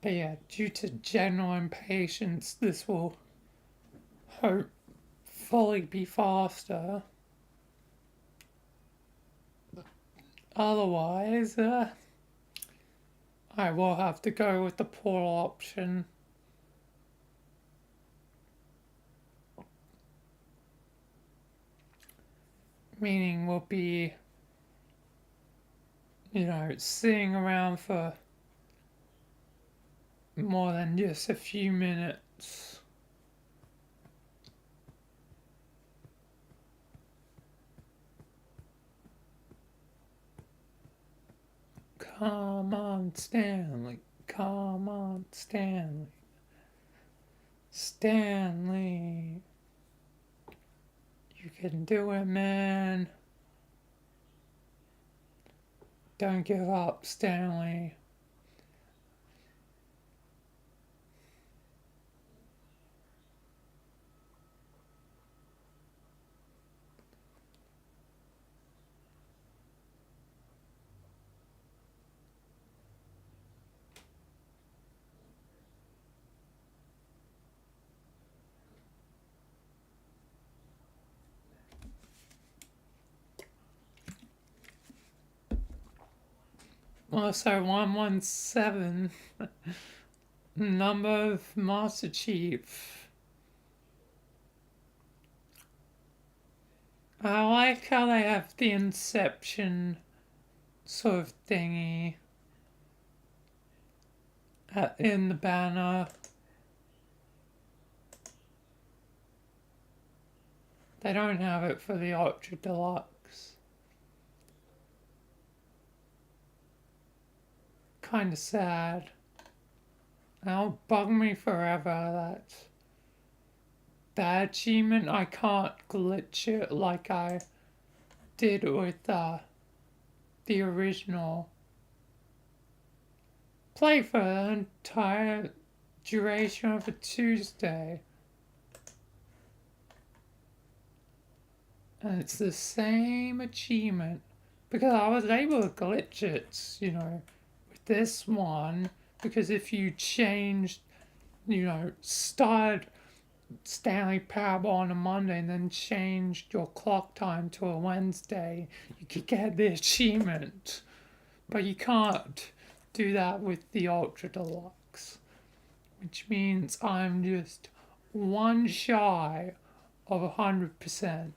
But yeah, due to general impatience, this will hopefully be faster. Otherwise, I will have to go with the portal option. Meaning we'll be, sitting around for more than just a few minutes. Come on, Stanley. Come on, can do it, man. Don't give up, Stanley. Also, 117, number of Master Chief. I like how they have the Inception sort of thingy in the banner. They don't have it for the Ultra Deluxe. Kinda sad. That'll bug me forever, that achievement. I can't glitch it like I did with the original. Play for the entire duration of a Tuesday. And it's the same achievement. Because I was able to glitch it, you know, with this one. Because if you changed, you know, started Stanley Parable on a Monday and then changed your clock time to a Wednesday, you could get the achievement. But you can't do that with the Ultra Deluxe. Which means I'm just one shy of 100%.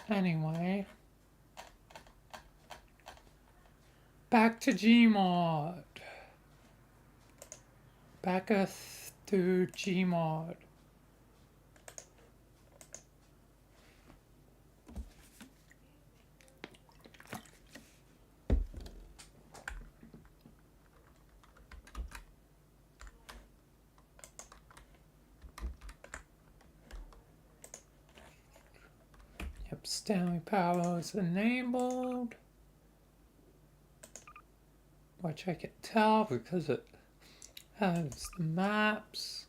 Anyway, back to Gmod. Backeth to Gmod. Yep, Stanley Parable is enabled. Which I can tell because it has the maps.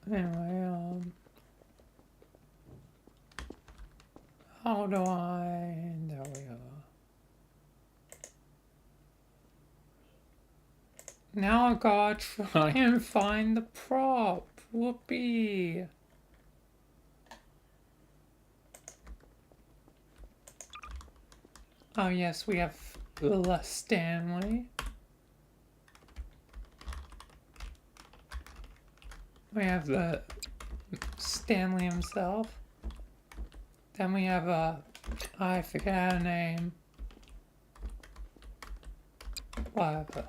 Anyway, how do I... There we go. Now I gotta try and find the prop. Whoopee. Oh yes, we have the Stanley. We have the Stanley himself. Then we have I forget her name. Whatever.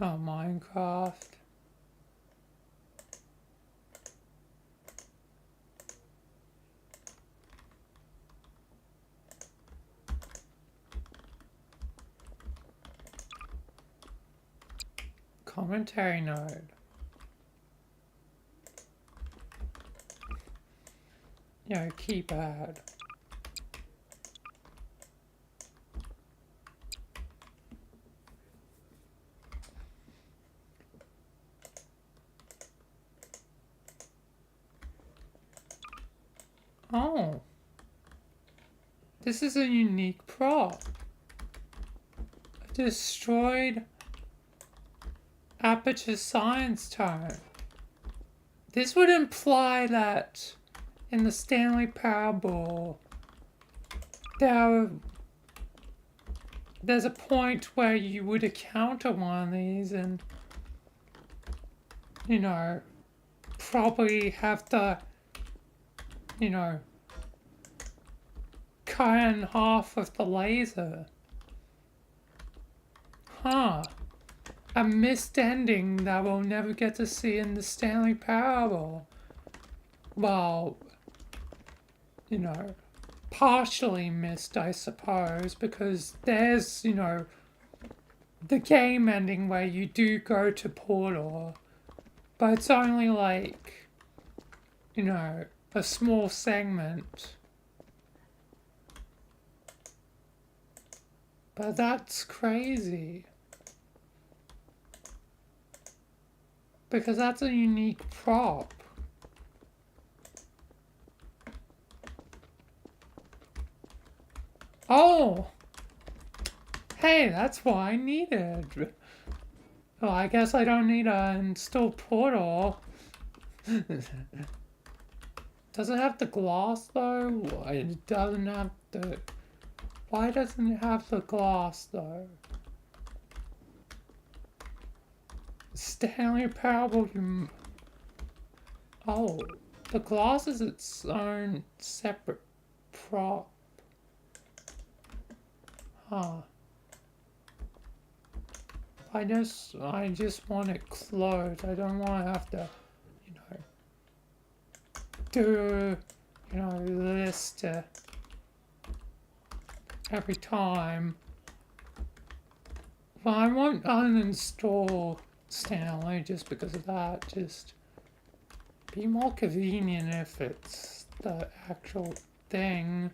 Oh, Minecraft. Commentary node. Yo, keypad. Oh. This is a unique prop. Destroyed Aperture Science Tone. This would imply that in the Stanley Parable there's a point where you would encounter one of these and, you know, probably have to you know, cut in half with the laser. Huh. A missed ending that we'll never get to see in the Stanley Parable. Well, you know, partially missed, I suppose, because there's, you know, the game ending where you do go to Portal, but it's only like, you know, a small segment. But that's crazy. Because that's a unique prop. Oh! Hey, that's what I needed. Oh, I guess I don't need to install Portal. Does it have the glass though? It doesn't have the... Why doesn't it have the glass though? Stanley Parable... Oh, the glass is its own separate prop. Huh. I just want it closed. I don't want to have to, you know, do, you know, this every time. Well, I won't uninstall Stanley just because of that. Just be more convenient if it's the actual thing.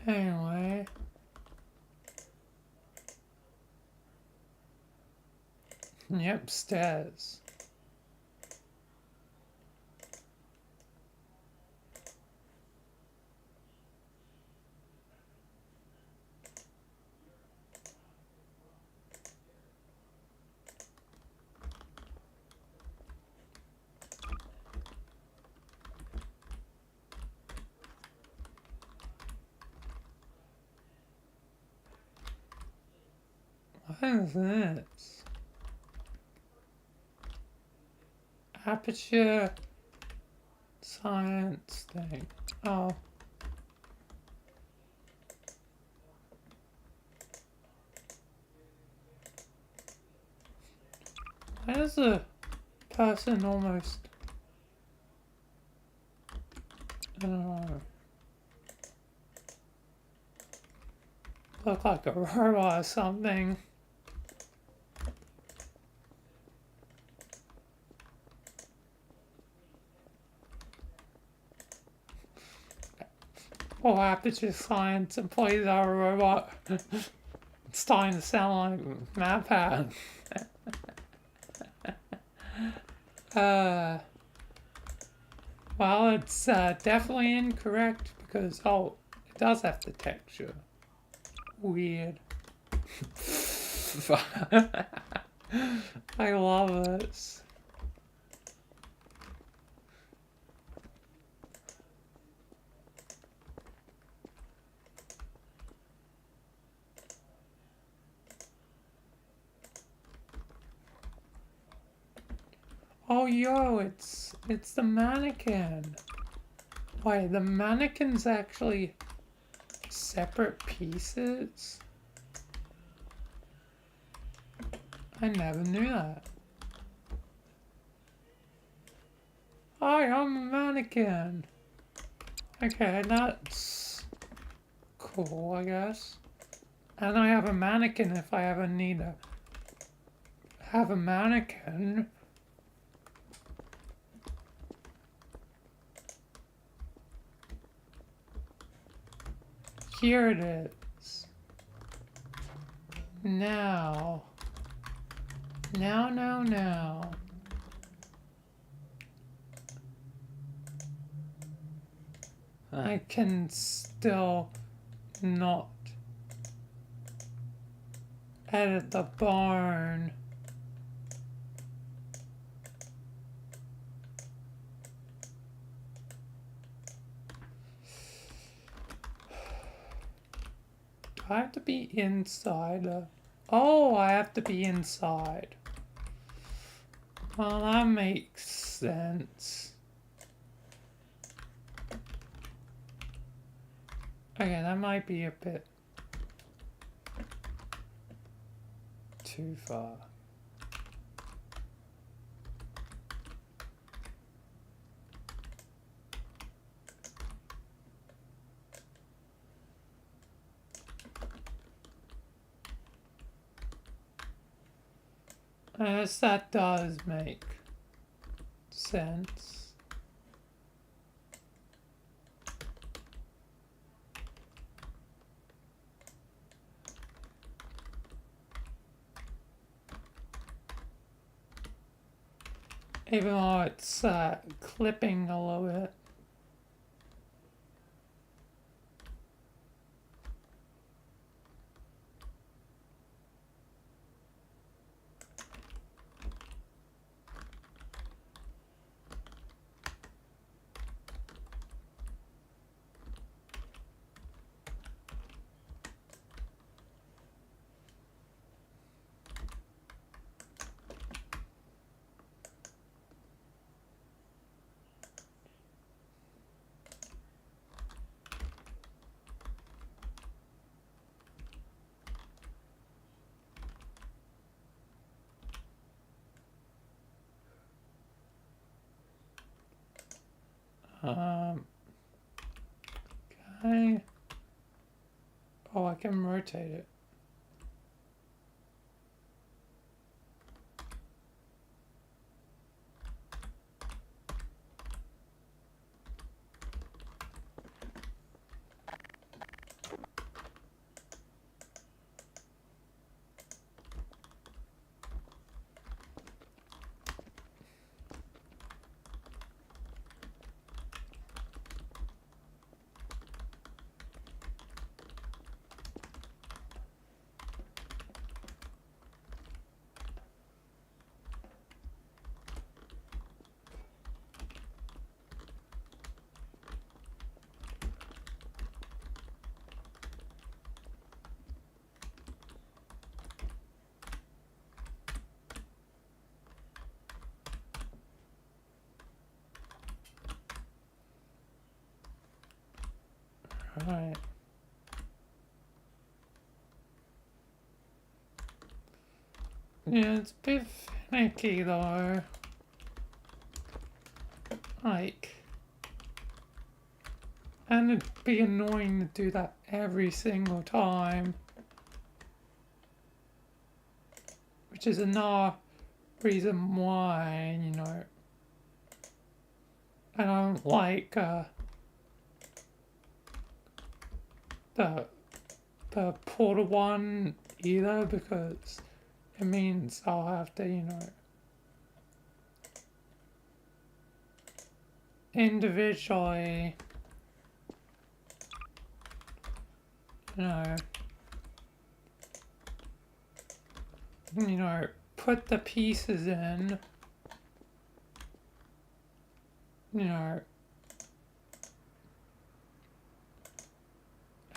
Anyway. Yep, stairs. What is this? Aperture science thing. Oh. Why does the person almost... I don't know. Look like a robot or something. All Aperture Science employees are a robot. It's starting to sound like MatPat. Well, it's definitely incorrect because, oh, it does have the texture. Weird. I love this. Oh, yo, it's the mannequin. Wait, the mannequin's actually separate pieces? I never knew that. Hi, I'm a mannequin. Okay, that's cool, I guess. And I have a mannequin if I ever need to have a mannequin. Here it is. Now. Now. I can still not edit the barn. Do I have to be inside? Oh, I have to be inside. Well, that makes sense. Okay, that might be a bit too far. I guess that does make sense. Even though it's clipping a little bit. Okay. Oh, I can rotate it. Right. Yeah, it's a bit finicky though. Like, and it'd be annoying to do that every single time. Which is another reason why, you know, I don't like the portal one either, because it means I'll have to, you know, individually, you know, put the pieces in, you know,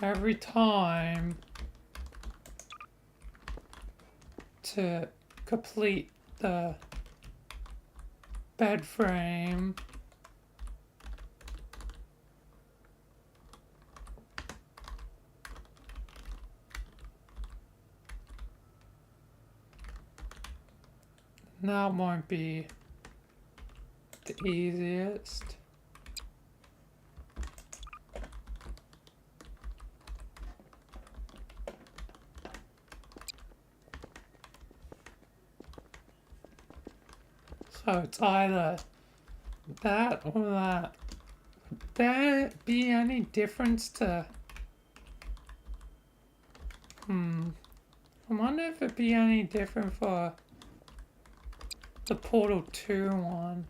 every time to complete the bed frame. That won't be the easiest. So it's either that or that. Would there be any difference to I wonder if it'd be any different for the Portal 2 one.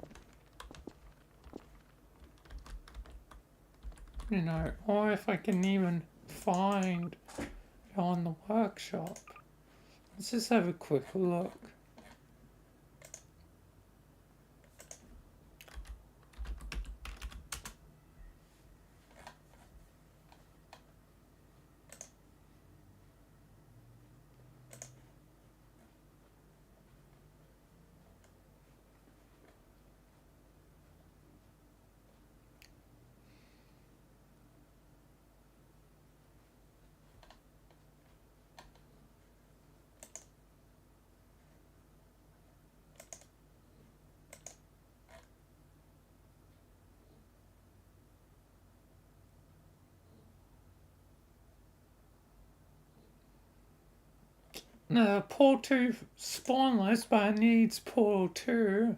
You know, or if I can even find it on the workshop. Let's just have a quick look. Portal 2 spawnless, but it needs Portal 2.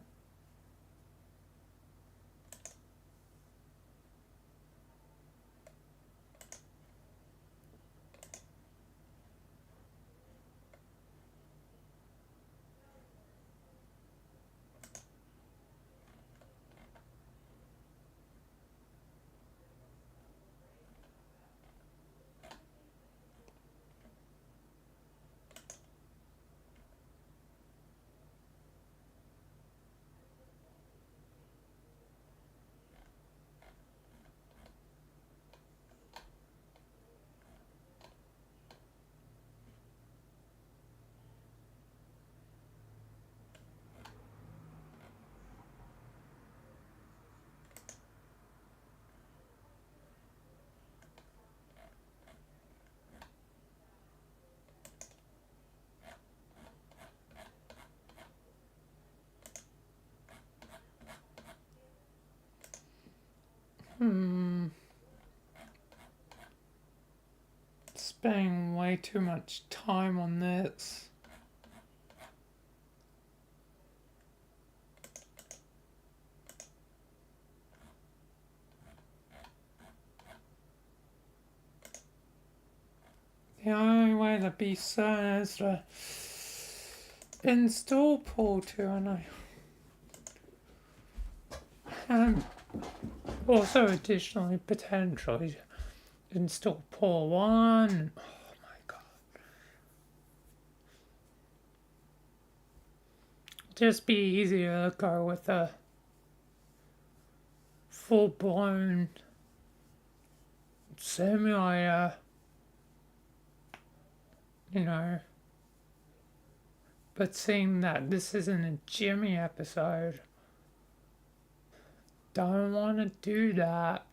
Spending way too much time on this. The only way to be certain is to install Portal 2, and also additionally potentially install Portal 1. Oh my god. Just be easier to go with a full-blown simulator. You know. But seeing that this isn't a Jimmy episode, don't want to do that.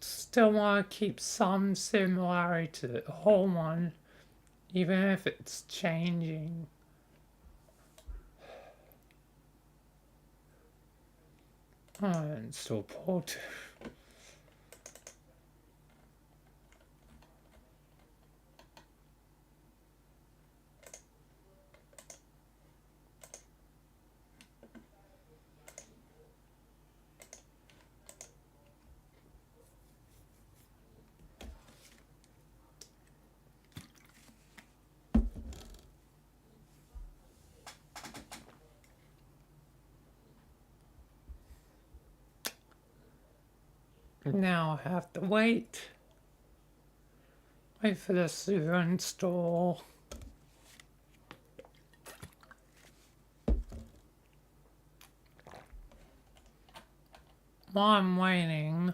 Still want to keep some similarity to the whole one, even if it's changing. And still Portal 2. Now I have to wait for this to install. While I'm waiting,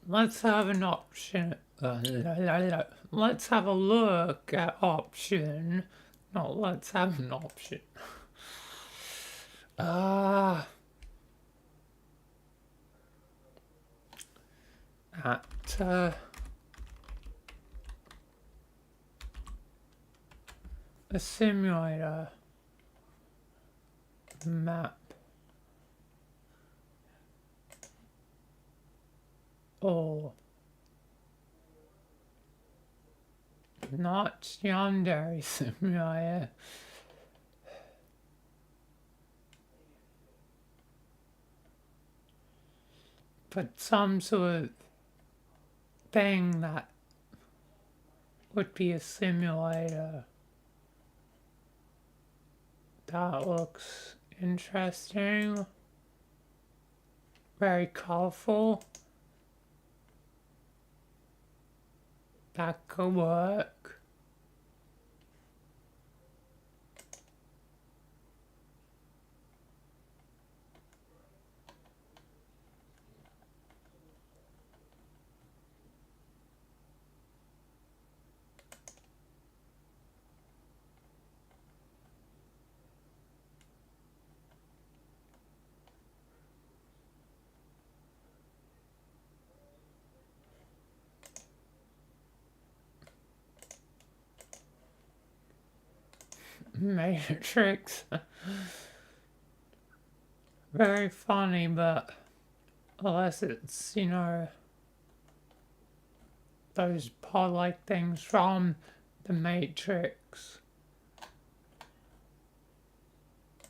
let's have an option. Let's have a look at option. No, let's have an option. At a simulator map or not Yandere simulator. but some sort of thing that would be a simulator that looks interesting, very colorful. That could work. Matrix. Very funny, but unless it's, you know, those pod-like things from the Matrix.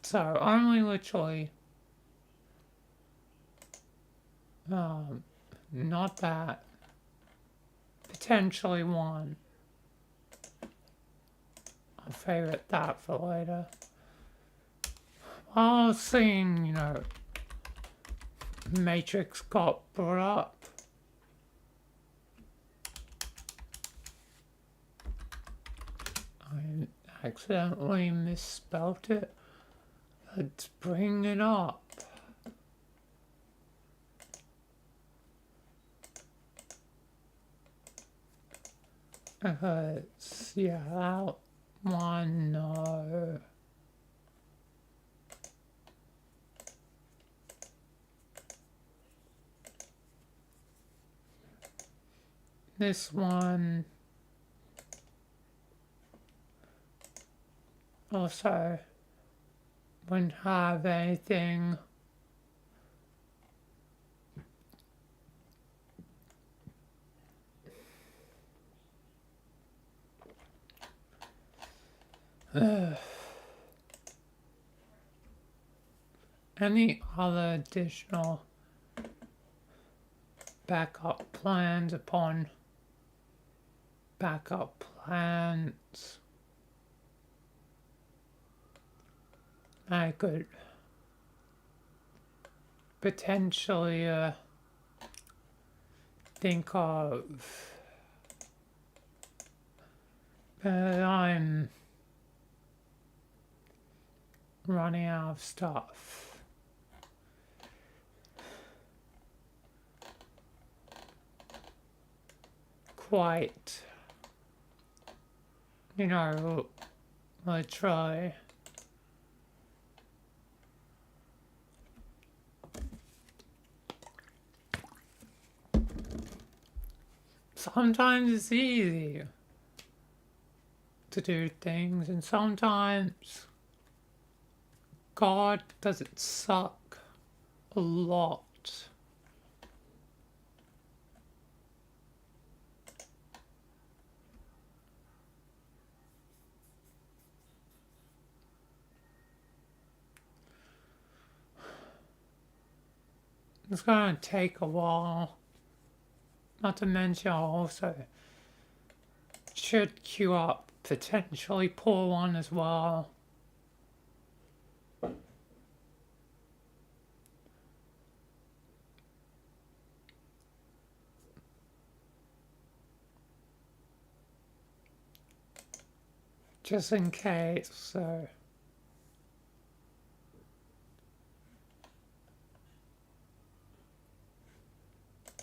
So only literally, not that. Potentially one. I'll favorite that for later. While seeing, you know, Matrix got brought up, I accidentally misspelt it. Let's bring it up. Yeah, that one, no. This one also wouldn't have anything. Any other additional backup plans upon backup plans I could potentially think of, but I'm running out of stuff. Quite, you know, I try. Sometimes it's easy to do things, and sometimes God does it suck a lot. It's gonna take a while. Not to mention, I'll also should queue up potentially pull one as well. Just in case, so.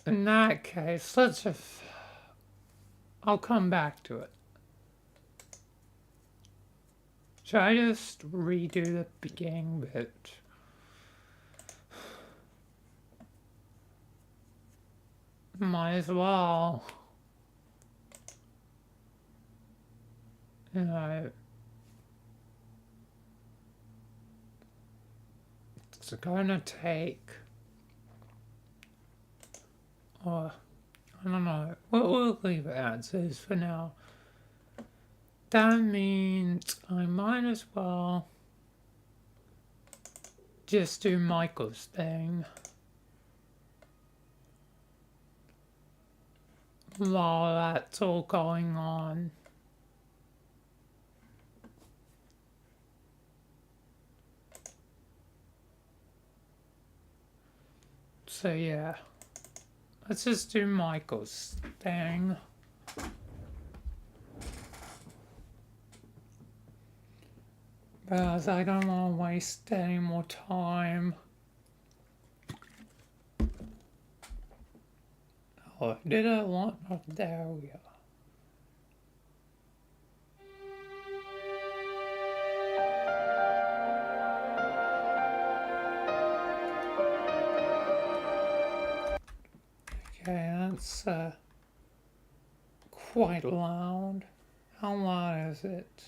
In that case, let's just, I'll come back to it. Should I just redo the beginning bit? Might as well. You know, it's gonna take, or I don't know, we'll leave it as is for now. That means I might as well just do Michael's thing. while that's all going on. So yeah, let's just do Michael's thing. Because I don't want to waste any more time. Oh, I did it want. Oh, there we go. Okay, that's quite loud. How loud is it?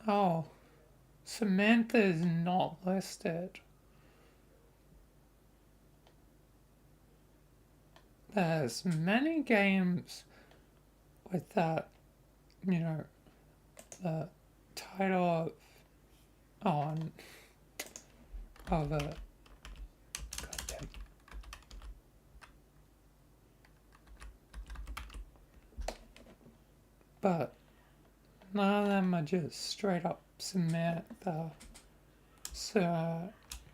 Oh, Samantha is not listed. There's many games with that, you know, the title of a, goddamn. But none of them are just straight up Samantha. So, I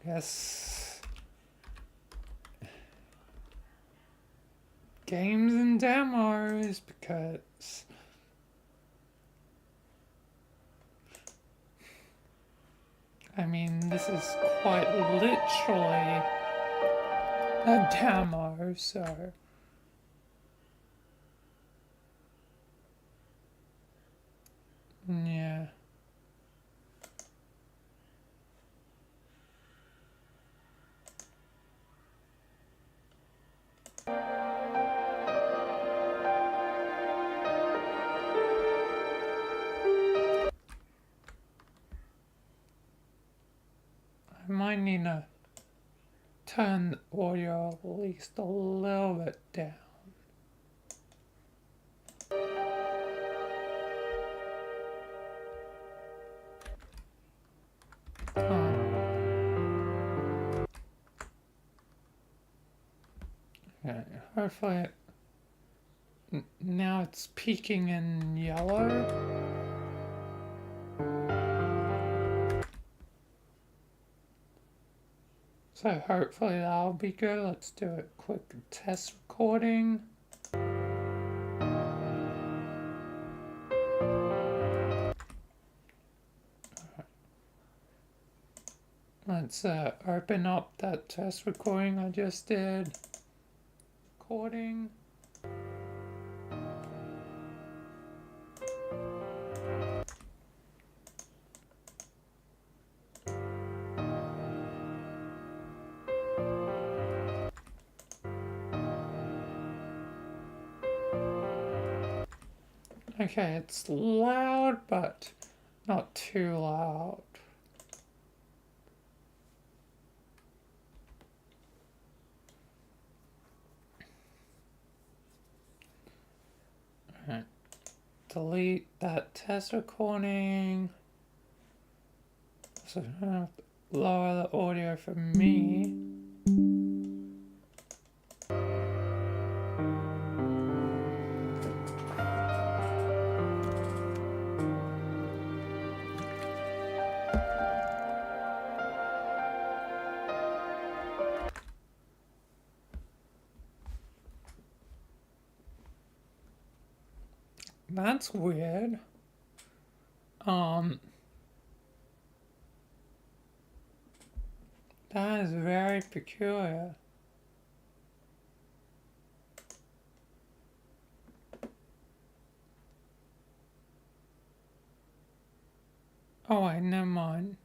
guess games and demos, because I mean, this is quite literally a demo, so yeah. I might need to turn the audio at least a little bit down. Okay, hopefully now it's peaking in yellow. So hopefully that'll be good. Let's do a quick test recording. Let's open up that test recording I just did. Recording. Okay, it's loud, but not too loud. Alright. Delete that test recording. So I have to lower the audio for me. That's weird. That is very peculiar. Oh wait, never mind.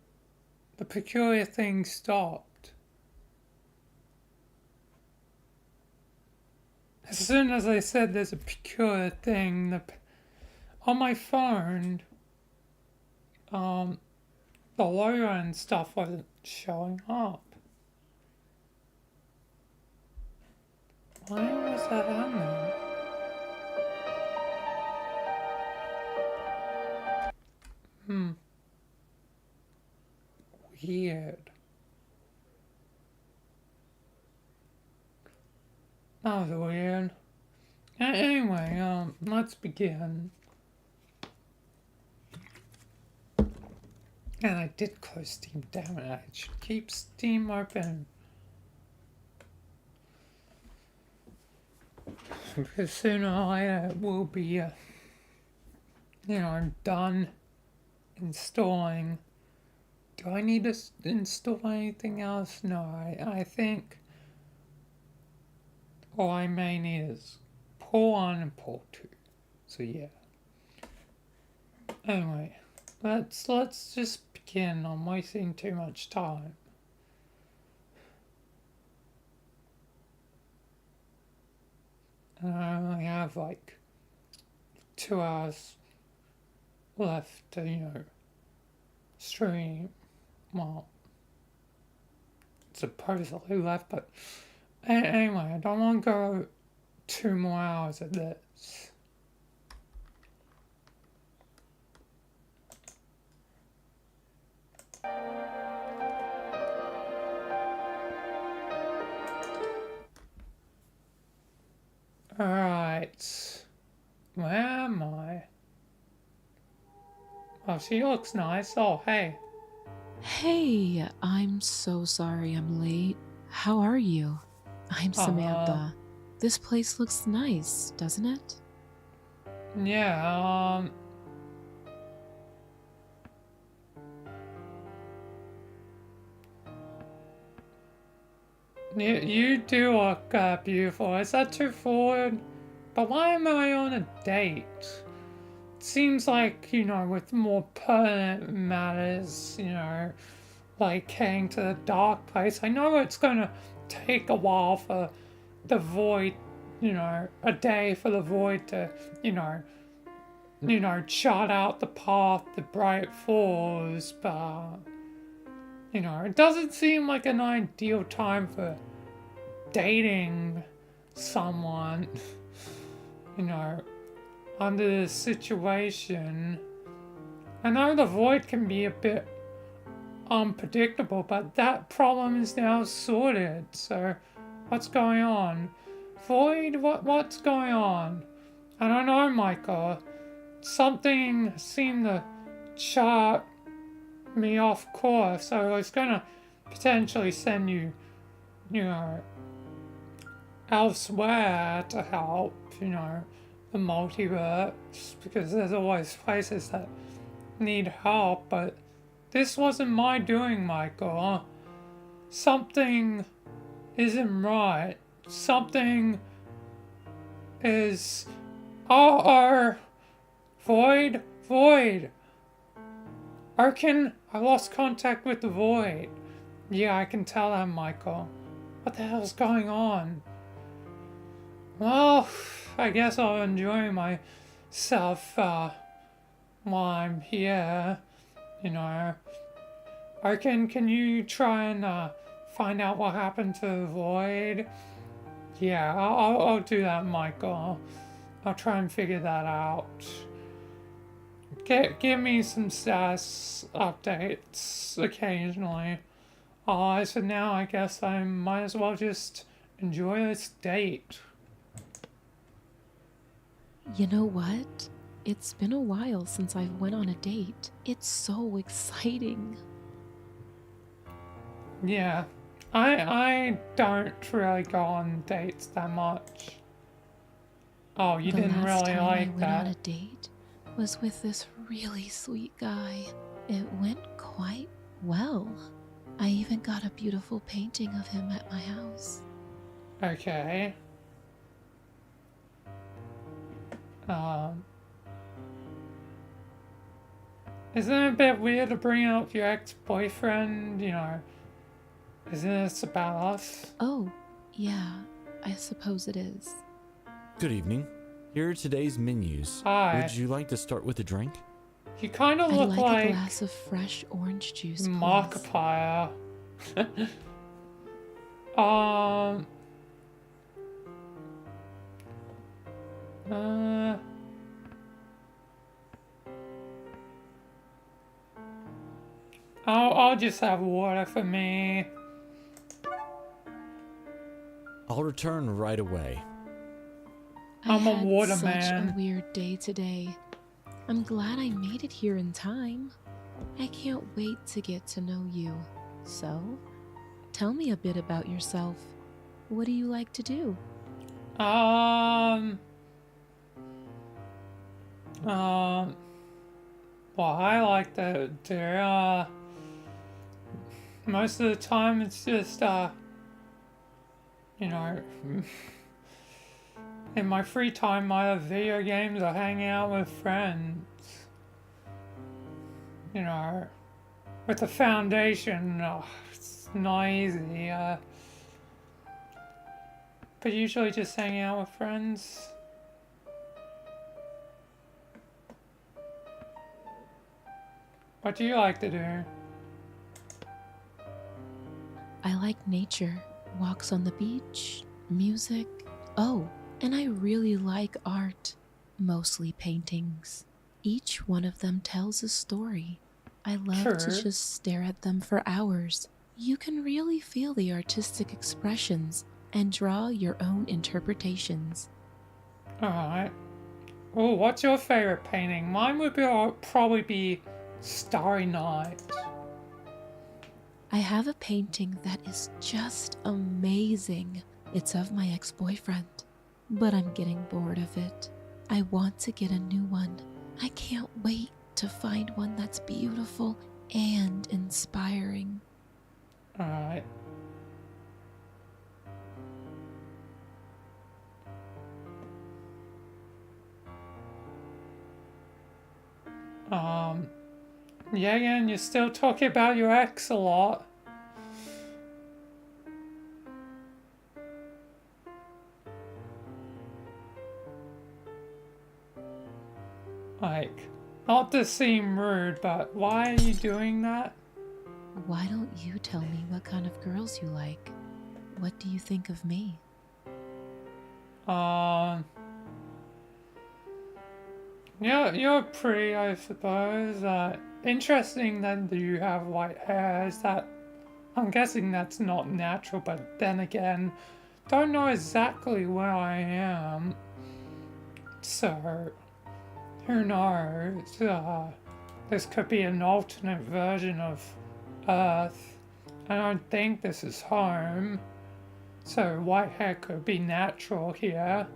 The peculiar thing stopped. As soon as I said there's a peculiar thing, on my phone, the logo and stuff wasn't showing up. Why was that happening? Weird. That was weird. Anyway, let's begin. And I did close Steam, damn it, I should keep Steam open. Because sooner or later it will be, you know, done installing. Do I need to install anything else? No, I think all I may need is pull 1 and pull 2. So yeah. Anyway, let's just begin. I'm wasting too much time. And I only have like 2 hours left to, you know, stream. Well, supposedly left, but anyway, I don't want to go 2 more hours at this. Alright, where am I? Oh, she looks nice. Oh, hey. Hey, I'm so sorry I'm late. How are you? I'm Samantha. This place looks nice, doesn't it? Yeah, you do look beautiful. Is that too forward? But why am I on a date? Seems like, you know, with more permanent matters, you know, like heading to the dark place. I know it's gonna take a while for the void, you know, a day for the void to, you know, chart out the path the bright falls, but, you know, it doesn't seem like an ideal time for dating someone, you know, under this situation. I know the void can be a bit unpredictable, but that problem is now sorted. So, what's going on? Void, what's going on? I don't know, Michael. Something seemed to chart me off course. I was gonna potentially send you, you know, elsewhere to help, you know, the multiverse, because there's always places that need help, but this wasn't my doing, Michael. Something isn't right. Something is... Void? Void! Arkin, I lost contact with the Void. Yeah, I can tell that, Michael. What the hell's going on? Well, I guess I'll enjoy myself while I'm here. You know, Arkin, can you try and find out what happened to the Void? Yeah, I'll do that, Michael. I'll try and figure that out. Give me some status updates occasionally. So now I guess I might as well just enjoy this date. You know what? It's been a while since I went on a date. It's so exciting. Yeah, I don't really go on dates that much. Oh, you didn't really like The last time I went that. on a date was with this really sweet guy. It went quite well. I even got a beautiful painting of him at my house. Okay. Isn't it a bit weird to bring up your ex-boyfriend? You know, isn't this about us? Oh, yeah, I suppose it is. Good evening. Here are today's menus. Hi. Would you like to start with a drink? You kind of I'd look like a glass of fresh orange juice, please. Markiplier. I'll just have water for me. I'll return right away. I'm a water such man. a weird day today. I'm glad I made it here in time. I can't wait to get to know you. So, tell me a bit about yourself. What do you like to do? Well, I like to do, most of the time it's just, you know, in my free time, either video games or hanging out with friends. You know, with the foundation, it's not easy, but usually just hanging out with friends. What do you like to do? I like nature, walks on the beach, music. Oh, and I really like art, mostly paintings. Each one of them tells a story. I love to Sure. just stare at them for hours. You can really feel the artistic expressions and draw your own interpretations. Alright. Oh, what's your favorite painting? Mine would probably be Starry Night. I have a painting that is just amazing. It's of my ex-boyfriend, but I'm getting bored of it. I want to get a new one. I can't wait to find one that's beautiful and inspiring. Alright. Yeah, and you're still talking about your ex a lot. Like, not to seem rude, but why are you doing that? Why don't you tell me what kind of girls you like? What do you think of me? Yeah, you're pretty, I suppose. Interesting that you have white hair. Is that? I'm guessing that's not natural, but then again, don't know exactly where I am. So, who knows? This could be an alternate version of Earth. I don't think this is home. So white hair could be natural here.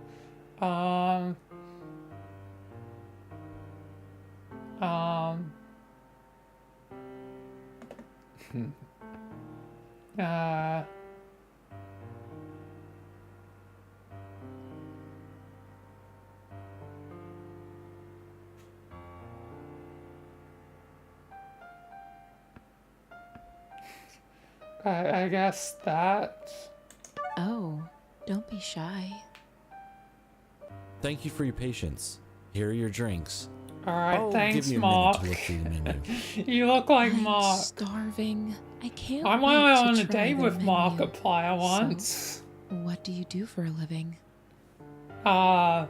I guess that. Oh, don't be shy. Thank you for your patience. Here are your drinks. Alright, I'll thanks, give you a Mark. minute to look through the menu. You look like I'm Mark. starving. I can't I wait went on to a try date the with menu. Markiplier once. What do you do for a living? Well,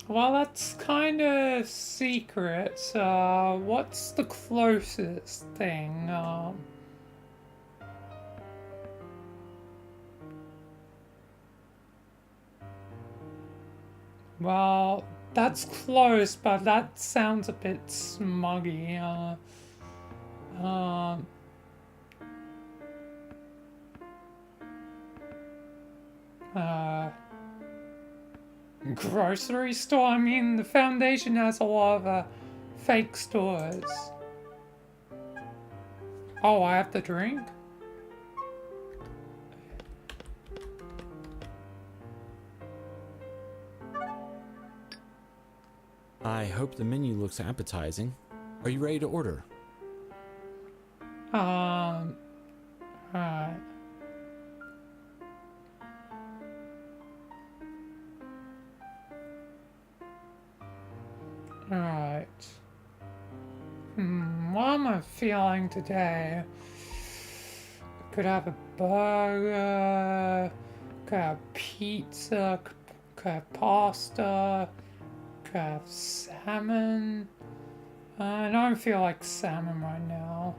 that's kind of secret. What's the closest thing? Well, that's close, but that sounds a bit smuggy. Grocery store? I mean, the Foundation has a lot of fake stores. Oh, I have to drink? I hope the menu looks appetizing. Are you ready to order? Alright. Alright. What am I feeling today? Could have a burger, could have pizza, could have pasta, could have salmon. I don't feel like salmon right now.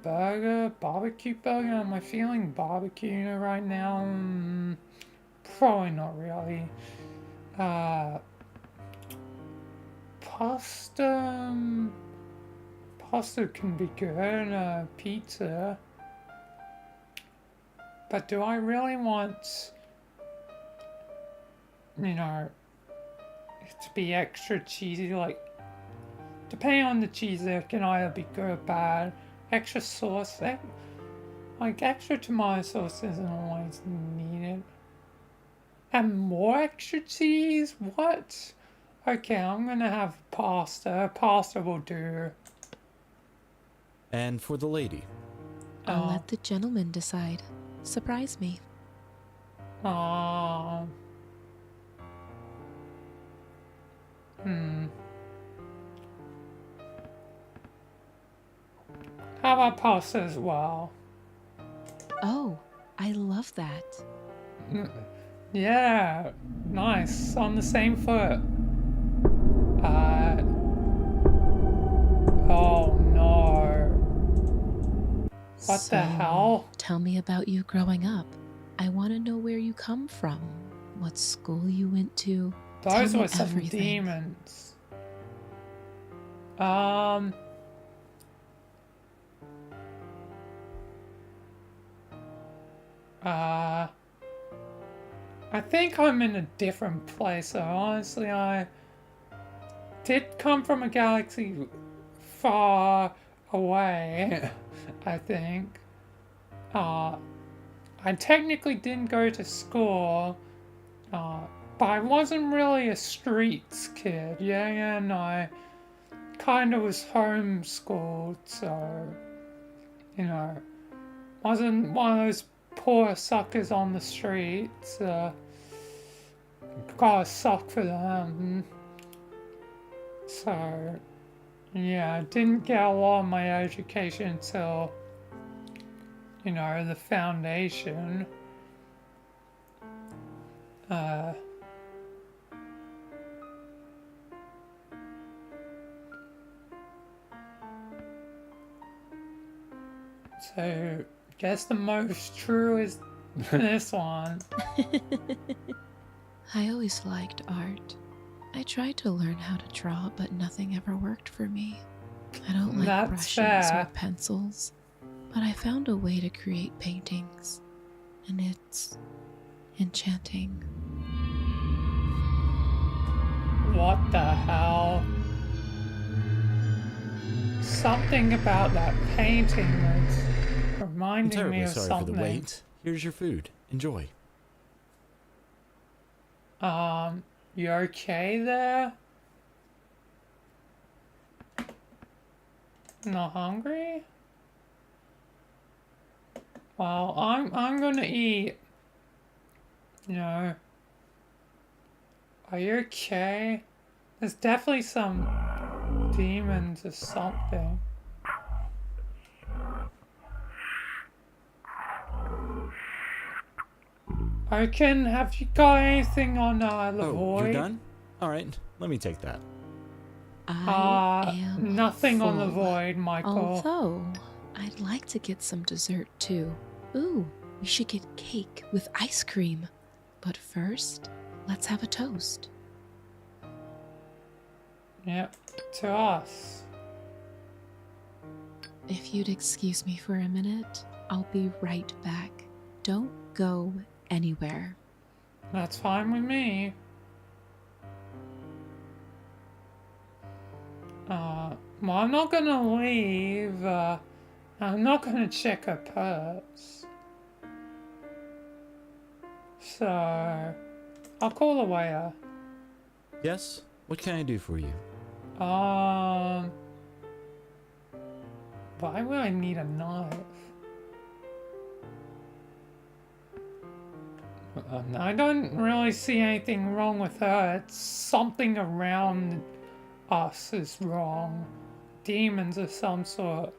Burger, barbecue burger. Am I feeling barbecue right now? Probably not really. Pasta. Pasta can be good. Pizza. But do I really want, you know, it to be extra cheesy? Like, depending on the cheese, it can either be good or bad. Extra sauce, like extra tomato sauce isn't always needed. And more extra cheese? What? Okay, I'm gonna have pasta. Pasta will do. And for the lady? I'll let the gentleman decide. Surprise me. How about pasta as well? Oh, I love that. Yeah, nice. On the same foot. Oh no. What the hell? Tell me about you growing up. I want to know where you come from, what school you went to. Those Tell me were some everything. demons. I think I'm in a different place, so honestly I did come from a galaxy far away, I think. I technically didn't go to school, but I wasn't really a streets kid, and I kind of was homeschooled, so, you know, wasn't one of those poor suckers on the streets. Gotta suck for them. So, yeah, I didn't get a lot of my education until, you know, the foundation. So, guess the most true is this one. I always liked art. I tried to learn how to draw, but nothing ever worked for me. I don't like That's brushes fair. or pencils, but I found a way to create paintings, and it's enchanting. What the hell? Something about that painting that's I'm reminding me terribly of sorry something. for the wait. Here's your food. Enjoy. You okay there? Not hungry? Well, I'm gonna eat. You know. Are you okay? There's definitely some demons or something. Oaken, have you got anything on the Oh, void? you're done? Alright, let me take that. I am Nothing on the full. void, Michael. Although, I'd like to get some dessert too. Ooh, we should get cake with ice cream. But first, let's have a toast. Yep, to us. If you'd excuse me for a minute, I'll be right back. Don't go anywhere. That's fine with me. Well, I'm not gonna leave. I'm not gonna check her purse. So, I'll call the waiter. Yes? What can I do for you? Why would I need a knife? I don't really see anything wrong with her. It's something around us is wrong. Demons of some sort.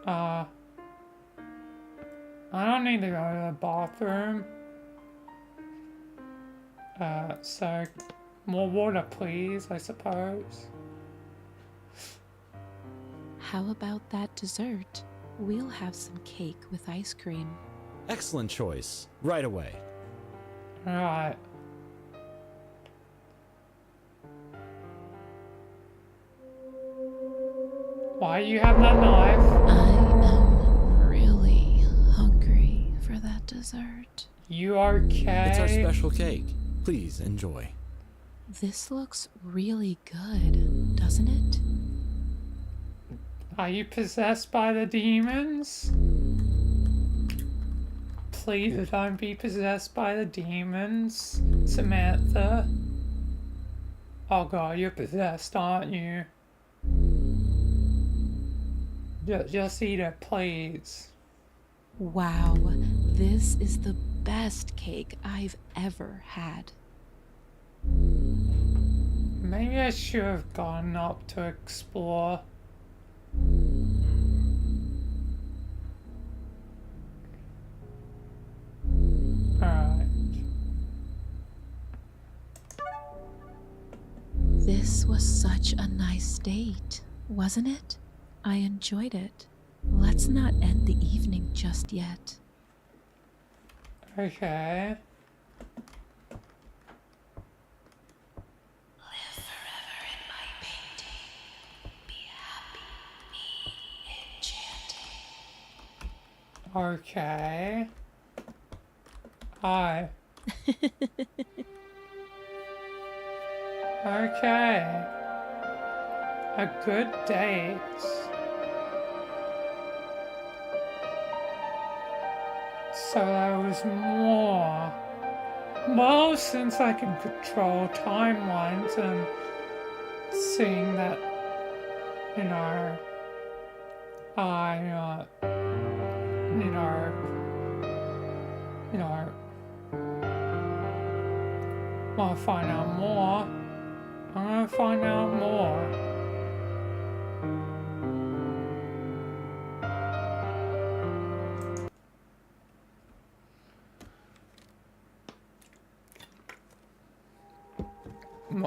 I don't need to go to the bathroom. So more water, please, I suppose. How about that dessert? We'll have some cake with ice cream. Excellent choice. Right away. Alright. Why you have that knife? I am really hungry for that dessert. You okay? It's our special cake. Please enjoy. This looks really good, doesn't it? Are you possessed by the demons? Please don't be possessed by the demons, Samantha. Oh god, you're possessed, aren't you? Just eat it, please. Wow, this is the best cake I've ever had. Maybe I should have gone up to explore. Alright. This was such a nice date, wasn't it? I enjoyed it. Let's not end the evening just yet. Okay. Live forever in my painting. Be happy. Be enchanting. Okay. Hi. Okay. A good date. So there was more. Well, since I can control timelines and seeing that, you know, want to find out more. I'm gonna find out more.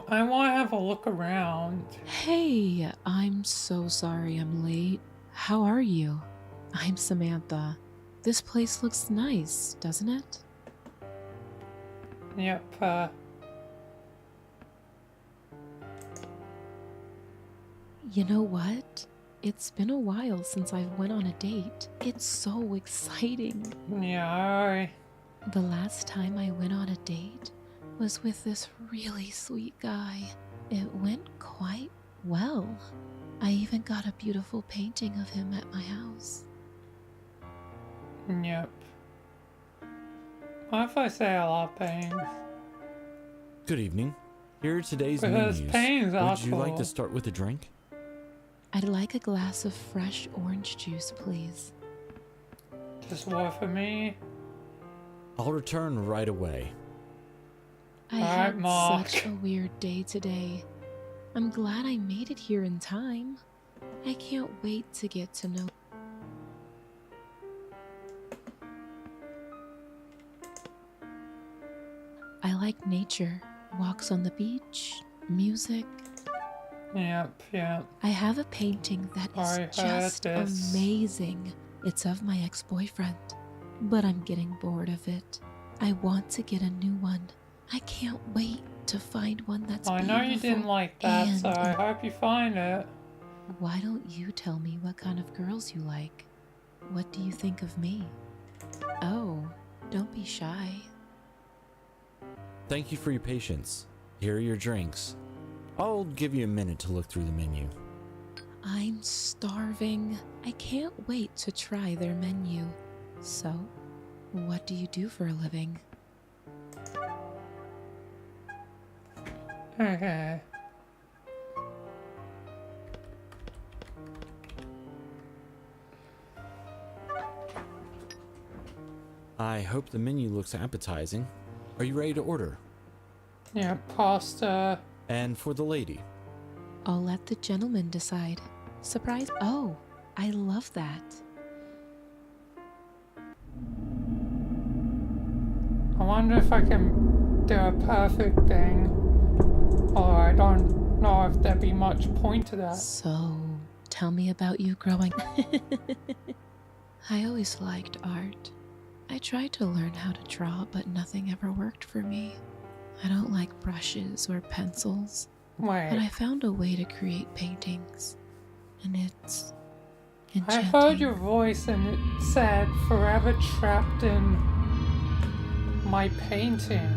I want to have a look around. Hey, I'm so sorry I'm late. How are you? I'm Samantha. This place looks nice, doesn't it? Yep, You know what? It's been a while since I went on a date. It's so exciting. yeah, The last time I went on a date was with this really sweet guy. It went quite well. I even got a beautiful painting of him at my house. yep. What if I say a lot of things? Good evening. Here are today's Because menus. pains are Would you like cool. to start with a drink? I'd like a glass of fresh orange juice, please. Just work for me. I'll return right away. I Alright, had Mark. such a weird day today. I'm glad I made it here in time. I can't wait to get to know. I like nature, walks on the beach, music. Yep, yep. I have a painting that I is heard just this. amazing. It's of my ex-boyfriend, but I'm getting bored of it. I want to get a new one. I can't wait to find one that's I know you didn't beautiful like that, and so I hope you find it. Why don't you tell me what kind of girls you like? What do you think of me? Oh, don't be shy. Thank you for your patience. Here are your drinks. I'll give you a minute to look through the menu. I'm starving. I can't wait to try their menu. So, what do you do for a living? Okay. I hope the menu looks appetizing. Are you ready to order? Yeah, pasta. And for the lady? I'll let the gentleman decide. Surprise. Oh, I love that. I wonder if I can do a perfect thing. Or I don't know if there'd be much point to that. So, tell me about you growing. I always liked art. I tried to learn how to draw, but nothing ever worked for me. I don't like brushes or pencils. Wait. But I found a way to create paintings. And it's I enchanting. heard your voice and it said forever trapped in my painting.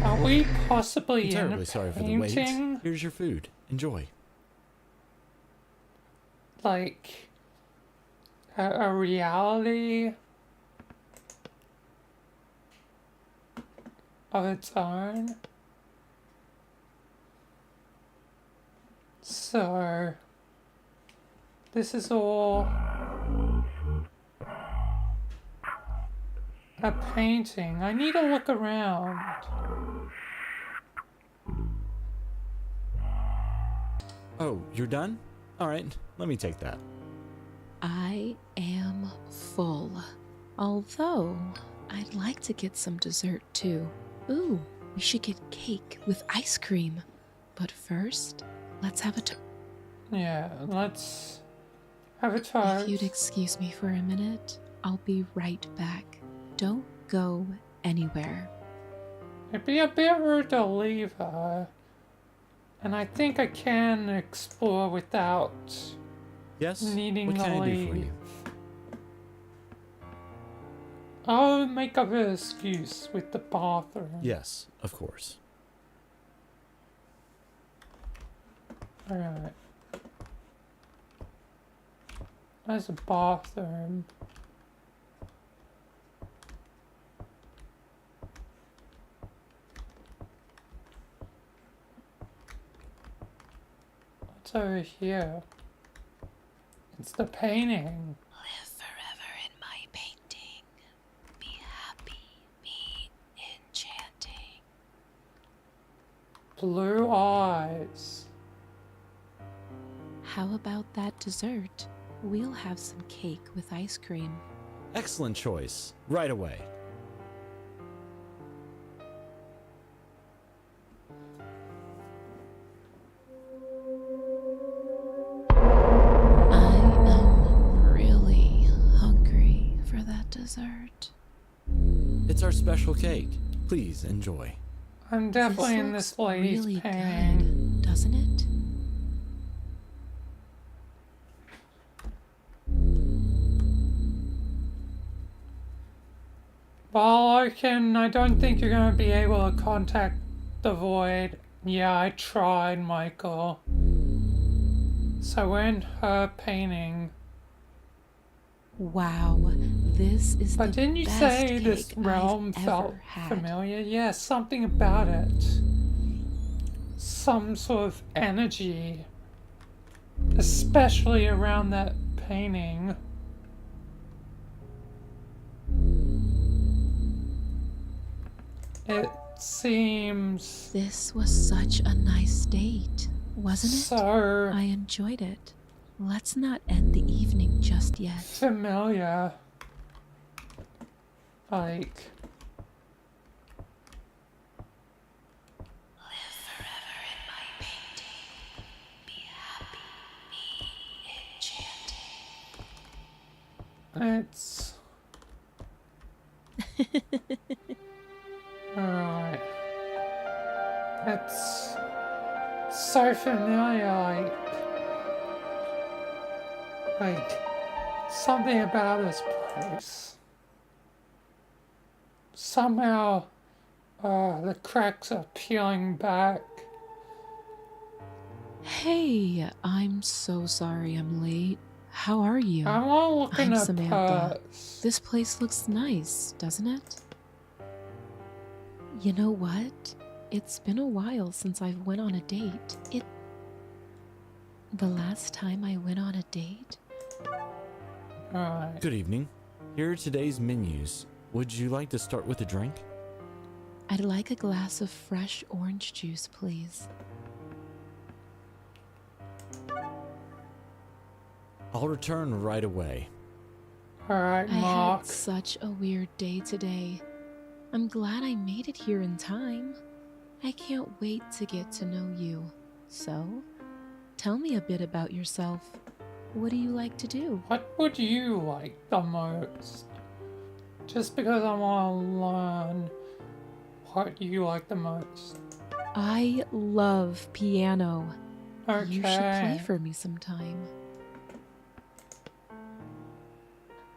Are we possibly I'm in a terribly sorry for the wait. painting? Here's your food. Enjoy. Like a reality of its own? So, this is all a painting. I need to look around. Oh, you're done? Alright, let me take that. I am full. Although, I'd like to get some dessert too. Ooh, we should get cake with ice cream. But first, let's have a Yeah, let's have a If toast. you'd excuse me for a minute, I'll be right back. Don't go anywhere. It'd be a bit rude to leave her. And I think I can explore without Yes? needing What to can I do leave. for you? I'll make up an excuse with the bathroom. Yes, of course. Alright. There's a bathroom. What's over here? It's the painting. Live forever in my painting. Be happy. Be enchanting. Blue eyes. How about that dessert? We'll have some cake with ice cream. Excellent choice. Right away. I am really hungry for that dessert. It's our special cake. Please enjoy. I'm definitely in looks this lady's really painting. good, doesn't it? Well, I don't think you're gonna be able to contact the Void. Yeah, I tried, Michael. So we're in her painting. Wow, this is But the didn't you best say this cake I've realm ever felt had. familiar? Yeah, something about it. Some sort of energy. Especially around that painting. It seems This was such a nice date, wasn't it? so I enjoyed it. Let's not end the evening just yet. familiar. Like, Live forever in my painting. Be happy. Be enchanting. it's alright. It's so familiar, like something about this place. Somehow, the cracks are peeling back. Hey, I'm so sorry I'm late. How are you? I want to look in I'm her Samantha. purse. This place looks nice, doesn't it? You know what? It's been a while since I went on a date. The last time I went on a date, Alright. Good evening. Here are today's menus. Would you like to start with a drink? I'd like a glass of fresh orange juice, please. I'll return right away. Alright, I Mark. had such a weird day today. I'm glad I made it here in time. I can't wait to get to know you. So, tell me a bit about yourself. What do you like to do? What would you like the most? Just because I want to learn what you like the most. I love piano. Okay. You should play for me sometime.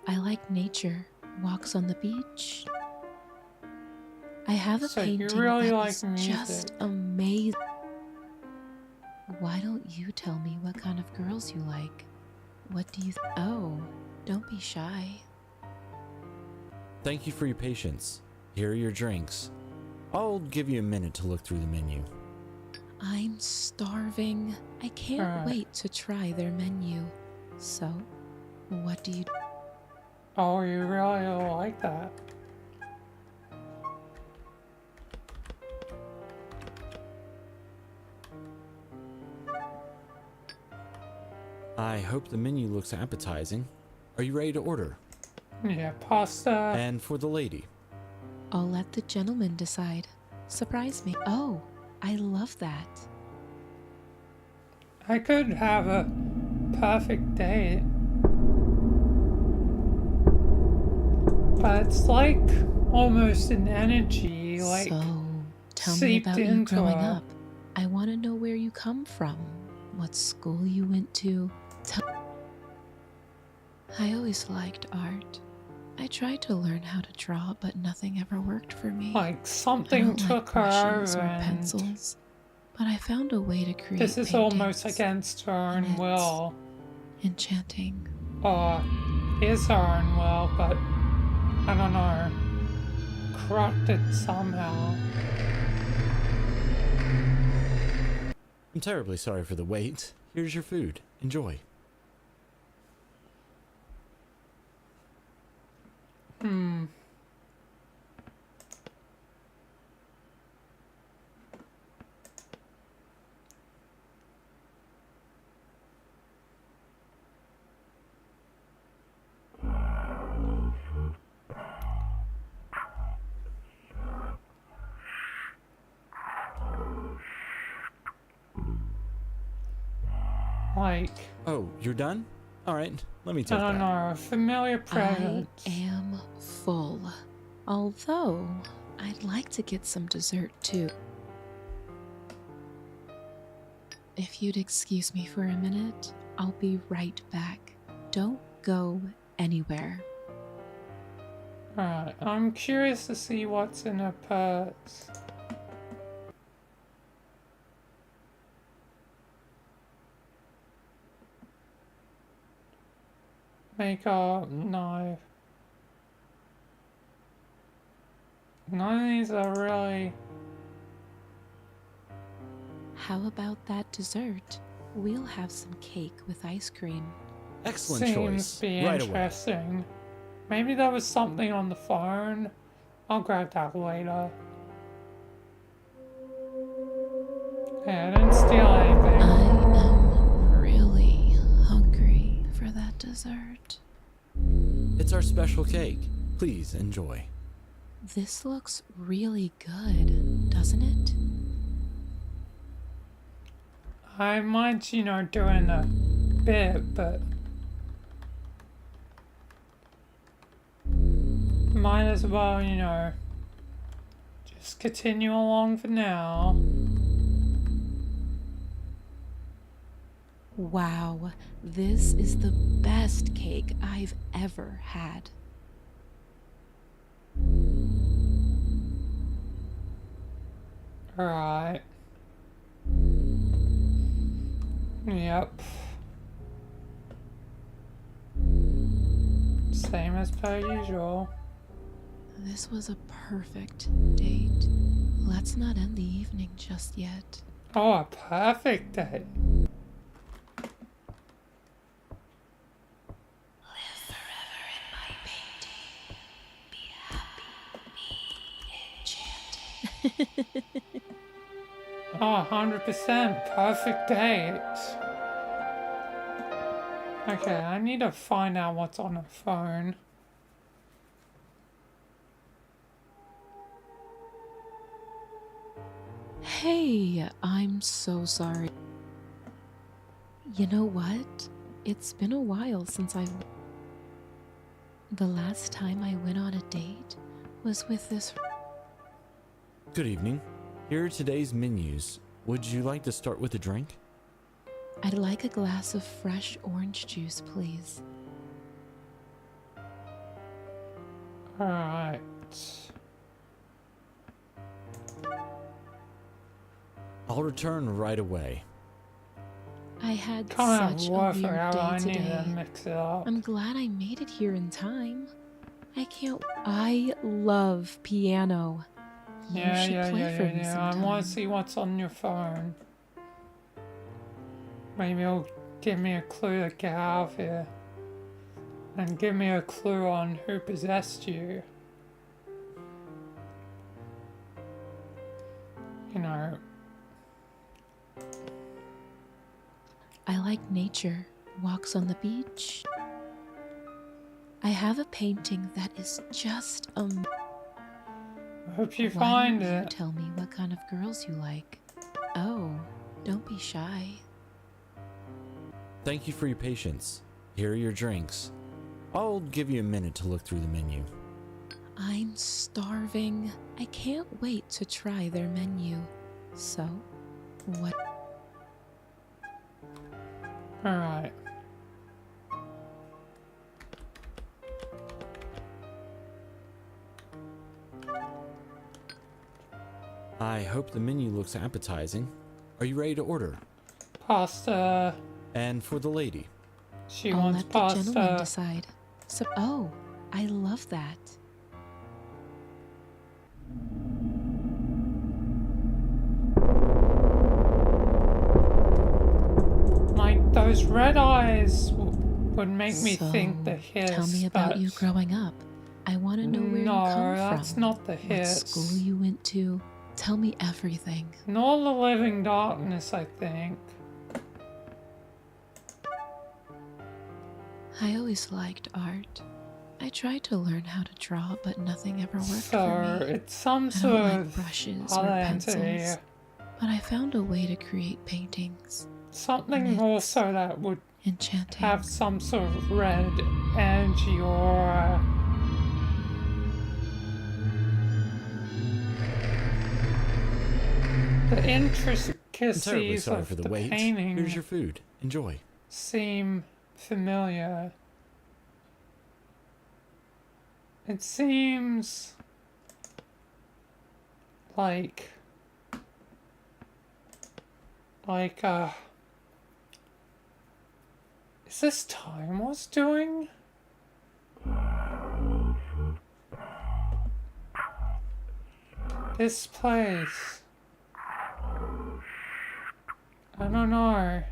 I like nature, walks on the beach. I have a So you painting really that like is music. just amazing. Why don't you tell me what kind of girls you like? What do you Oh, don't be shy. Thank you for your patience. Here are your drinks. I'll give you a minute to look through the menu. I'm starving. I can't Alright. wait to try their menu. So, what do you Oh, you really like that? I hope the menu looks appetizing. Are you ready to order? Yeah, pasta. And for the lady? I'll let the gentleman decide. Surprise me. Oh, I love that. I could have a perfect date. But it's like almost an energy, like So, tell me seeped about you into growing her. up. I want to know where you come from, what school you went to. I always liked art. I tried to learn how to draw, but nothing ever worked for me. Like I something don't took like her brushes over or and pencils, but I found a way to create this is almost paintings. against her own and it's will. Enchanting. Or is her own will, but I don't know. Corrupted somehow. I'm terribly sorry for the wait. Here's your food. Enjoy. Like, Oh, you're done? Alright, let me I take don't that. know, a familiar I presence. am full. Although, I'd like to get some dessert too. If you'd excuse me for a minute, I'll be right back. Don't go anywhere. Alright, I'm curious to see what's in her purse. Makeup, knife. None of these are really. How about that dessert? We'll have some cake with ice cream. Excellent Seems choice. to be Right away. interesting. Maybe there was something on the phone. I'll grab that later. Yeah, I didn't steal I anything. am really hungry for that dessert. It's our special cake. Please enjoy. This looks really good, doesn't it? I might, you know, doing a bit, but might as well, you know, just continue along for now. Wow, this is the best cake I've ever had. Alright. Yep. Same as per usual. This was a perfect date. Let's not end the evening just yet. Oh, a perfect day. Live Oh, 100% perfect date. Okay, I need to find out what's on her phone. Hey, I'm so sorry. You know what? It's been a while since the last time I went on a date was with this. Good evening. Here are today's menus. Would you like to start with a drink? I'd like a glass of fresh orange juice, please. Alright. I'll return right away. I had Kind such of a worth it weird out. day I need today. to mix it up. I'm glad I made it here in time. I love piano. You should play for me I sometime. want to see what's on your phone. Maybe it'll give me a clue to get out of here. And give me a clue on who possessed you. You know. I like nature, walks on the beach. I have a painting that is just I hope you Why find don't you it. tell me what kind of girls you like? Oh, don't be shy. Thank you for your patience. Here are your drinks. I'll give you a minute to look through the menu. I'm starving. I can't wait to try their menu. So, what? Alright. I hope the menu looks appetizing. Are you ready to order? Pasta. And for the lady? She I'll wants let the gentleman pasta. decide. So, oh, I love that. Like, those red eyes would make me So, think the hiss. tell me about but you growing up. I want to know where you no, come that's from. not the What hiss. school you went to. Tell me everything. Not the living darkness, I think. I always liked art. I tried to learn how to draw, but nothing ever worked So, for me. it's some I sort don't like of brushes or other pencils, entity. but I found a way to create paintings. Something It's also that would enchanting. have some sort of red energy or the I'm terribly intricacies sorry of for the the wait. painting Here's your food. Enjoy. seem familiar. It seems like is this Time was doing? This place. I don't know.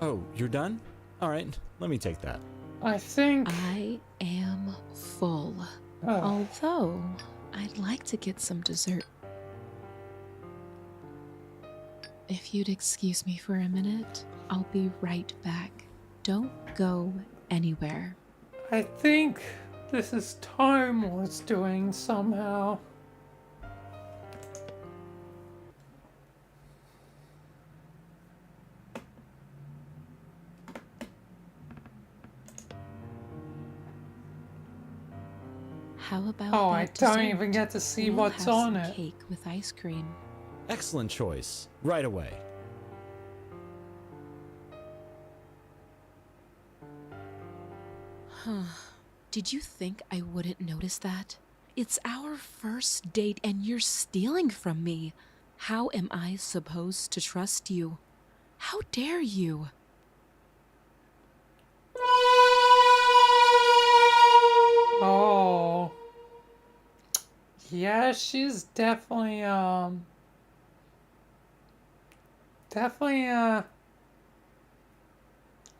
Oh, you're done? Alright, let me take that. I think. I am full. Oh, Although, I'd like to get some dessert. If you'd excuse me for a minute, I'll be right back. Don't go anywhere. I think this is Time was doing somehow. How about Oh, I that don't dessert? even get to see We'll what's have on some it. cake with ice cream. Excellent choice. Right away. Did you think I wouldn't notice that? It's our first date and you're stealing from me. How am I supposed to trust you? How dare you? Oh. Yeah, she's definitely,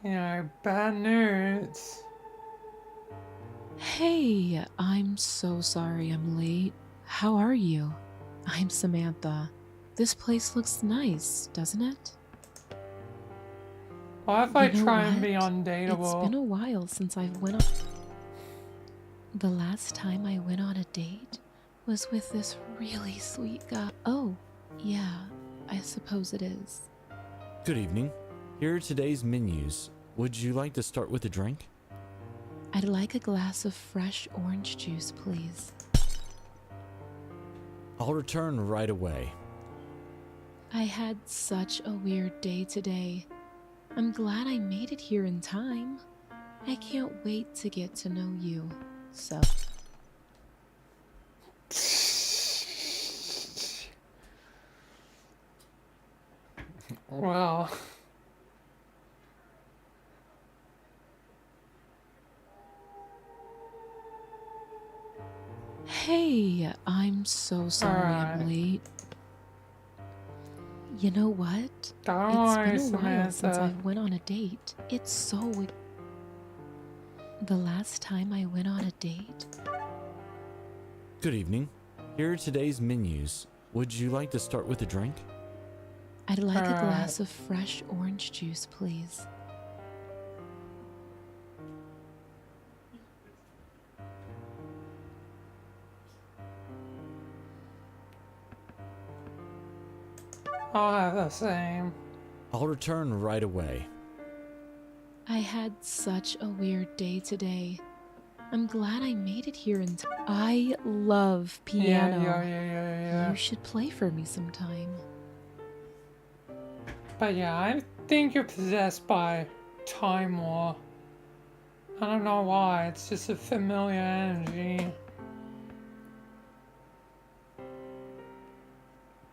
you know, bad news. Hey, I'm so sorry I'm late. How are you? I'm Samantha. This place looks nice, doesn't it? What if I You know try and be what? undateable? It's been a while since I've went on. The last time I went on a date was with this really sweet guy. Oh, yeah, I suppose it is. Good evening. Here are today's menus. Would you like to start with a drink? I'd like a glass of fresh orange juice, please. I'll return right away. I had such a weird day today. I'm glad I made it here in time. I can't wait to get to know you. So. Well. Hey, I'm so sorry I'm late. You know what? Don't It's worry, been a while since Samantha. I went on a date. It's so... The last time I went on a date... Good evening. Here are today's menus. Would you like to start with a drink? I'd like a glass of fresh orange juice, please. I'll have the same. I'll return right away. I had such a weird day today. I'm glad I made it here in time. I love piano. Yeah. You should play for me sometime. But yeah, I think you're possessed by Time War. I don't know why, it's just a familiar energy.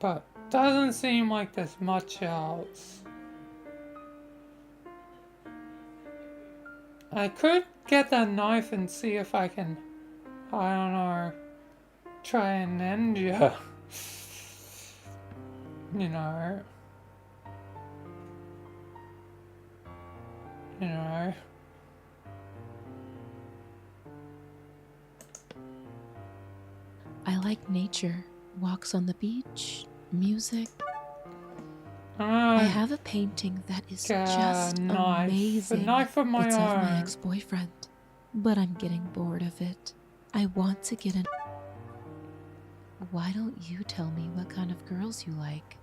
But doesn't seem like there's much else. I could get that knife and see if I can, I don't know, try and end you. You know. You know. I like nature, walks on the beach, music. I have a painting that is just knife. amazing. A knife of my it's of my own. ex-boyfriend, but I'm getting bored of it. I want to get an... Why don't you tell me what kind of girls you like?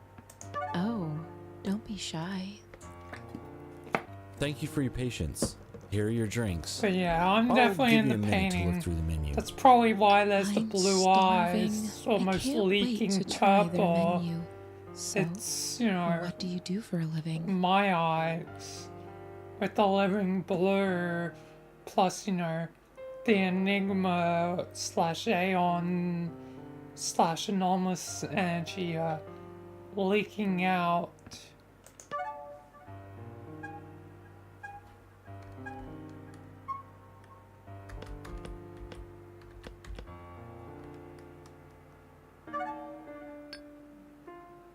Oh, don't be shy. Thank you for your patience. Here are your drinks. But yeah, I'm I'll definitely give in you the a minute to painting. look through the menu. That's probably why there's the I'm blue starving. eyes, almost I can't leaking wait to try their purple. menu. So, It's, you know, what do you do for a living? my eyes with the living blue, plus, you know, the Enigma / Aeon / anomalous energy leaking out.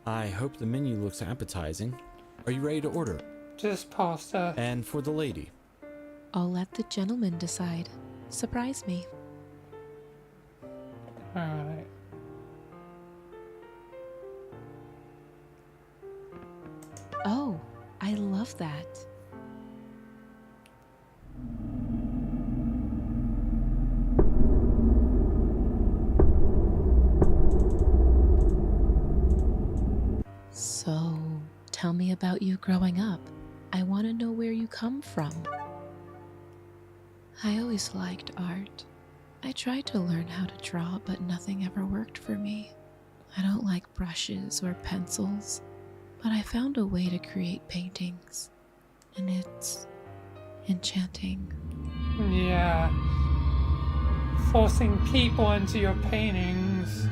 I hope the menu looks appetizing. Are you ready to order? Just pasta. And for the lady? I'll let the gentleman decide. Surprise me. Alright. Oh, I love that. So, tell me about you growing up. I want to know where you come from. I always liked art. I tried to learn how to draw, but nothing ever worked for me. I don't like brushes or pencils, but I found a way to create paintings, and it's enchanting. Yeah. Forcing people into your paintings.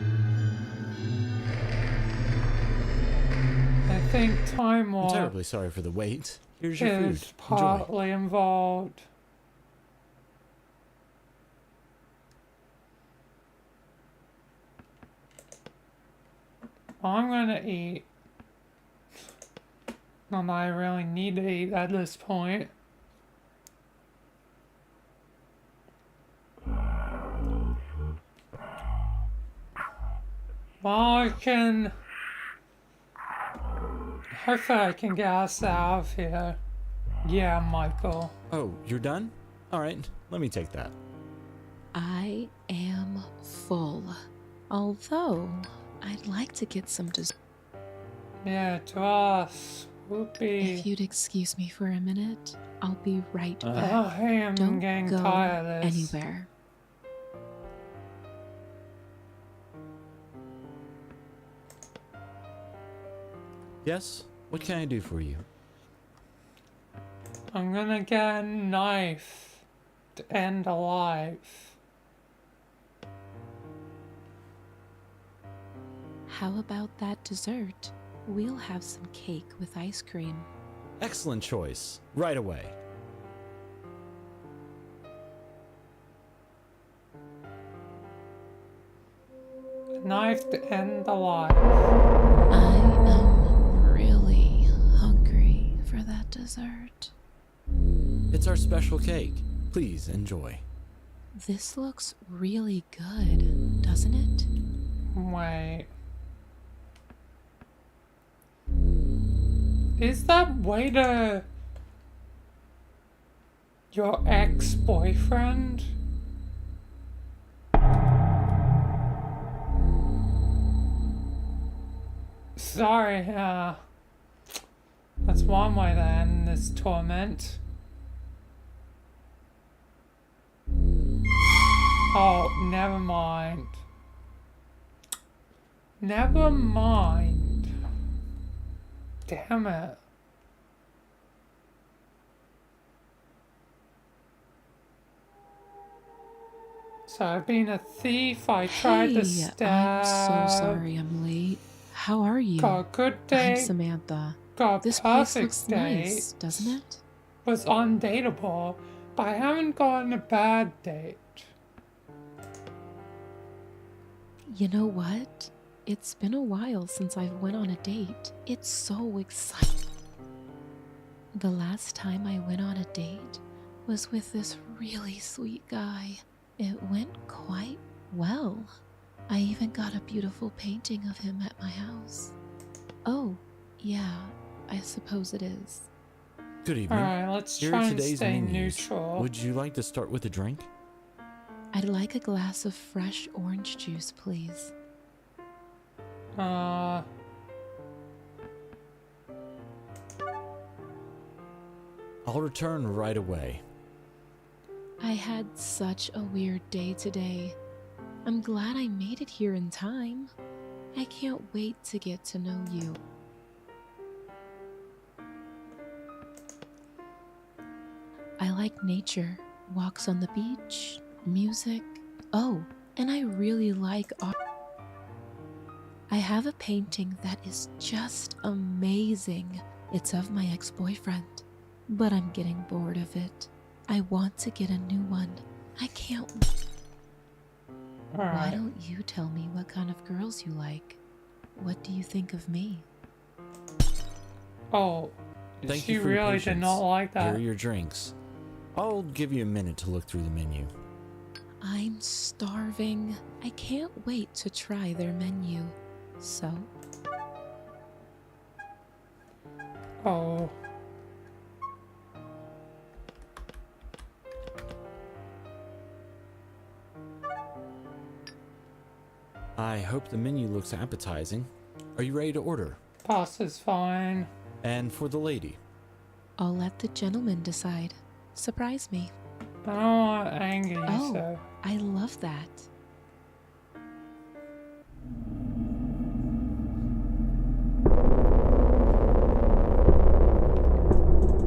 I think Time I'm War terribly sorry for the wait. Here's your food. is Enjoy. partly involved. I'm gonna eat. Not that I really need to eat at this point. Well, I can... Hopefully I can get us out of here. Yeah, Michael. Oh, you're done? Alright, let me take that. I am full. Although, I'd like to get some dessert. Yeah, to us. Whoopee. If you'd excuse me for a minute, I'll be right back. I am Don't getting go tired of this. anywhere. Yes? What can I do for you? I'm gonna get a knife to end a life. How about that dessert? We'll have some cake with ice cream. Excellent choice. Right away. A knife to end the life. I am really hungry for that dessert. It's our special cake. Please enjoy. This looks really good, doesn't it? Wait. Is that waiter your ex-boyfriend? Sorry, that's one way to end this torment. Oh, never mind. Never mind. Damn it. So I've been a thief, I tried to stab. I'm so sorry I'm late. How are you? Got a good date. I'm Samantha. Got a This place perfect looks date. nice, doesn't it? Was undateable, but I haven't gotten a bad date. You know what? It's been a while since I've went on a date. It's so exciting. The last time I went on a date was with this really sweet guy. It went quite well. I even got a beautiful painting of him at my house. Oh, yeah, I suppose it is. Good evening. Alright, let's Here try are and today's stay menus. neutral. Would you like to start with a drink? I'd like a glass of fresh orange juice, please. I'll return right away. I had such a weird day today. I'm glad I made it here in time. I can't wait to get to know you. I like nature, walks on the beach, music. Oh, and I really like art. I have a painting that is just amazing. It's of my ex-boyfriend, but I'm getting bored of it. I want to get a new one. I can't. Why Alright. don't you tell me what kind of girls you like? What do you think of me? Oh, Thank she you for your really did patience. not like Here that. are your drinks. I'll give you a minute to look through the menu. I'm starving. I can't wait to try their menu. So, Oh. I hope the menu looks appetizing. Are you ready to order? Pasta's fine. And for the lady? I'll let the gentleman decide. Surprise me. I don't want to anger you, Oh, so. I love that.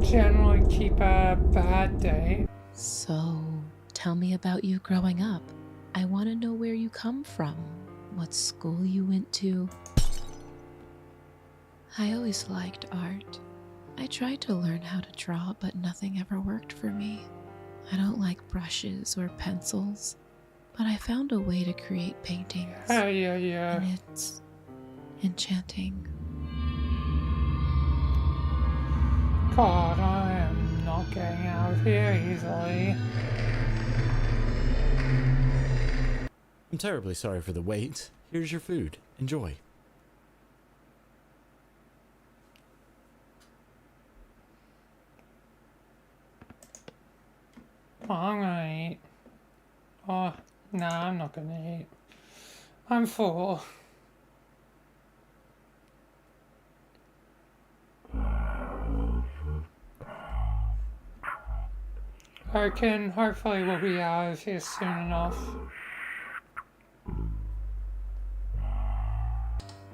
Generally keep a bad day. So, tell me about you growing up. I want to know where you come from, what school you went to. I always liked art. I tried to learn how to draw, but nothing ever worked for me. I don't like brushes or pencils, but I found a way to create paintings. Yeah. And it's enchanting. God, I am not getting out of here easily. I'm terribly sorry for the wait. Here's your food. Enjoy. Well, I'm gonna eat. Oh, nah, I'm not gonna eat. I'm full. I reckon hopefully we'll be out of here soon enough.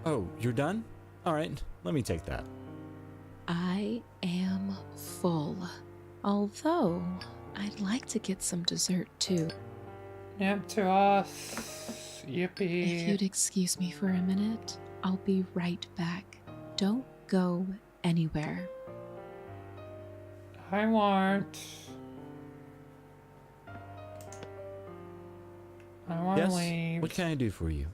Oh, you're done? Alright, let me take that. I am full. Although, I'd like to get some dessert too. Yep, to us. Yippee. If you'd excuse me for a minute, I'll be right back. Don't go anywhere. I won't. I won't Yes? leave. What can I do for you?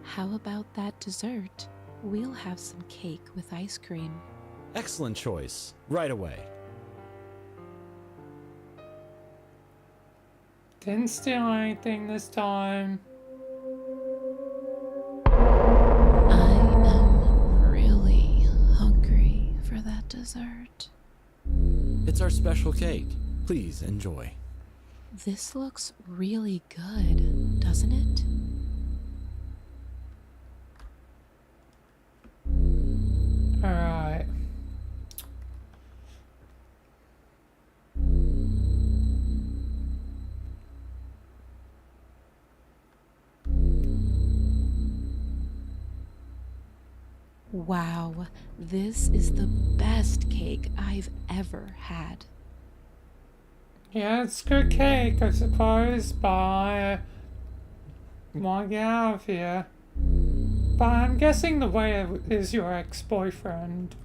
How about that dessert? We'll have some cake with ice cream. Excellent choice. Right away. Didn't steal anything this time. I am really hungry for that dessert. It's our special cake. Please enjoy. This looks really good, doesn't it? Alright. Wow, this is the best cake I've ever had. Yeah, it's good cake, I suppose, but I want to get out of here. But I'm guessing the waiter is your ex-boyfriend.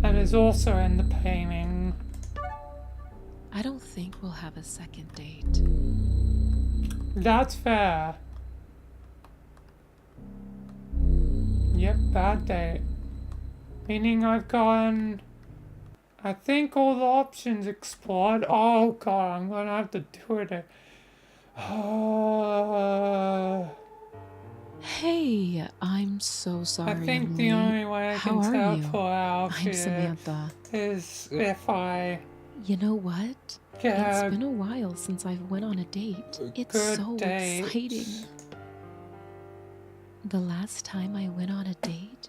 And is also in the painting. I don't think we'll have a second date. That's fair. Yep, bad date. Meaning I've gotten, I think, all the options explored. Oh god, I'm gonna have to do it. Hey, I'm so sorry. I think I'm the late. only way I How can are you? teleport out I'm here Samantha. is if I You know what? get It's a been a while since I've went on a date. It's good so date. exciting. The last time I went on a date,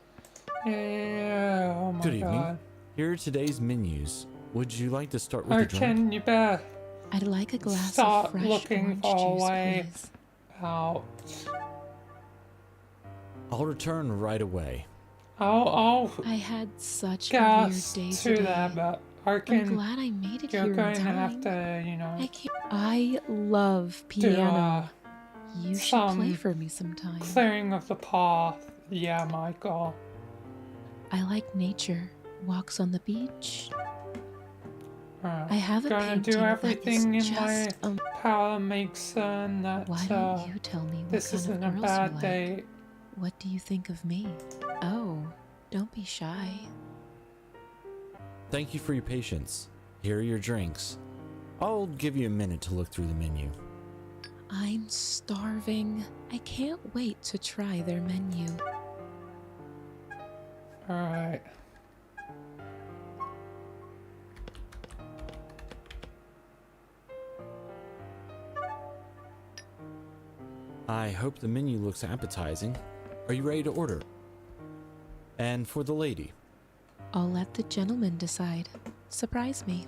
Yeah, oh my Good evening. god. Here are today's menus. Would you like to start with Or a drink? can you better I'd like a glass stop of fresh looking orange for a juice, way please. out? I'll return right away. I'll I had such a gas weird day to today. that, but I I'm can. glad I made it You're here going in to time. have to, you know, I can't. I love do piano. You should play some for me sometime. clearing of the path. Yeah, Michael. I like nature. Walks on the beach. Alright. I have a Gonna painting do that everything is in my just power to make certain that Why don't you tell me what this kind isn't of a girls bad you like? date. What do you think of me? Oh, don't be shy. Thank you for your patience. Here are your drinks. I'll give you a minute to look through the menu. I'm starving. I can't wait to try their menu. Alright. I hope the menu looks appetizing. Are you ready to order? And for the lady? I'll let the gentleman decide. Surprise me.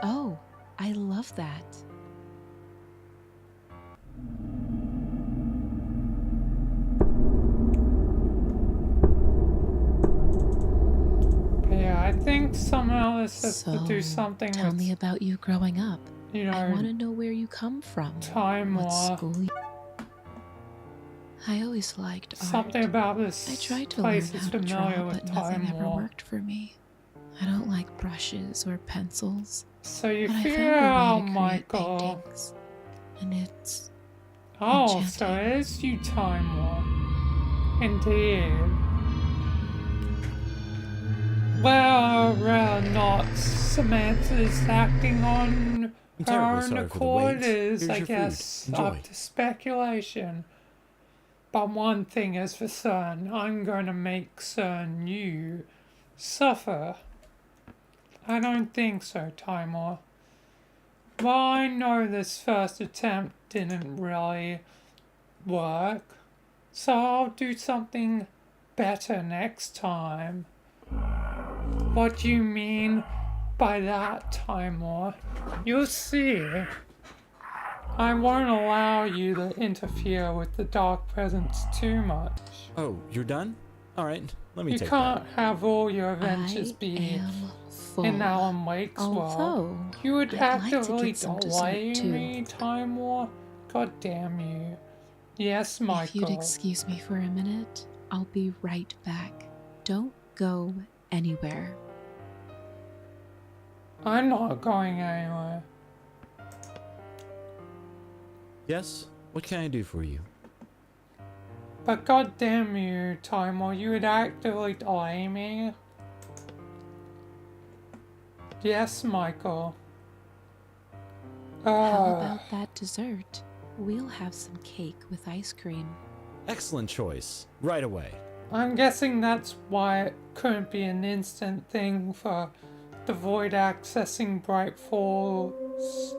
Oh, I love that. Yeah, I think somehow this has to do So, something tell with, me about you growing up. you I want know, to know where you come from. time What or school you... I always liked art. something about this I tried to learn place is how to familiar draw, with but nothing Time ever War. worked for me. I don't like brushes or pencils. So you But I figure found a way out, to create Michael. paintings, and it's Oh, so it is you, Time War. Indeed. Well, not Samantha's acting on I'm her terribly own sorry for the accord wait. is, Here's I your food. guess, Enjoy. up to speculation. But one thing is for certain, I'm going to make certain you suffer. I don't think so, Timor. Well, I know this first attempt didn't really work, so I'll do something better next time. What do you mean by that, Timor? You'll see. I won't allow you to interfere with the Dark Presence too much. Oh, you're done? Alright, let me You take can't have all your adventures I be am full. in Alan Wake's world. Although, You would I'd like to actively get some delay dessert, too. me, Timor? God damn you. Yes, Michael. If you'd excuse me for a minute, I'll be right back. Don't go anywhere. I'm not going anywhere. Yes? What can I do for you? But god damn you, Timor, you would actively delay me? Yes, Michael. How about that dessert? We'll have some cake with ice cream. Excellent choice. Right away. I'm guessing that's why it couldn't be an instant thing for the void accessing Bright Falls,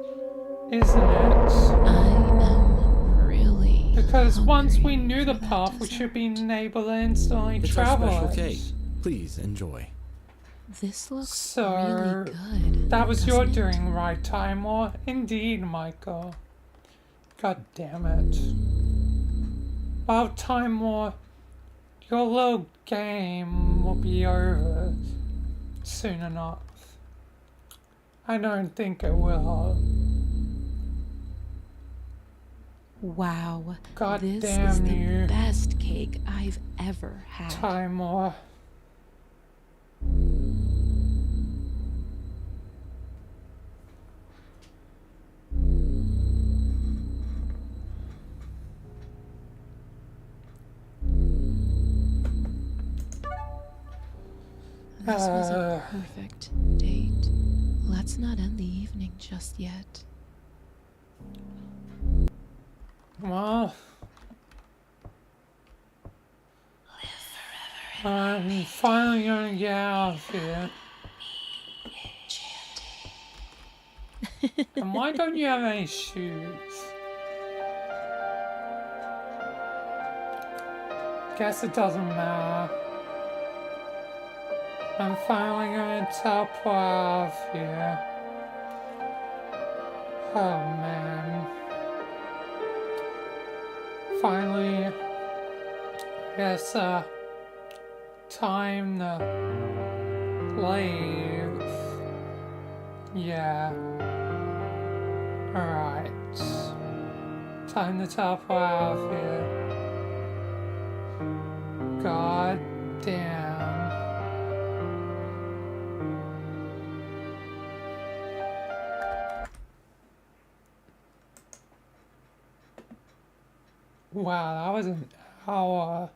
isn't it? I am really Because once we hungry knew the for that path, we should be dessert. able to instantly It's our travel special it. cake. Please enjoy. This looks So, really good. that was your doesn't it? doing, right, Timor? Indeed, Michael. God damn it. Well, Timor, your little game will be over soon enough. I don't think it will. Wow. God this damn is the you. best cake I've ever had. Timor. This was a perfect date. Let's not end the evening just yet. Well, I'm finally gonna get out of here. And why don't you have any shoes? Guess it doesn't matter. I'm finally gonna teleport out of here. Oh man. Finally, I guess, time to leave. Yeah. Alright. Time to teleport out of here. God damn. Wow, that was an hour.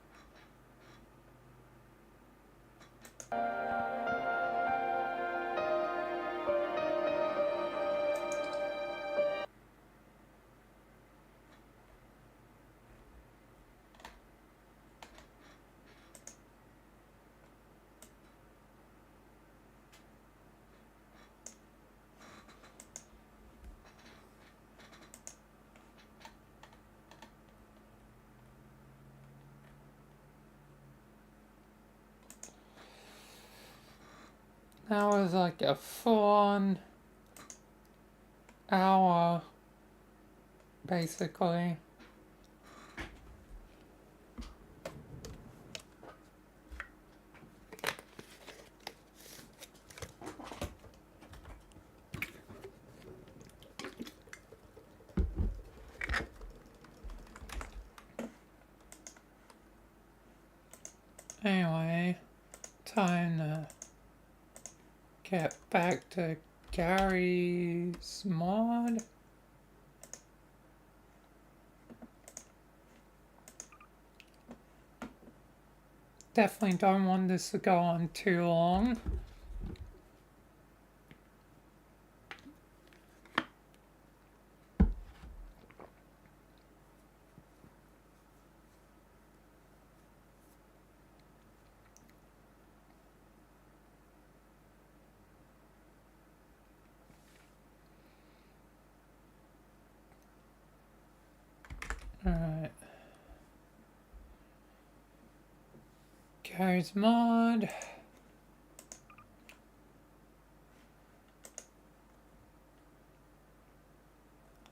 That was like a full-on hour, basically. Anyway, time to get back to Gary's mod. Definitely don't want this to go on too long. Alright. Carries mod.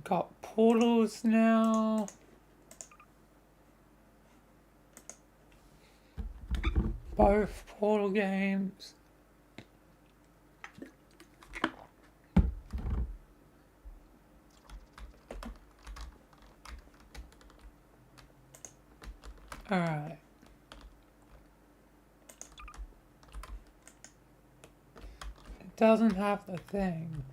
Got portals now. Both portal games. Alright. It doesn't have the thing.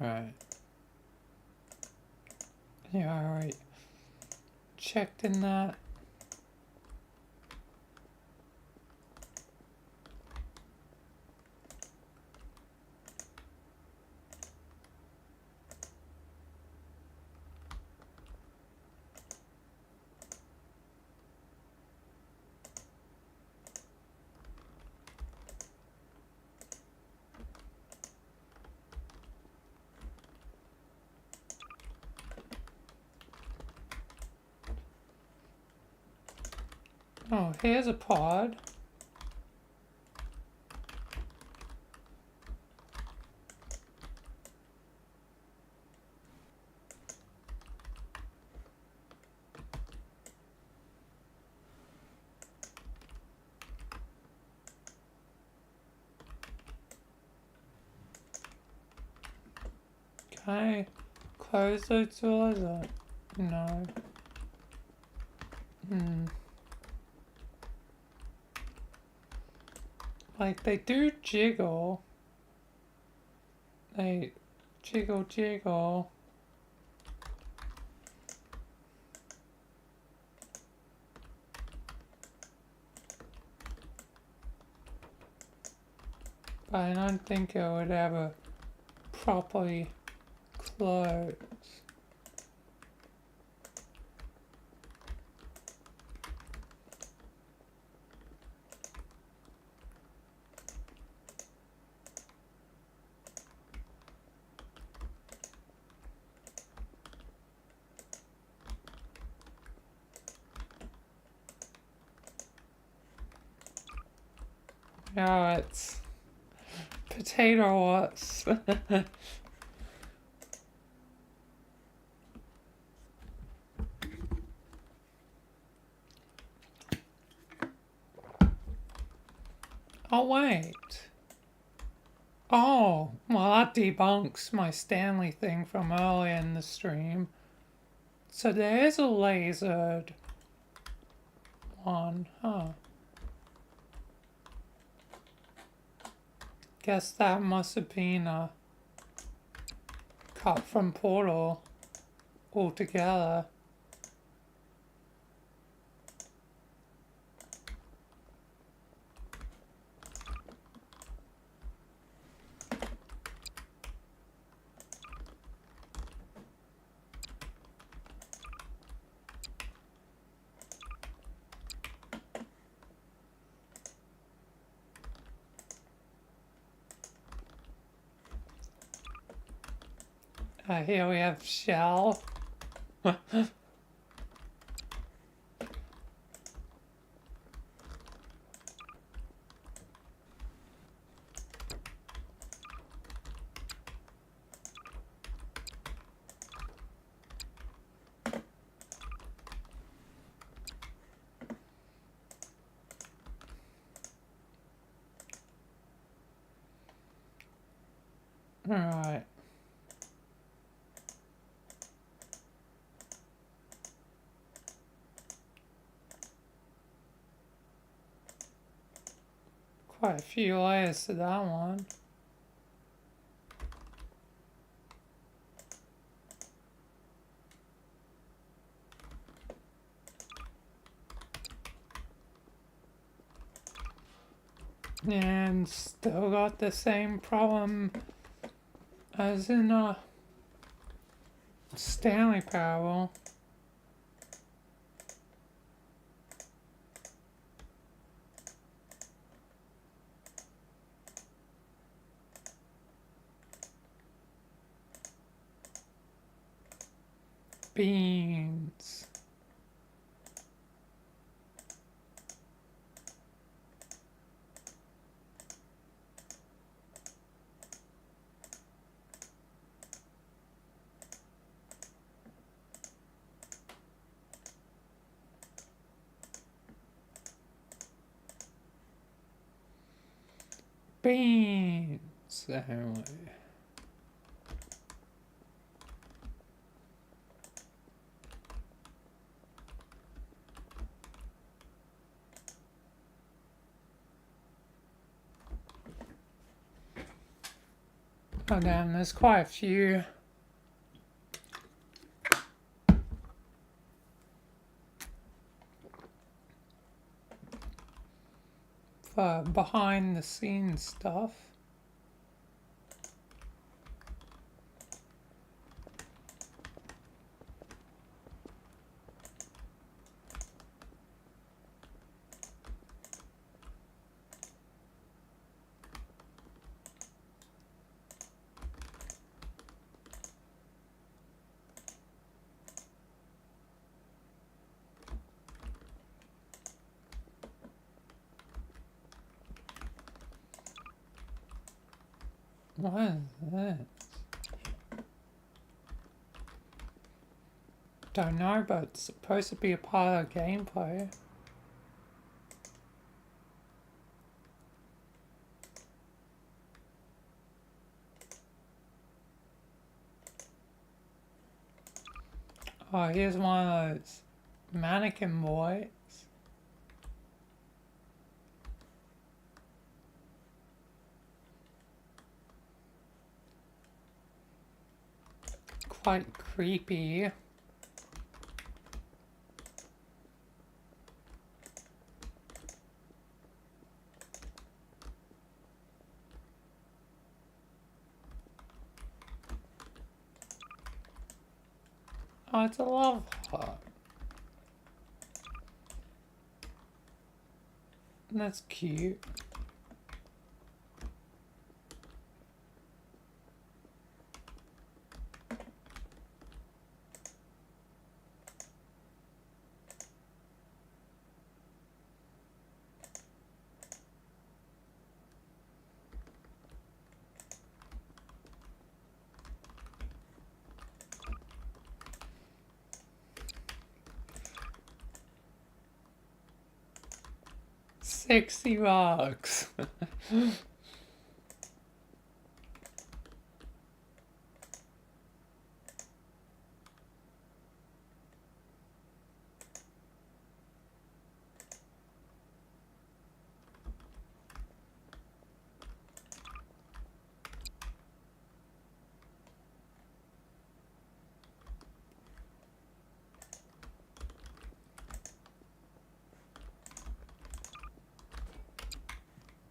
Alright. Yeah, alright. Checked in that. Oh, here's a pod. Can I close those doors or no? Like, they do jiggle. They jiggle, jiggle. But I don't think it would ever properly close. Yeah, it's potato wasps. Oh, wait. Oh, well, that debunks my Stanley thing from earlier in the stream. So there is a lasered one, huh? Guess that must have been a cut from Portal altogether. Here we have Shell. Alright. Quite a few layers to that one. And still got the same problem as in Stanley Parable. Beans. Beans. Anyway. Oh damn, there's quite a few. For behind the scenes stuff. What is this? Don't know, but it's supposed to be a part of gameplay. Oh, here's one of those mannequin boys. Quite creepy. Oh, it's a love heart. That's cute. $60.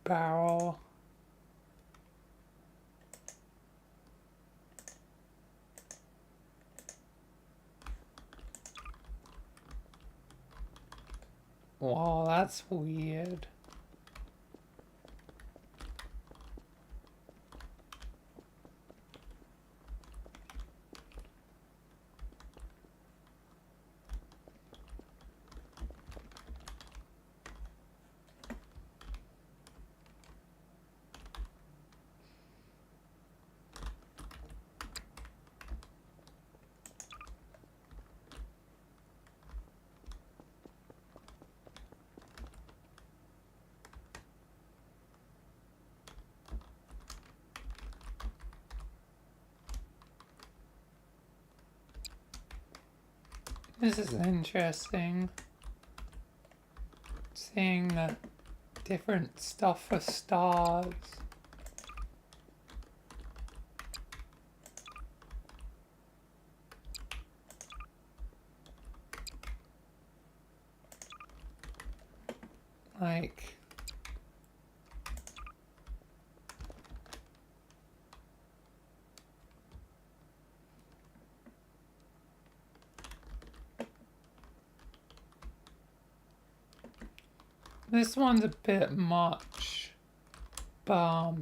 Barrel. Wow, that's weird. This is interesting. Seeing the different stuff for stars. Like, this one's a bit much, but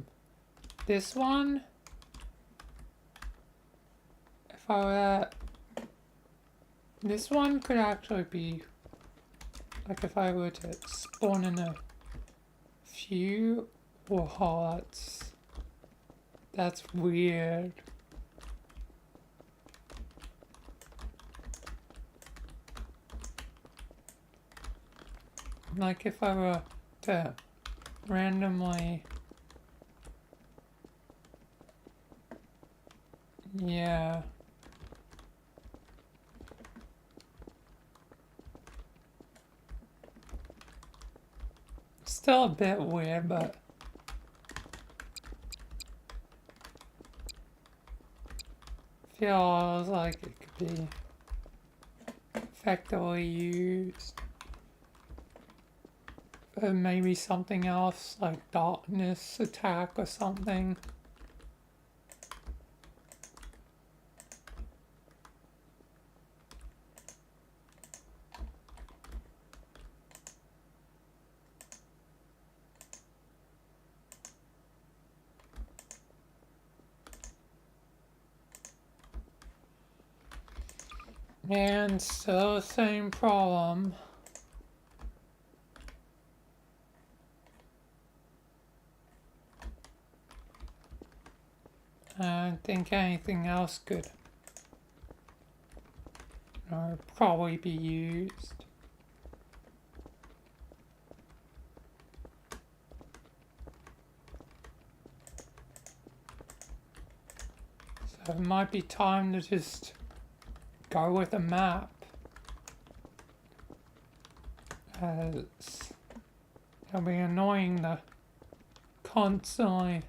this one, if I were, this one could actually be, like if I were to spawn in a few, oh, that's weird. Like if I were to randomly, yeah. Still a bit weird, but feels like it could be effectively used. Or maybe something else like darkness attack or something. And still the same problem. I don't think anything else could probably be used. So it might be time to just go with a map. As it'll be annoying to constantly,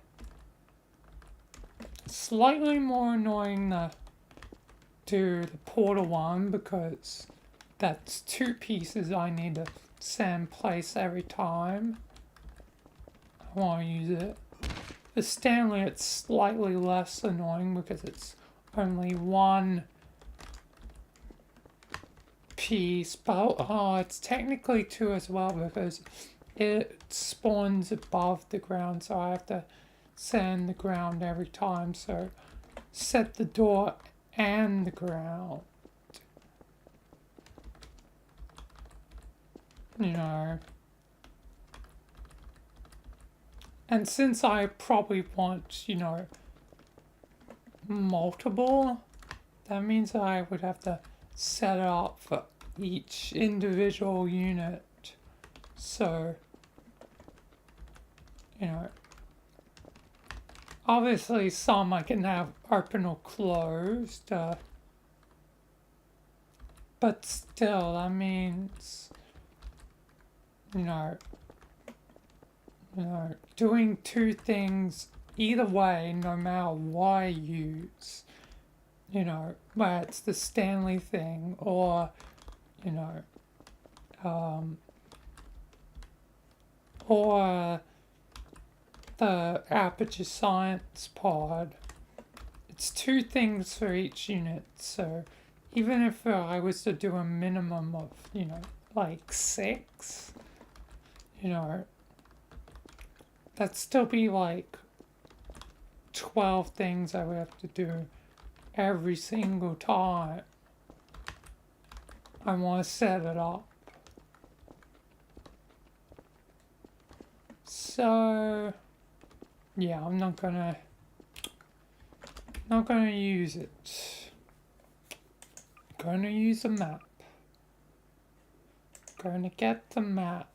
slightly more annoying to do the portal one because that's 2 pieces I need to set in place every time I want to use it. For Stanley it's slightly less annoying because it's only 1 piece, but it's technically 2 as well because it spawns above the ground, so I have to sand the ground every time, so set the door and the ground. You know. And since I probably want, you know, multiple, that means I would have to set it up for each individual unit. So, you know, obviously some I can have open or closed, but still, that means, you know, doing 2 things either way, no matter what I use, you know, whether it's the Stanley thing or, you know, or the Aperture Science pod. It's 2 things for each unit, so even if I was to do a minimum of, you know, like 6, you know, that'd still be like 12 things I would have to do every single time I want to set it up. So yeah, I'm not gonna use it. Gonna use a map. Gonna get the map.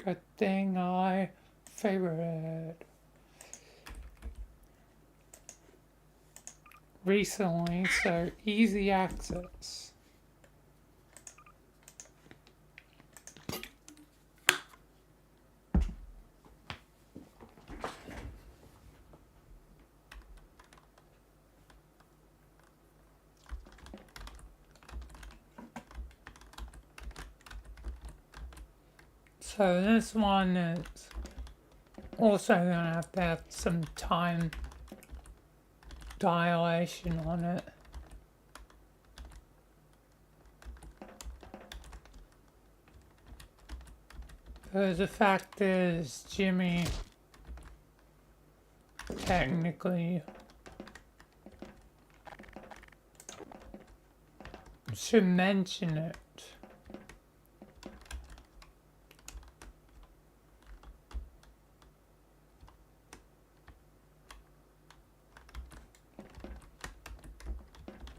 Good thing I favored. recently, so easy access. So this one is also gonna have some time dilation on it. Because the fact is, Jimmy technically should mention it.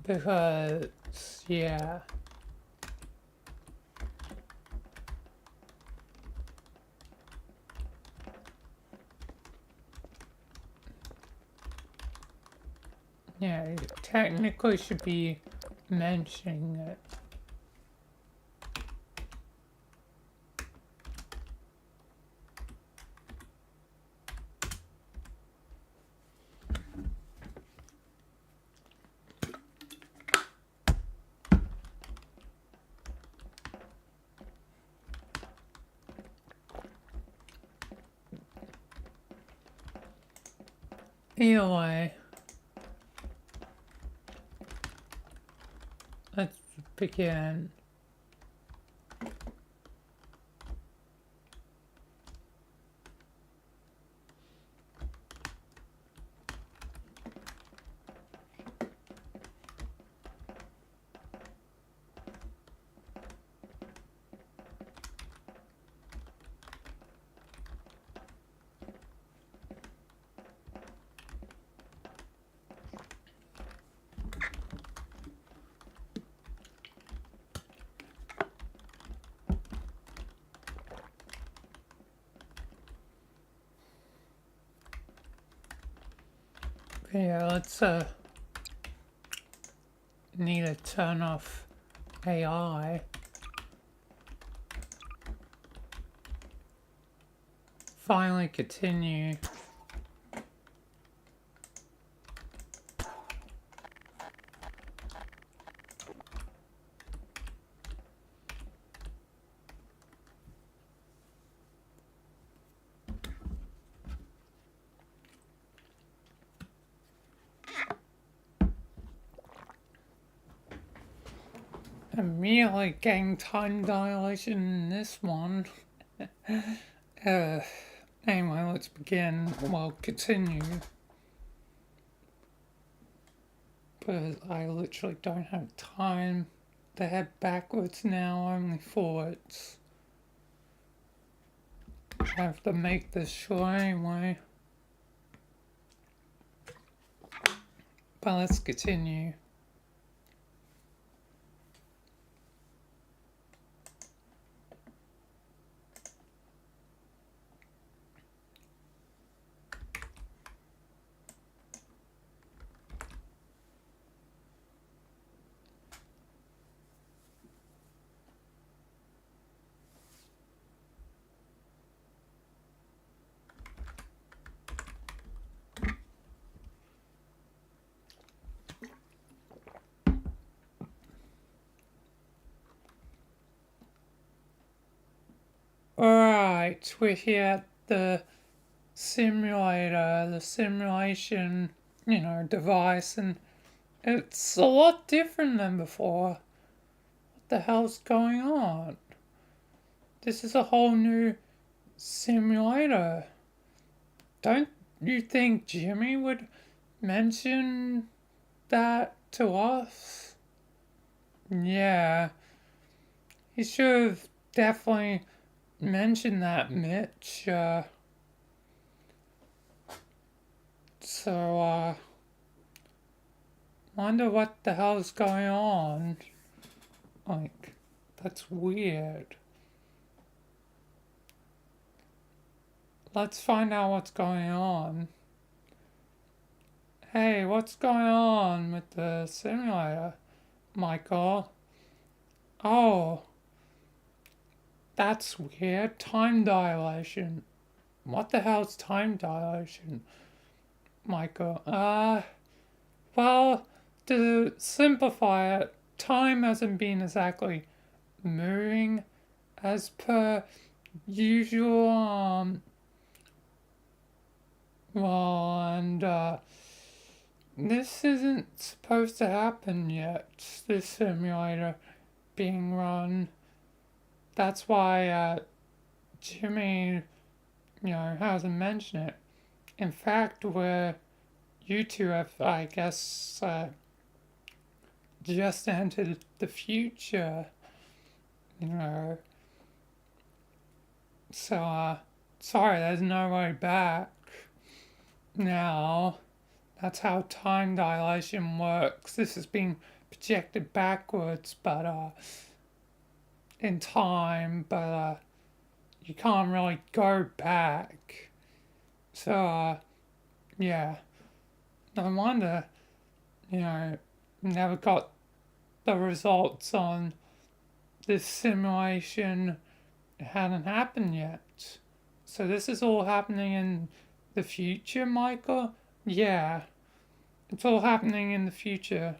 Because, yeah. Yeah, you technically should be mentioning it. Anyway, let's begin. Yeah, let's need to turn off AI. Finally continue. Immediately getting time dilation in this one. Anyway, let's begin. Well, continue. But I literally don't have time to head backwards now, only forwards. I have to make this short anyway. But let's continue. Alright, we're here at the simulator, the simulation, device, and it's a lot different than before. What the hell's going on? This is a whole new simulator. Don't you think Jimmy would mention that to us? Yeah, he should have definitely mentioned that, Mitch. Wonder what the hell's going on. Like, that's weird. Let's find out what's going on. Hey, what's going on with the simulator, Michael? Oh, that's weird. Time dilation. What the hell's time dilation, Michael? Well, to simplify it, time hasn't been exactly moving as per usual. Well, and, this isn't supposed to happen yet, this simulator being run. That's why, Jimmy, hasn't mentioned it. In fact, you two have, I guess, just entered the future, So, sorry, there's no way back now. That's how time dilation works. This is being projected backwards, but, in time, but, you can't really go back. So, yeah. No wonder, never got the results on this simulation. It hadn't happened yet. So this is all happening in the future, Michael? Yeah. It's all happening in the future.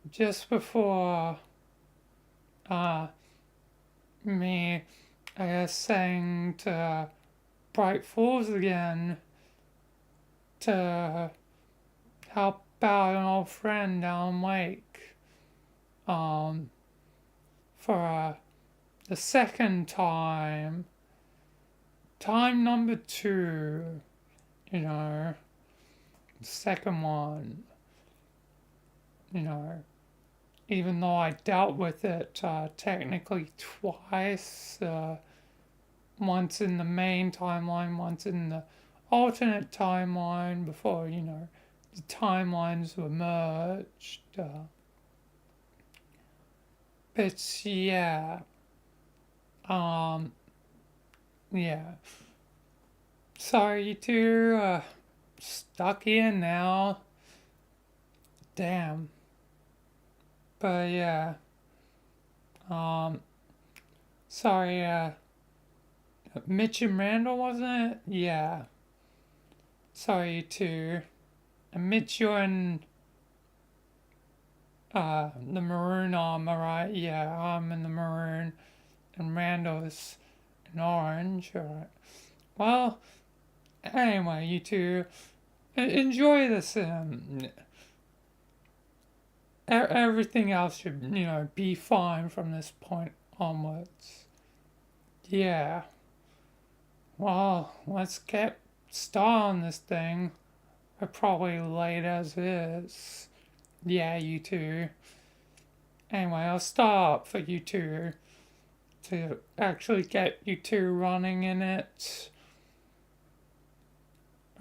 Just before, me, I guess, saying to Bright Falls again to help out an old friend down Lake, for, the second time. Time number 2, the second one, even though I dealt with it, technically twice, once in the main timeline, once in the alternate timeline before, the timelines were merged. But yeah, yeah. Sorry, you two, stuck here now. Damn. But yeah, sorry, Mitch and Randall, wasn't it? Yeah. Sorry, you two. And Mitch, you're in, the maroon armor, right? Yeah, I'm in the maroon. And Randall's in orange, alright. Well, anyway, you two, enjoy the sim. Everything else should, be fine from this point onwards. Yeah. Well, let's get started on this thing. We're probably late as is. Yeah, you two. Anyway, I'll start for you two to actually get you two running in it.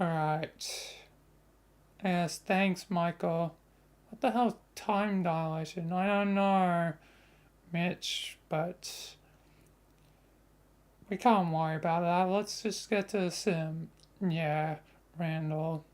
Alright. Yes, thanks, Michael. What the hell is time dilation? I don't know, Mitch, but we can't worry about that. Let's just get to the sim. Yeah, Randall.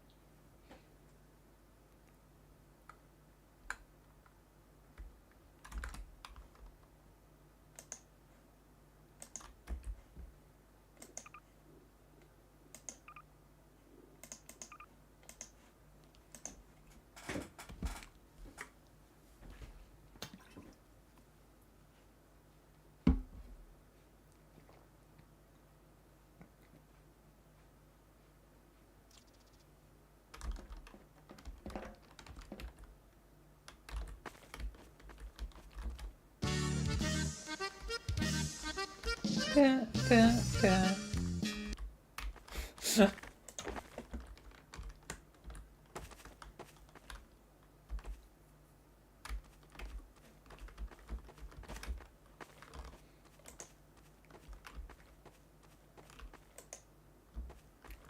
Da.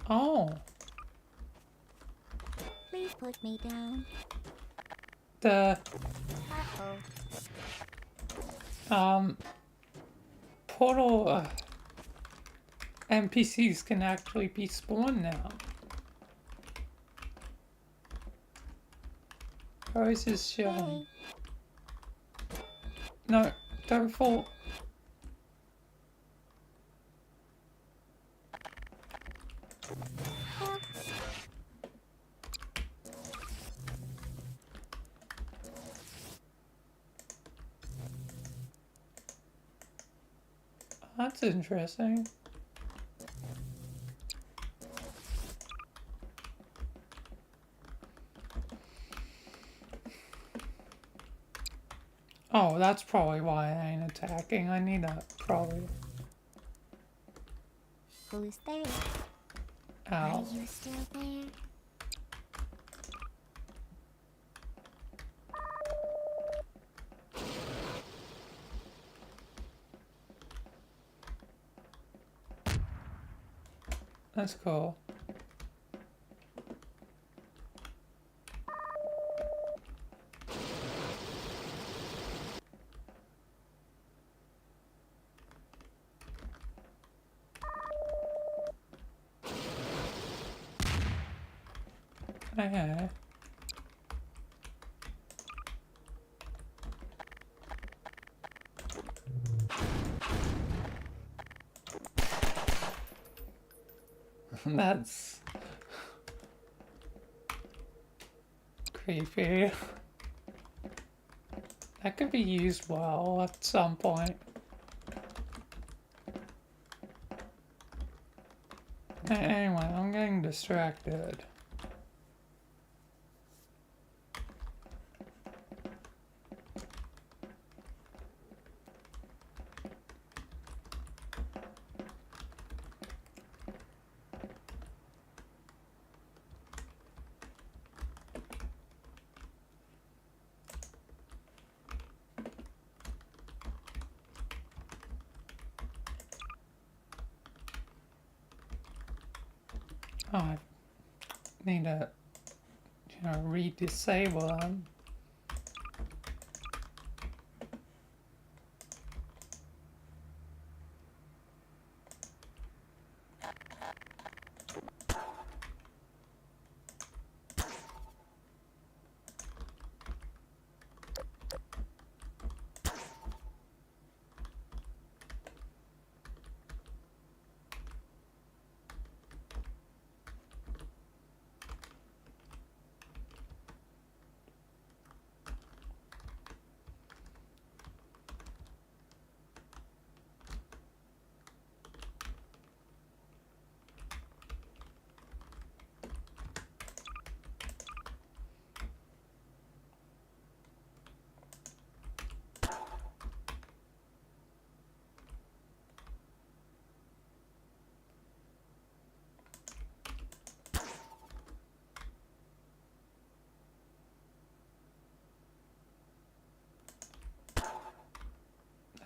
Oh. Please put me down. The Uh-oh. portal NPCs can actually be spawned now. Rose is showing. No, don't fall. That's interesting. Oh, that's probably why I ain't attacking. I need to probably. Who's there? Ow. Are you still there? That's cool. Okay. That's creepy. That could be used well at some point. Anyway, I'm getting distracted. Oh, I need to, re-disable them.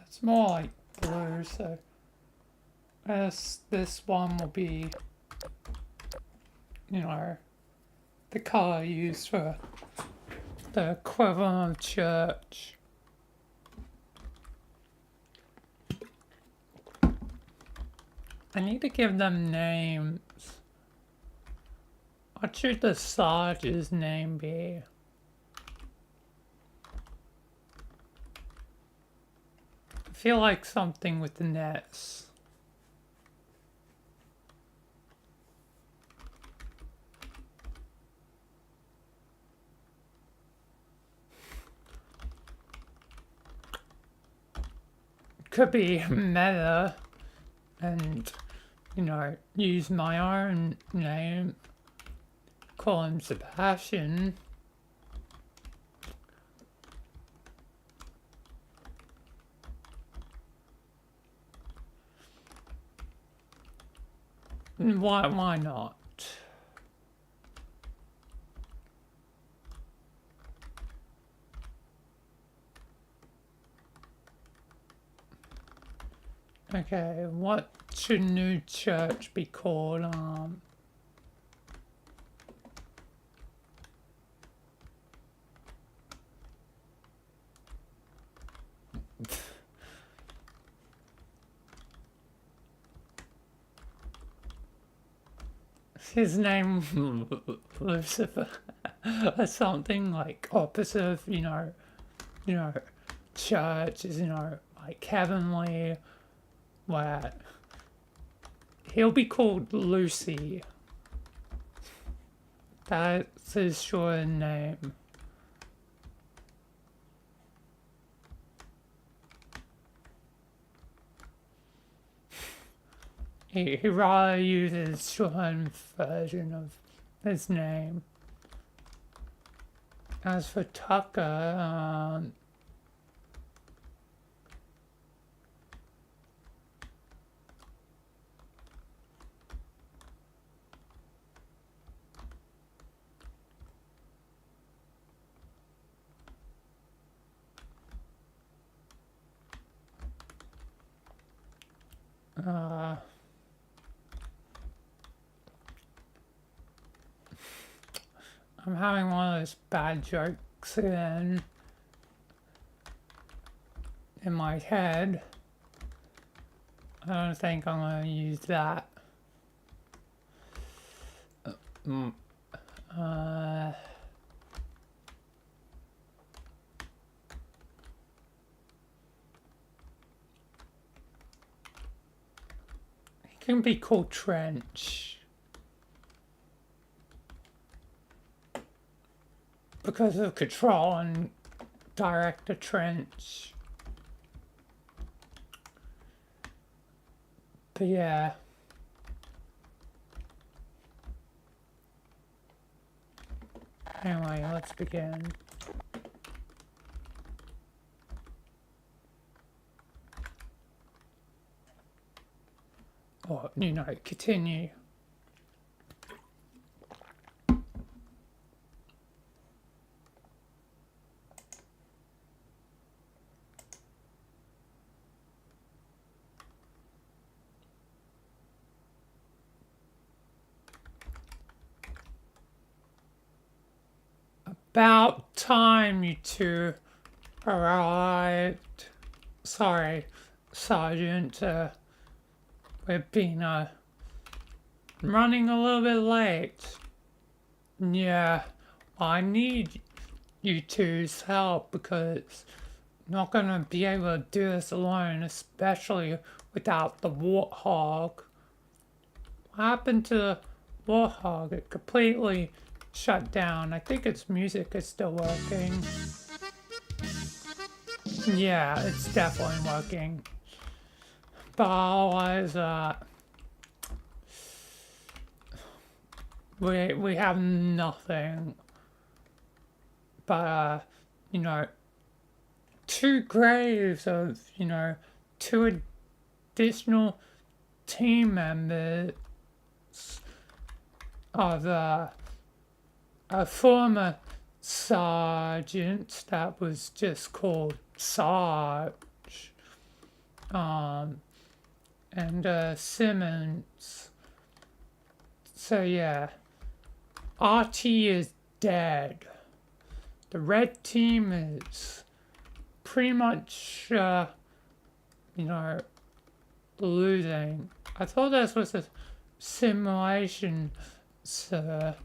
It's more like blue, so I guess this one will be, the color used for the equivalent of church. I need to give them names. What should the Sarge's name be? I feel like something with the nets. Could be meta and, use my own name. Call him Sebastian. Why not? Okay, what should new church be called? His name Lucifer. or something like opposite of, church is, like heavenly, where he'll be called Lucy. That's his short name. He rather uses shortened version of his name. As for Tucker, I'm having one of those bad jokes again in my head. I don't think I'm going to use that. He can be called Trench. Because of Control and Director Trench. But yeah. Anyway, let's begin. Or, continue. About time you two arrived. Sorry, Sergeant. We've been running a little bit late. Yeah, I need you two's help because I'm not gonna be able to do this alone, especially without the Warthog. What happened to the Warthog? It completely shut down. I think its music is still working. Yeah, it's definitely working. But otherwise, we have nothing. But, 2 graves of, 2 additional team members of, a former sergeant that was just called Sarge, and Simmons. So yeah, RT is dead. The red team is pretty much, losing. I thought this was a simulation, sir.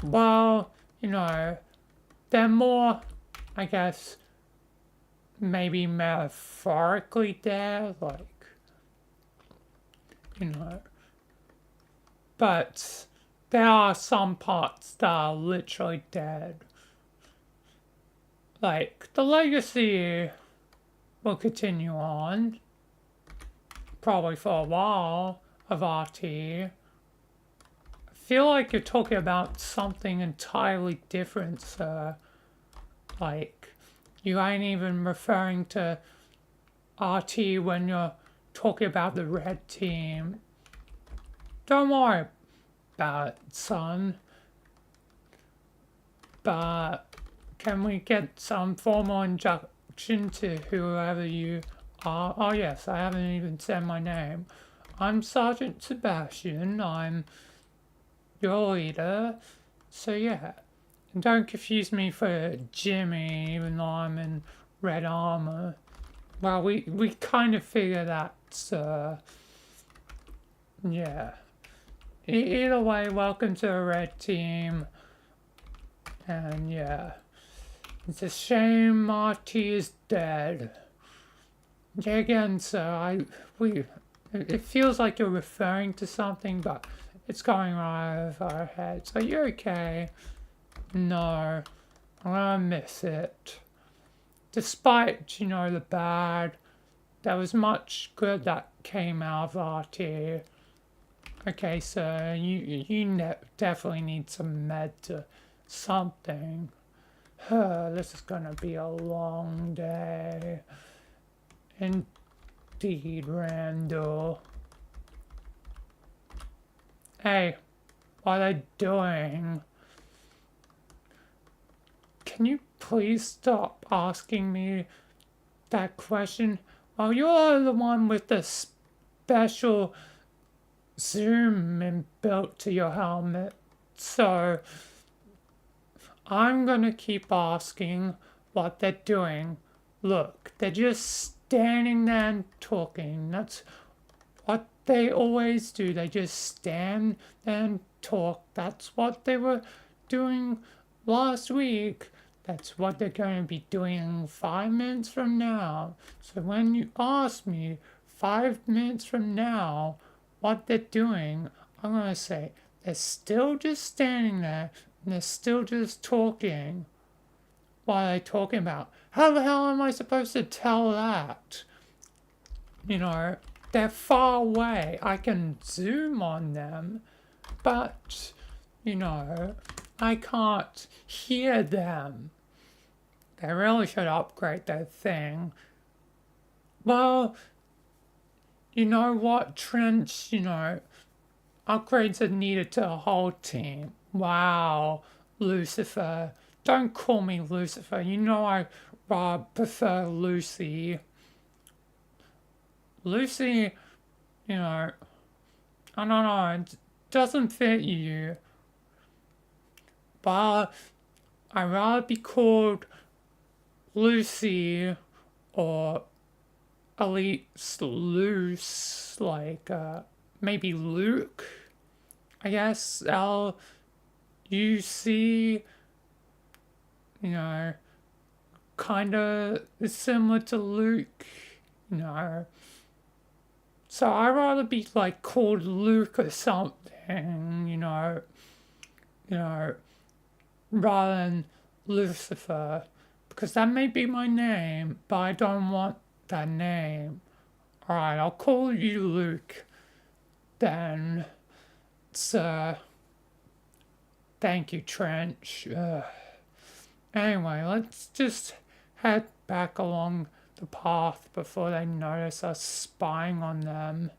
Well, they're more, I guess, maybe metaphorically dead, like, but there are some parts that are literally dead. Like, the legacy will continue on, probably for a while, of RT. Feel like you're talking about something entirely different, sir. Like, you ain't even referring to RT when you're talking about the red team. Don't worry about it, son. But can we get some formal introduction to whoever you are? Oh yes, I haven't even said my name. I'm Sergeant Sebastian. I'm your leader, so yeah. And don't confuse me for Jimmy, even though I'm in red armor. Well, we kind of figure that, yeah. Either way, welcome to the red team. And yeah, it's a shame Marty is dead. Yeah, again, sir, it feels like you're referring to something, but it's going right over our heads. Are you okay? No, I'm gonna miss it. Despite, you know, the bad, there was much good that came out of RT. Okay, so you definitely need some med to something. This is gonna be a long day. Indeed, Randall. Hey, what are they doing? Can you please stop asking me that question? Oh, you're the one with the special zoom inbuilt to your helmet. So, I'm gonna keep asking what they're doing. Look, they're just standing there and talking. That's what they always do. They just stand and talk. That's what they were doing last week. That's what they're going to be doing 5 minutes from now. So when you ask me 5 minutes from now what they're doing, I'm going to say they're still just standing there and they're still just talking. What are they talking about? How the hell am I supposed to tell that? You know, they're far away. I can zoom on them, but, you know, I can't hear them. They really should upgrade their thing. Well, you know what, Trent, you know, upgrades are needed to the whole team. Wow, Lucifer. Don't call me Lucifer. You know I prefer Lucy. Lucy, you know, I don't know, it doesn't fit you. But I'd rather be called Lucy or at least Luce, like maybe Luke, I guess, L-U-C, you know, kind of similar to Luke, you know. So I'd rather be like called Luke or something, you know, rather than Lucifer, because that may be my name, but I don't want that name. Alright, I'll call you Luke then, sir. Thank you, Trench. Anyway, let's just head back along the path before they notice us spying on them.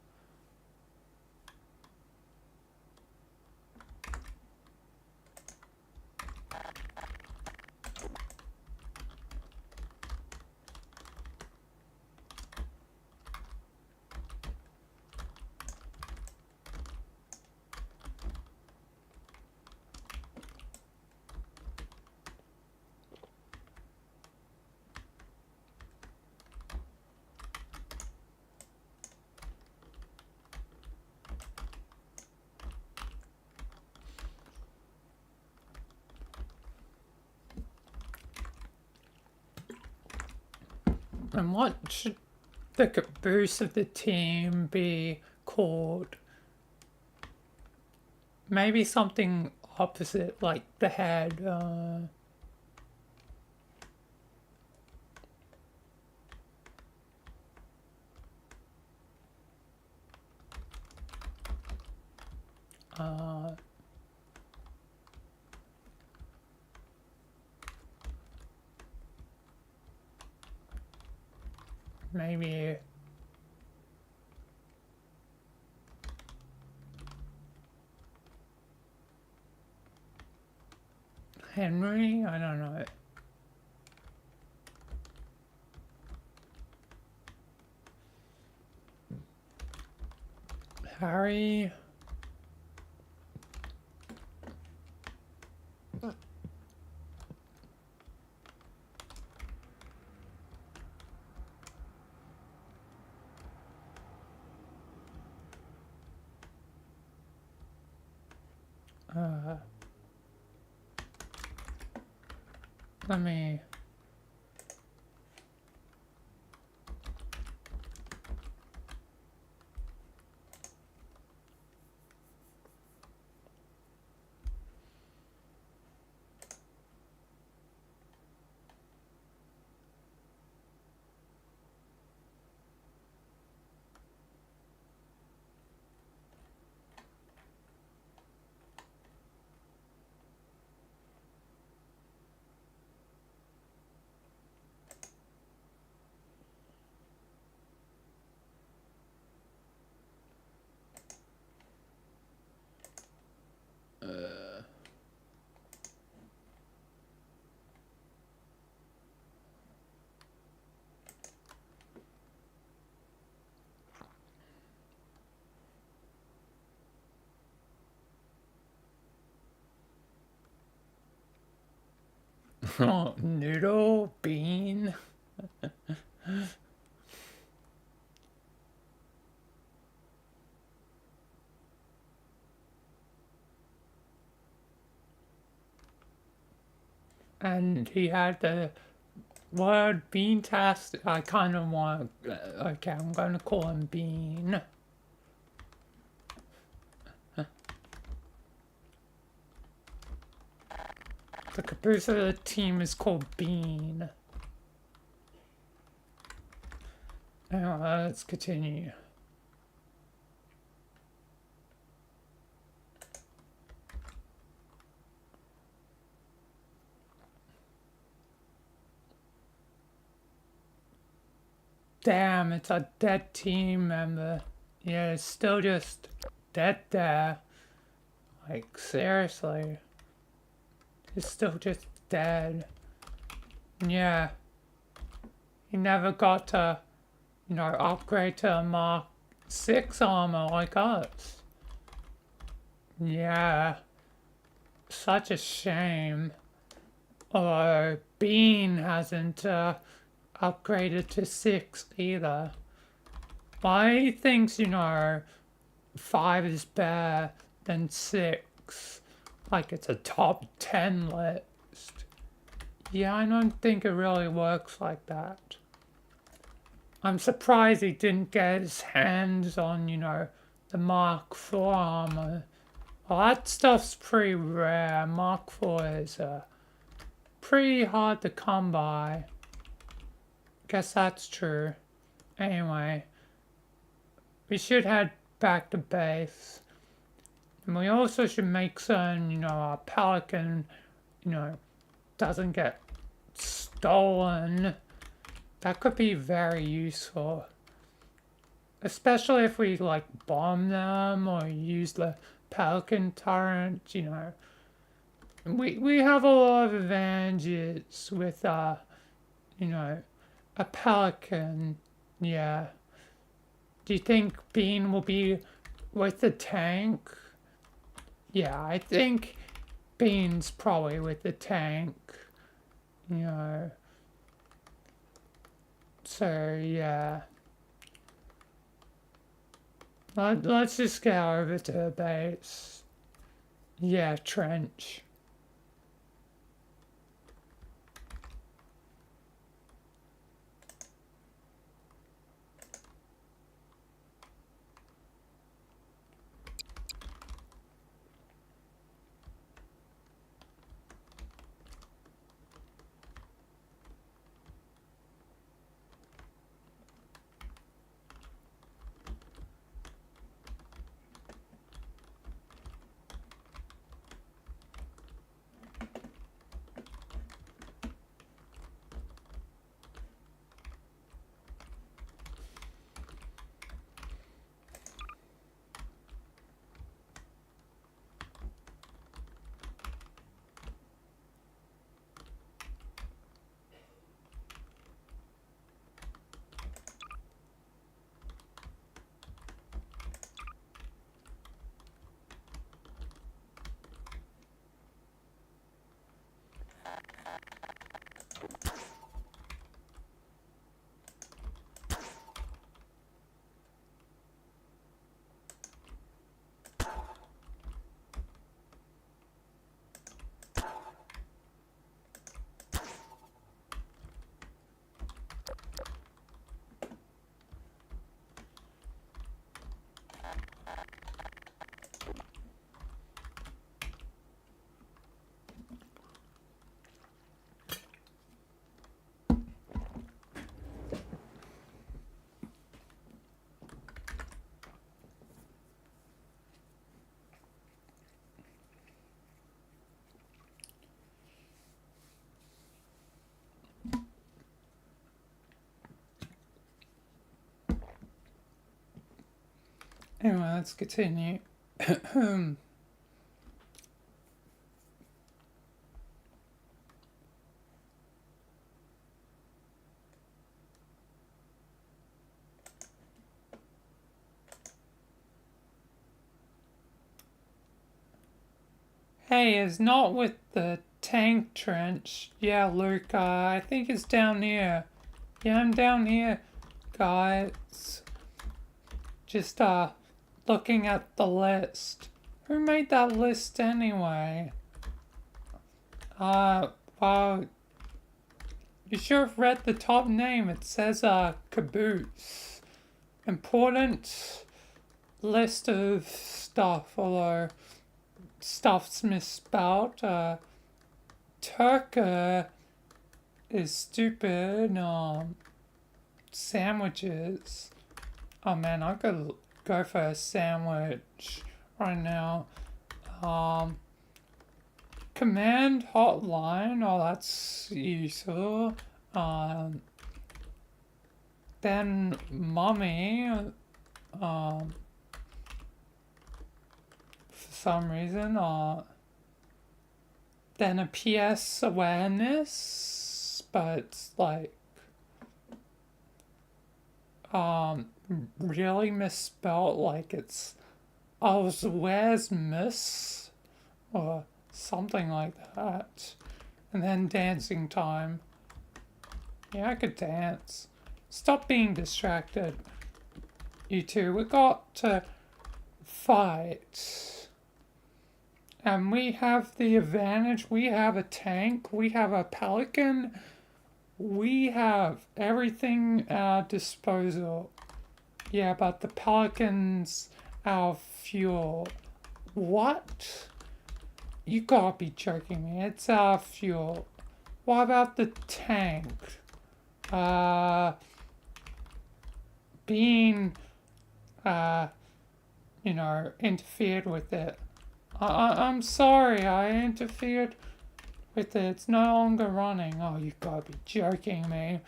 And what should the caboose of the team be called? Maybe something opposite, like the head. Maybe Henry? I don't know. Harry? Let me... Oh, noodle, bean. And he had the word bean-tastic. I kind of want... okay, I'm going to call him Bean. The caboose of the team is called Bean. Now, let's continue. Damn, it's a dead team member. Yeah, it's still just dead there. Like, seriously. He's still just dead. Yeah. He never got to, you know, upgrade to a Mark 6 armor like us. Yeah. Such a shame. Although Bean hasn't upgraded to 6 either. Well, he thinks, you know, 5 is better than 6. Like it's a top 10 list. Yeah, I don't think it really works like that. I'm surprised he didn't get his hands on, you know, the Mark IV armor. Well, that stuff's pretty rare. Mark IV is pretty hard to come by. Guess that's true. Anyway, we should head back to base. And we also should make certain, you know, our Pelican, you know, doesn't get stolen. That could be very useful. Especially if we, like, bomb them or use the Pelican turret, you know. We have a lot of advantages with, you know, a Pelican. Yeah. Do you think Bean will be with the tank? Yeah, I think Bean's probably with the tank. You know. So, yeah. Let's just get over to the base. Yeah, trench. Anyway, let's continue. Hey, it's not with the tank trench. Yeah, Luke, I think it's down here. Yeah, I'm down here, guys. Just, looking at the list. Who made that list anyway? Well, you should have read the top name. It says, Caboose. Important list of stuff, although stuff's misspelled. Turka is stupid. Sandwiches. Oh man, I could go for a sandwich right now. Command hotline. Oh, that's useful. Then mummy. For some reason. Then a PS awareness, but it's like really misspelled, like it's where's miss or something like that. And then dancing time. Yeah, I could dance. Stop being distracted, you two. We got to fight. And we have the advantage. We have a tank. We have a pelican. We have everything at our disposal. Yeah, but the pelican's our fuel. What? You gotta be joking me. It's our fuel. What about the tank? Being, interfered with it. I'm sorry, I interfered with it. It's no longer running. Oh, you gotta be joking me.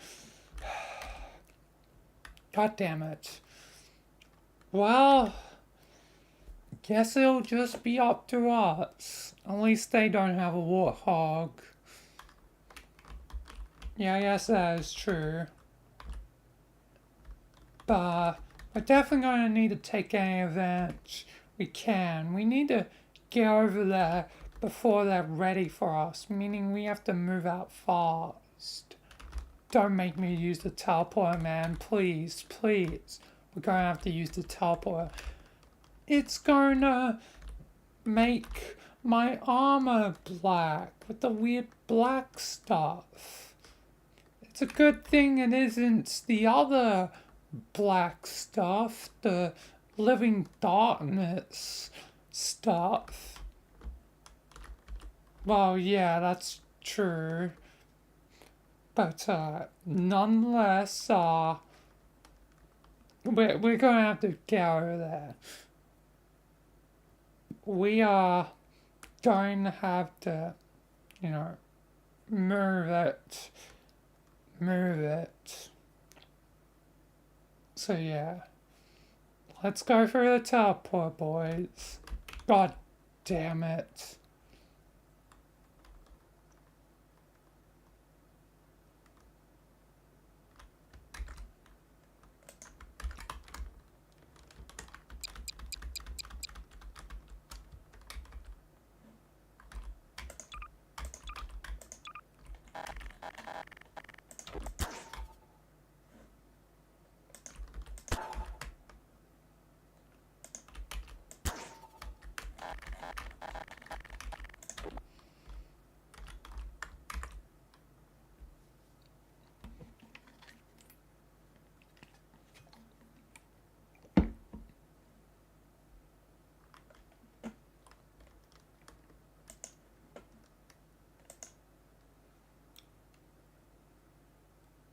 God damn it. Well, guess it'll just be up to us. At least they don't have a warthog. Yeah, I guess that is true. But we're definitely going to need to take any advantage we can. We need to get over there before they're ready for us, meaning we have to move out fast. Don't make me use the teleporter, man. Please, please. We're going to have to use the teleporter. It's going to make my armor black with the weird black stuff. It's a good thing it isn't the other black stuff, the living darkness stuff. Well, yeah, that's true. But, nonetheless, we're gonna have to get over there. We are going to have to, move it. So yeah, let's go for the teleport, boys. God damn it.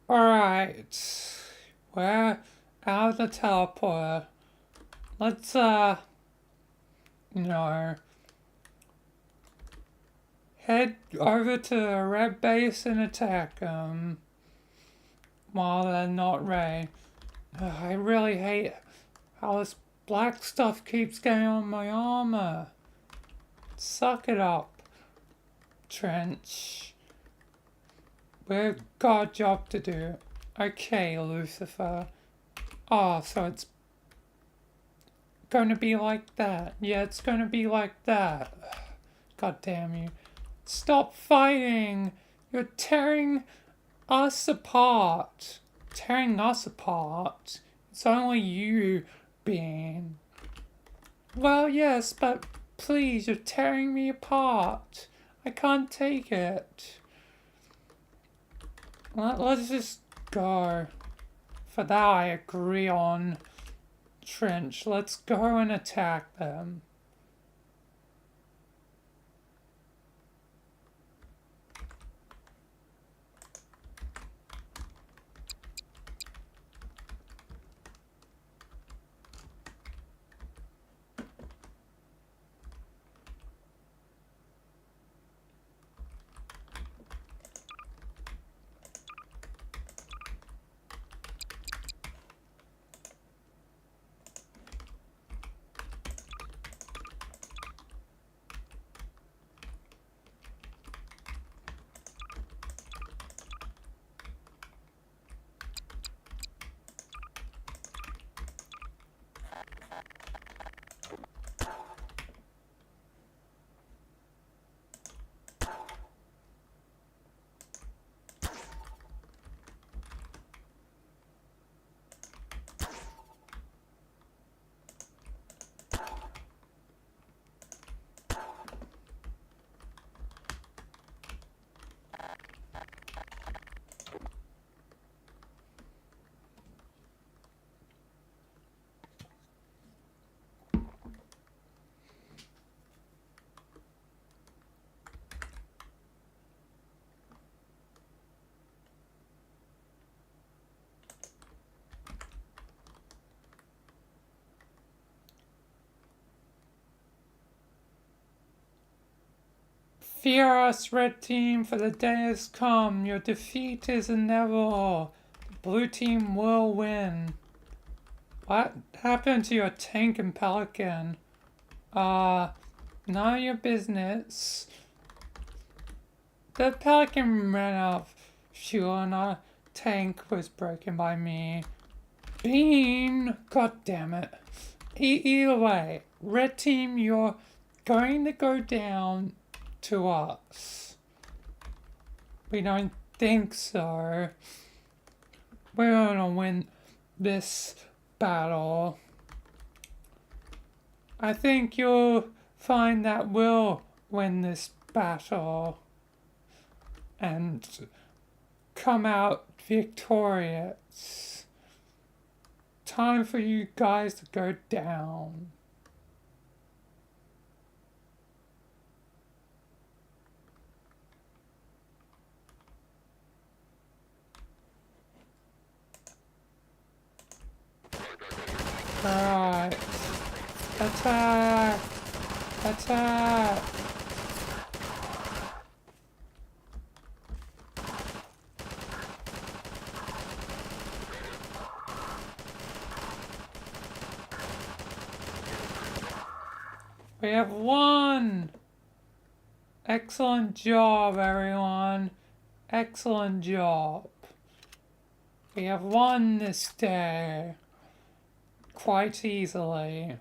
Alright, we're out of the teleporter. Let's, head over to the red base and attack them while they're not ready. I really hate how this black stuff keeps getting on my armor. Suck it up, Trench. We've got a job to do. Okay, Lucifer. Oh, so it's gonna be like that. Yeah, it's gonna be like that. God damn you. Stop fighting! You're tearing us apart. Tearing us apart? It's only you being. Well, yes, but please, you're tearing me apart. I can't take it. Let's just go. For that I agree on. Trench, let's go and attack them. Fear us, Red Team, for the day has come. Your defeat is inevitable. The Blue Team will win. What happened to your tank and Pelican? None of your business. The Pelican ran out of fuel and our tank was broken by me. Bean! God damn it. Either way, Red Team, you're going to go down to us. We don't think so. We're gonna win this battle. I think you'll find that we'll win this battle and come out victorious. Time for you guys to go down. Alright. Attack! Attack! We have won! Excellent job, everyone. Excellent job. We have won this day. Quite easily.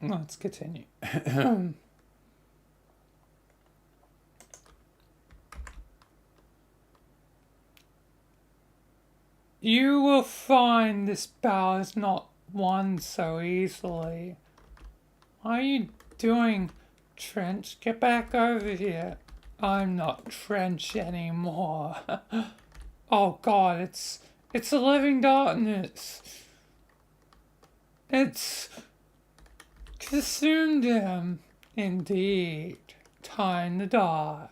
let's continue. You will find this battle is not won so easily. What are you doing, Trench? Get back over here. I'm not Trench anymore. Oh god, it's the living darkness. It's consumed him. Indeed. Time to die.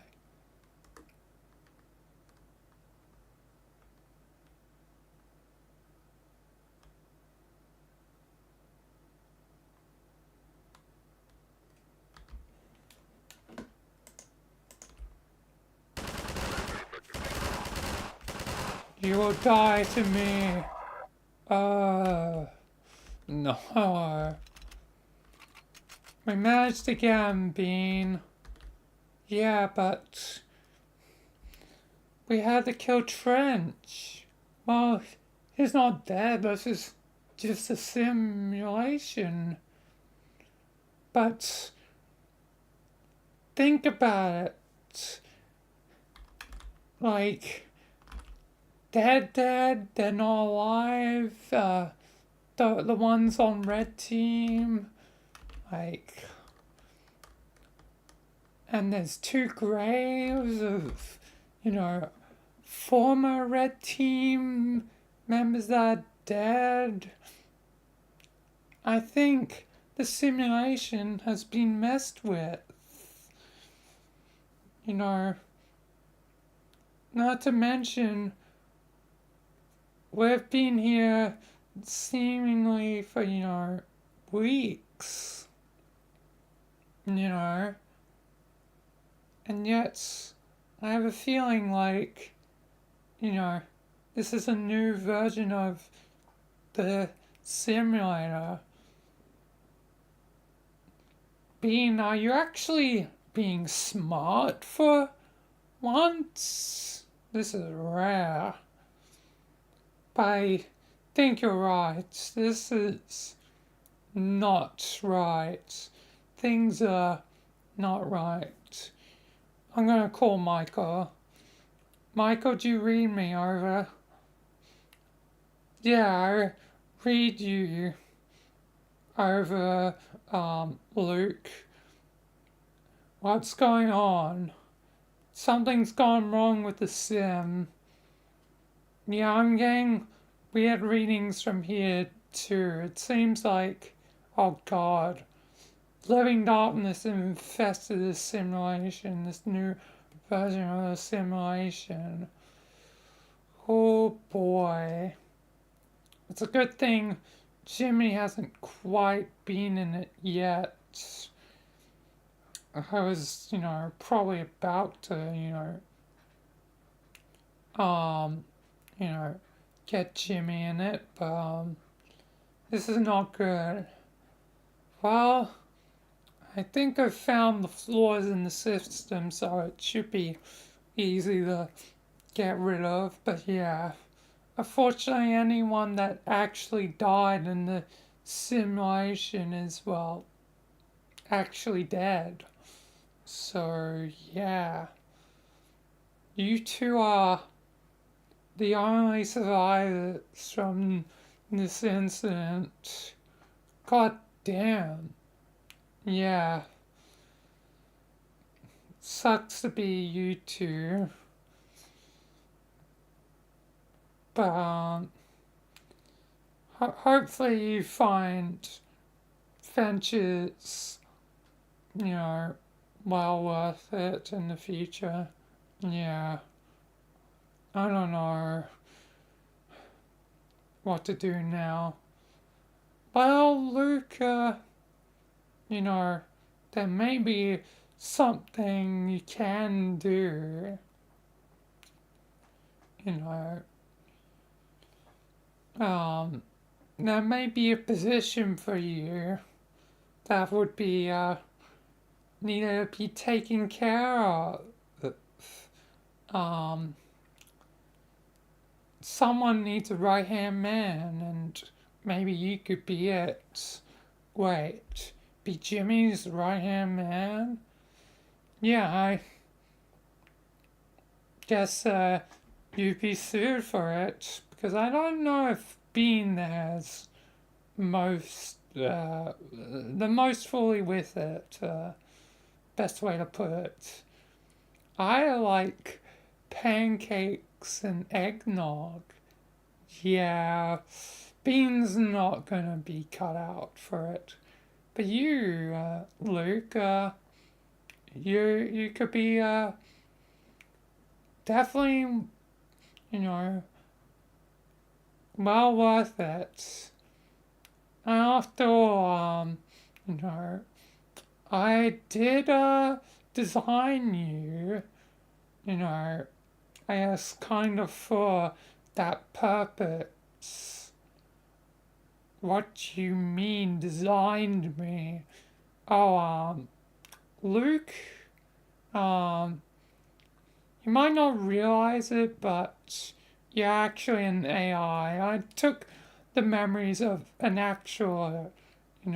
You will die to me. No. We managed to get him, Bean. Yeah, but we had to kill Trench. Well, he's not dead. This is just a simulation. But think about it. Like, dead, they're not alive. The ones on red team, like, and there's 2 graves of, former red team members that are dead. I think the simulation has been messed with. Not to mention, we've been here seemingly for, weeks. And yet, I have a feeling like, this is a new version of the simulator. Bean, are you actually being smart for once? This is rare. But I think you're right. This is not right. Things are not right. I'm gonna call Michael. Michael, do you read me over? Yeah, I read you over, Luke. What's going on? Something's gone wrong with the sim. Yeah, I'm getting weird readings from here too. It seems like, oh god, living darkness infested this simulation, this new version of the simulation. Oh boy. It's a good thing Jimmy hasn't quite been in it yet. I was, probably about to, get Jimmy in it, but, this is not good. Well, I think I've found the flaws in the system, so it should be easy to get rid of, but yeah. Unfortunately, anyone that actually died in the simulation is, well, actually dead. So, yeah. You two are the only survivors from this incident. God damn. Yeah. Sucks to be you two. But, hopefully you find Finch's, well worth it in the future. Yeah. I don't know what to do now. Well, Luke, there may be something you can do. There may be a position for you that would be, needed to be taken care of. Someone needs a right-hand man, and maybe you could be it. Wait, be Jimmy's right-hand man. Yeah, I guess you'd be sued for it, because I don't know if being there's the most fully with it, best way to put it. I like pancakes and eggnog. Yeah, beans not gonna be cut out for it. But you, Luke, you could be definitely, you know, well worth it. And after all, you know, I did design you, you know, I guess kind of for that purpose. What you mean designed me? Oh, Luke, you might not realize it, but you're actually an AI. I took the memories of an actual, you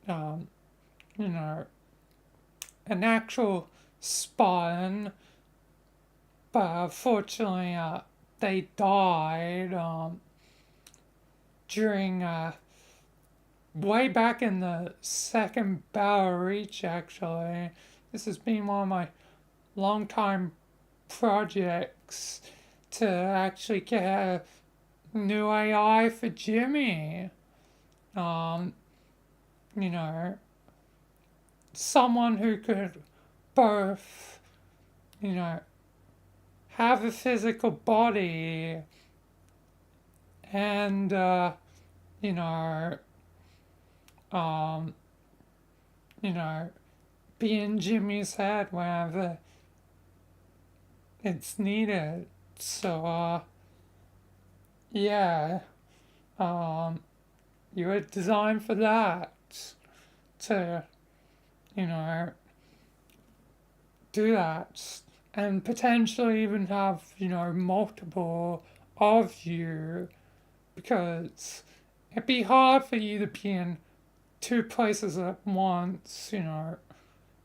know, an actual spawn, but unfortunately, they died, during, way back in the second Battle Reach, actually. This has been one of my long-time projects to actually get a new AI for Jimmy. You know, someone who could both, you know, have a physical body and, you know, be in Jimmy's head whenever it's needed. So, yeah, you were designed for that, to, you know, do that, and potentially even have, you know, multiple of you, because it'd be hard for you to be in two places at once, you know.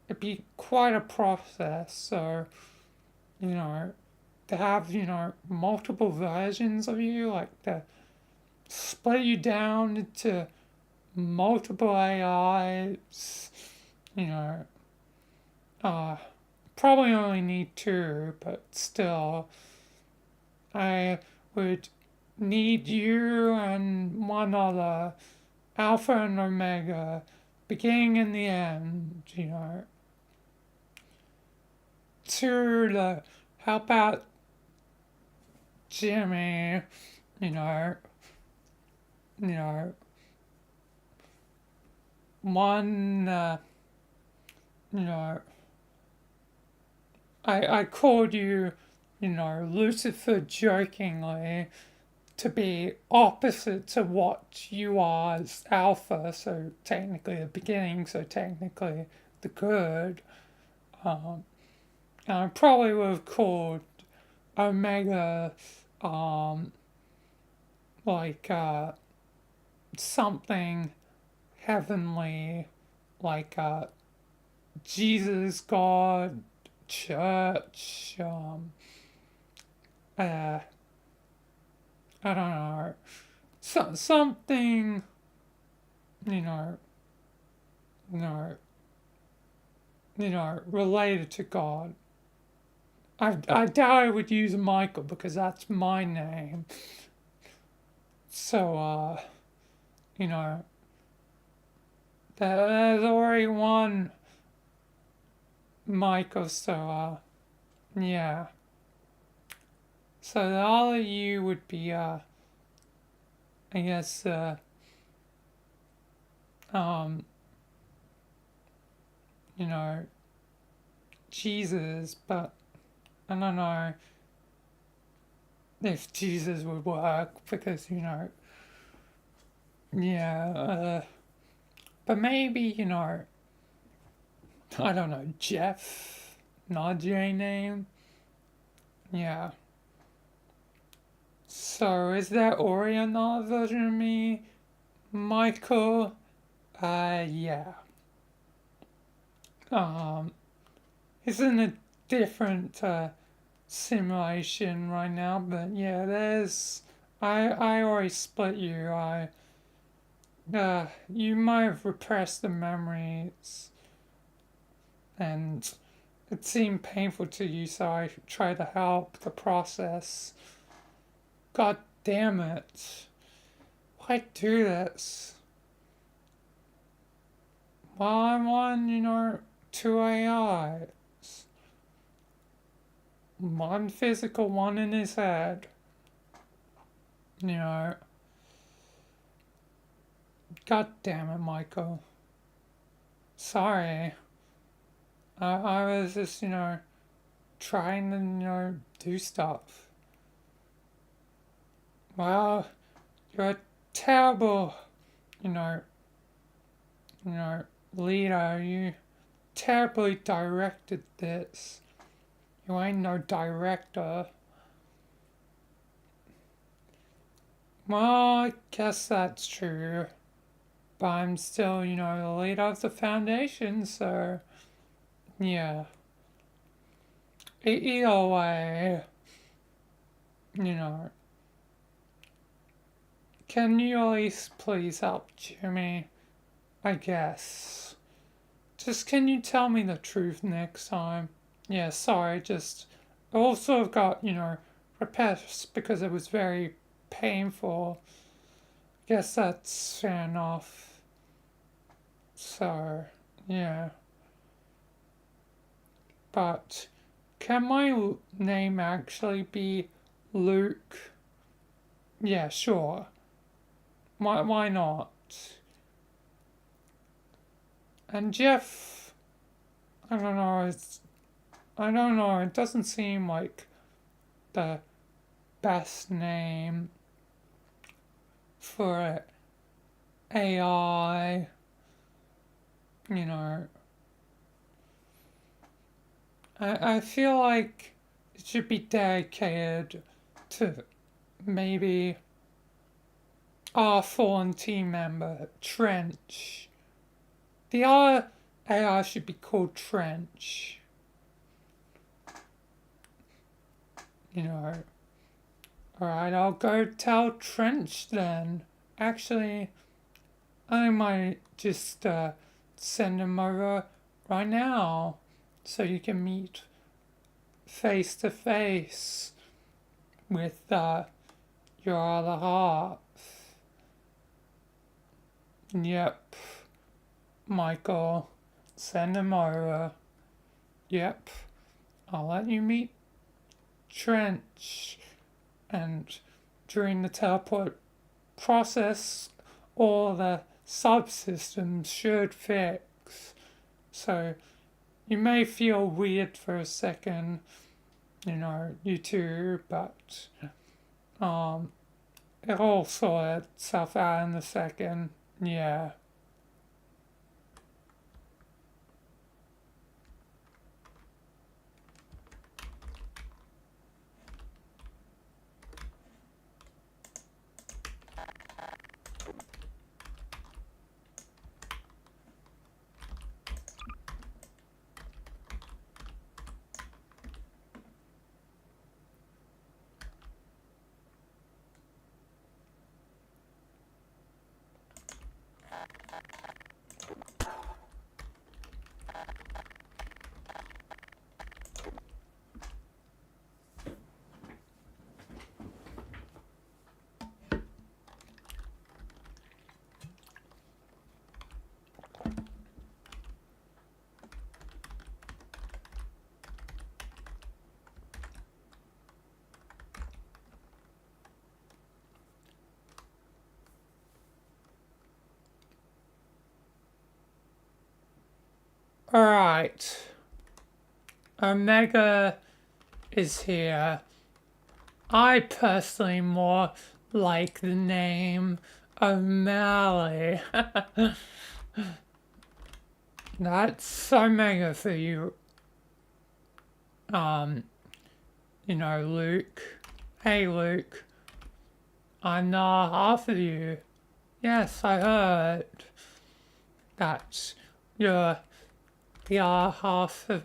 It'd be quite a process, so, you know, to have, you know, multiple versions of you, like to split you down into multiple AIs, you know, probably only need two, but still, I would need you and one other, Alpha and Omega, beginning and the end, you know, to help out Jimmy, you know, one, you know, I called you, you know, Lucifer jokingly, to be opposite to what you are as Alpha, so technically the beginning, so technically the good. And I probably would have called Omega, like, something heavenly, like, Jesus, God, church, I don't know, something, you know, related to God. I doubt I would use Michael because that's my name. So, you know, there's already one Michael, so, yeah. So the other you would be, I guess, you know, Jesus, but I don't know if Jesus would work because, you know, yeah, but maybe, you know, I don't know, Jeff, not J name, yeah. So is there already another version of me, Michael? Yeah. He's in a different simulation right now, but yeah, I already split you. You might have repressed the memories, and it seemed painful to you, so I tried to help the process. God damn it. Why do this? Well, I'm on, 2 AIs. One physical, one in his head. God damn it, Michael. Sorry. I was just, trying to, do stuff. Well, you're a terrible, leader. You terribly directed this. You ain't no director. Well, I guess that's true. But I'm still, the leader of the foundation, so yeah. Either way, can you at least please help Jimmy? I guess. Just can you tell me the truth next time? Yeah, sorry, just also I've got, repressed because it was very painful. Guess that's fair enough. So, yeah. But can my name actually be Luke? Yeah, sure. Why not? And Jeff, I don't know, it doesn't seem like the best name for AI, I feel like it should be dedicated to maybe our fallen team member, Trench. The other AI should be called Trench. Alright, I'll go tell Trench then. Actually, I might just send him over right now so you can meet face to face with your other half. Yep, Michael, send him over. Yep, I'll let you meet Trench, and during the teleport process, all the subsystems should fix. So you may feel weird for a second, you two, but it'll sort itself out in a second. Yeah. Alright. Omega is here. I personally more like the name O'Malley. That's Omega for you. Luke. Hey, Luke. I'm not half of you. Yes, I heard that you're the other half of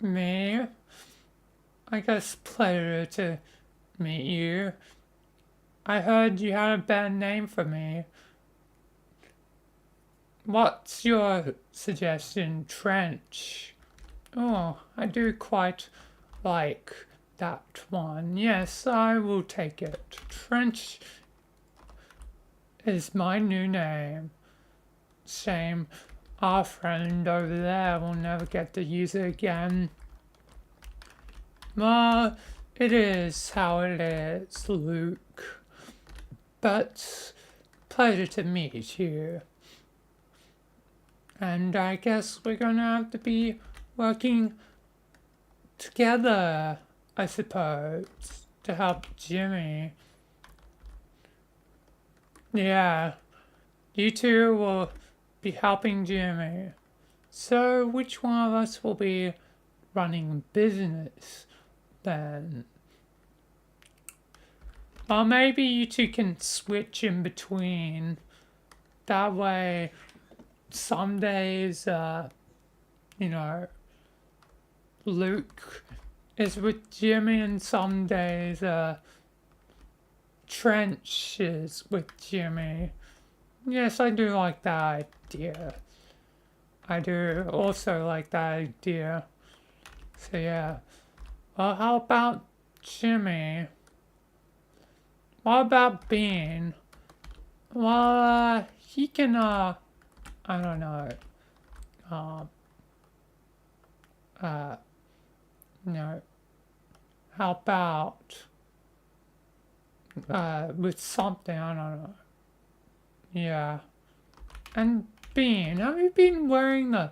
me. I guess pleasure to meet you. I heard you had a bad name for me. What's your suggestion? Trench? Oh, I do quite like that one. Yes, I will take it. Trench is my new name. Shame our friend over there will never get to use it again. Well, it is how it is, Luke. But pleasure to meet you. And I guess we're gonna have to be working together, I suppose, to help Jimmy. Yeah, you two will be helping Jimmy. So which one of us will be running business then? Or maybe you two can switch in between. That way, some days, you know, Luke is with Jimmy, and some days, Trench is with Jimmy. Yes, I do like that idea. I do also like that idea. So yeah. Well, how about Jimmy? What about Bean? Well, he can, I don't know. No. How about, with something, I don't know. Yeah. And Bean, have you been wearing the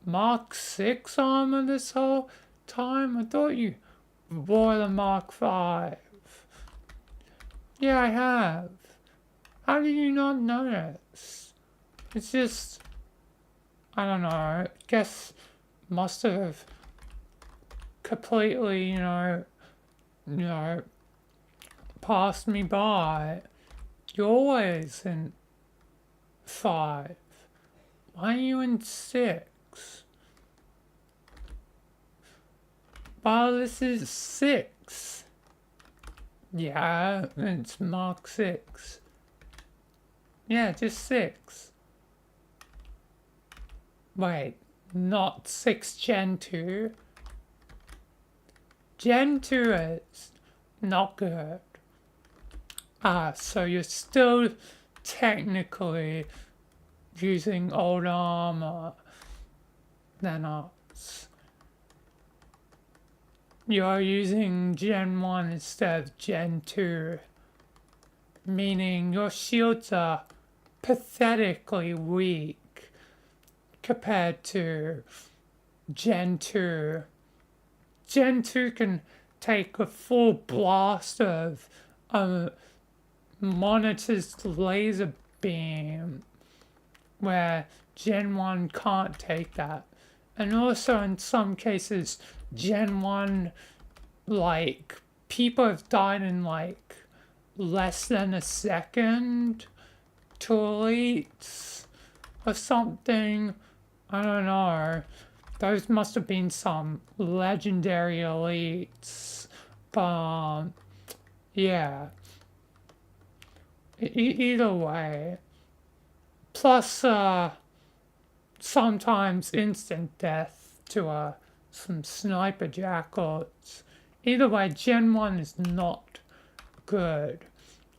Mark 6 armor this whole time? I thought you wore the Mark 5. Yeah, I have. How did you not notice? It's just, I don't know, I guess must have completely, you know, passed me by. You're always in 5. Why are you in 6? Well, this is 6. Yeah, it's Mark 6. Yeah, just 6. Wait, not 6 Gen 2? Gen 2 is not good. So you're still technically using old armor than us. You're using Gen 1 instead of Gen 2, meaning your shields are pathetically weak compared to Gen 2. Gen 2 can take a full blast of Monitor's laser beam, where Gen 1 can't take that. And also in some cases, Gen 1, like, people have died in like less than a second to elites or something. I don't know. Those must have been some legendary elites. But, yeah. Either way. Plus, sometimes instant death to some sniper jackals. Either way, Gen 1 is not good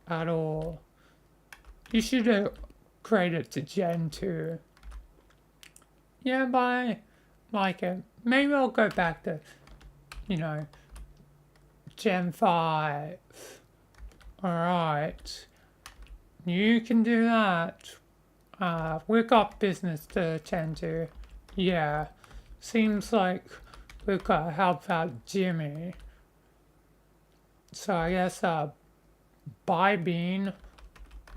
at all. You should upgrade it to Gen 2. Yeah, but I like it. Maybe I'll go back to, you know, Gen 5. Alright. You can do that. We've got business to attend to. Yeah. Seems like we've got to help out Jimmy. So I guess, bye Bean.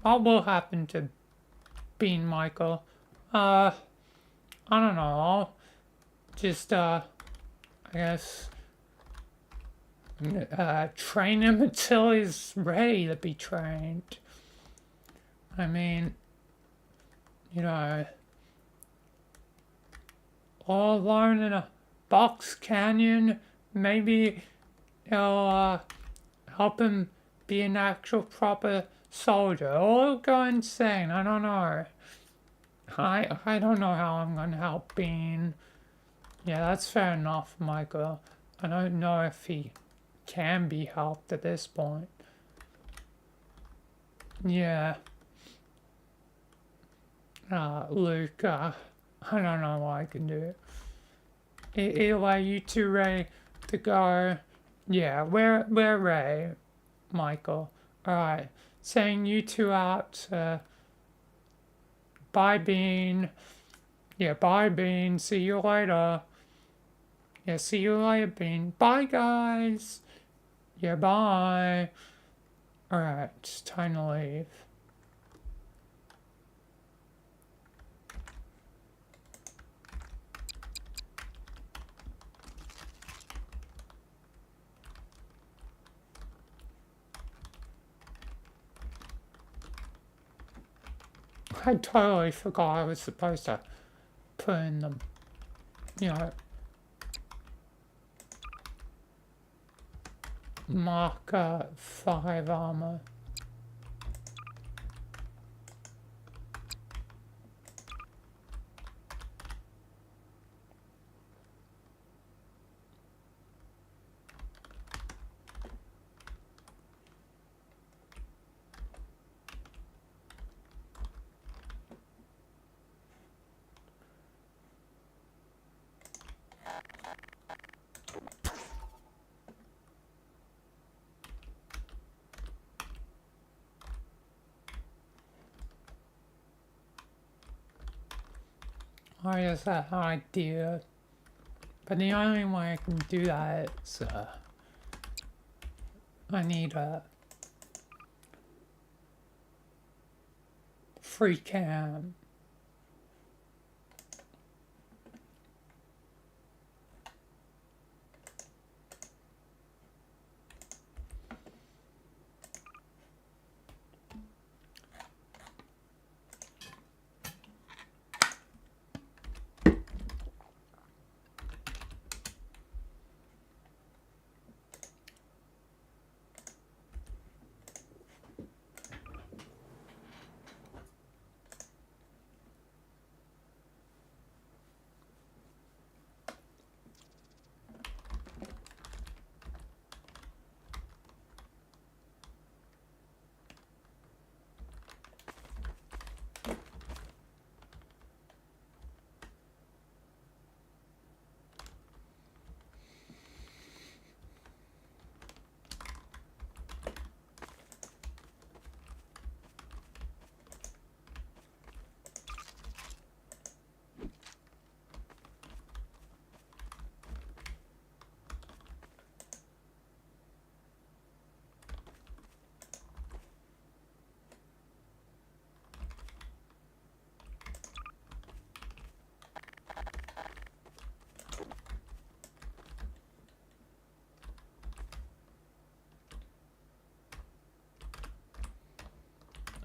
What will happen to Bean Michael? I don't know. I'll just, I guess, train him until he's ready to be trained. I mean, you know, all alone in a box canyon. Maybe it'll help him be an actual proper soldier. Or he'll go insane. I don't know. I don't know how I'm gonna help Bean. Yeah, that's fair enough, Michael. I don't know if he can be helped at this point. Yeah. Luke, I don't know what I can do. Either way, you two ready to go? Yeah, we're ready, Michael. Alright, saying you two out. Bye, Bean. Yeah, bye, Bean. See you later. Yeah, see you later, Bean. Bye, guys. Yeah, bye. Alright, it's time to leave. I totally forgot I was supposed to put in the, you know, Mark 5 armor. I just had an idea, but the only way I can do that is I need a free cam.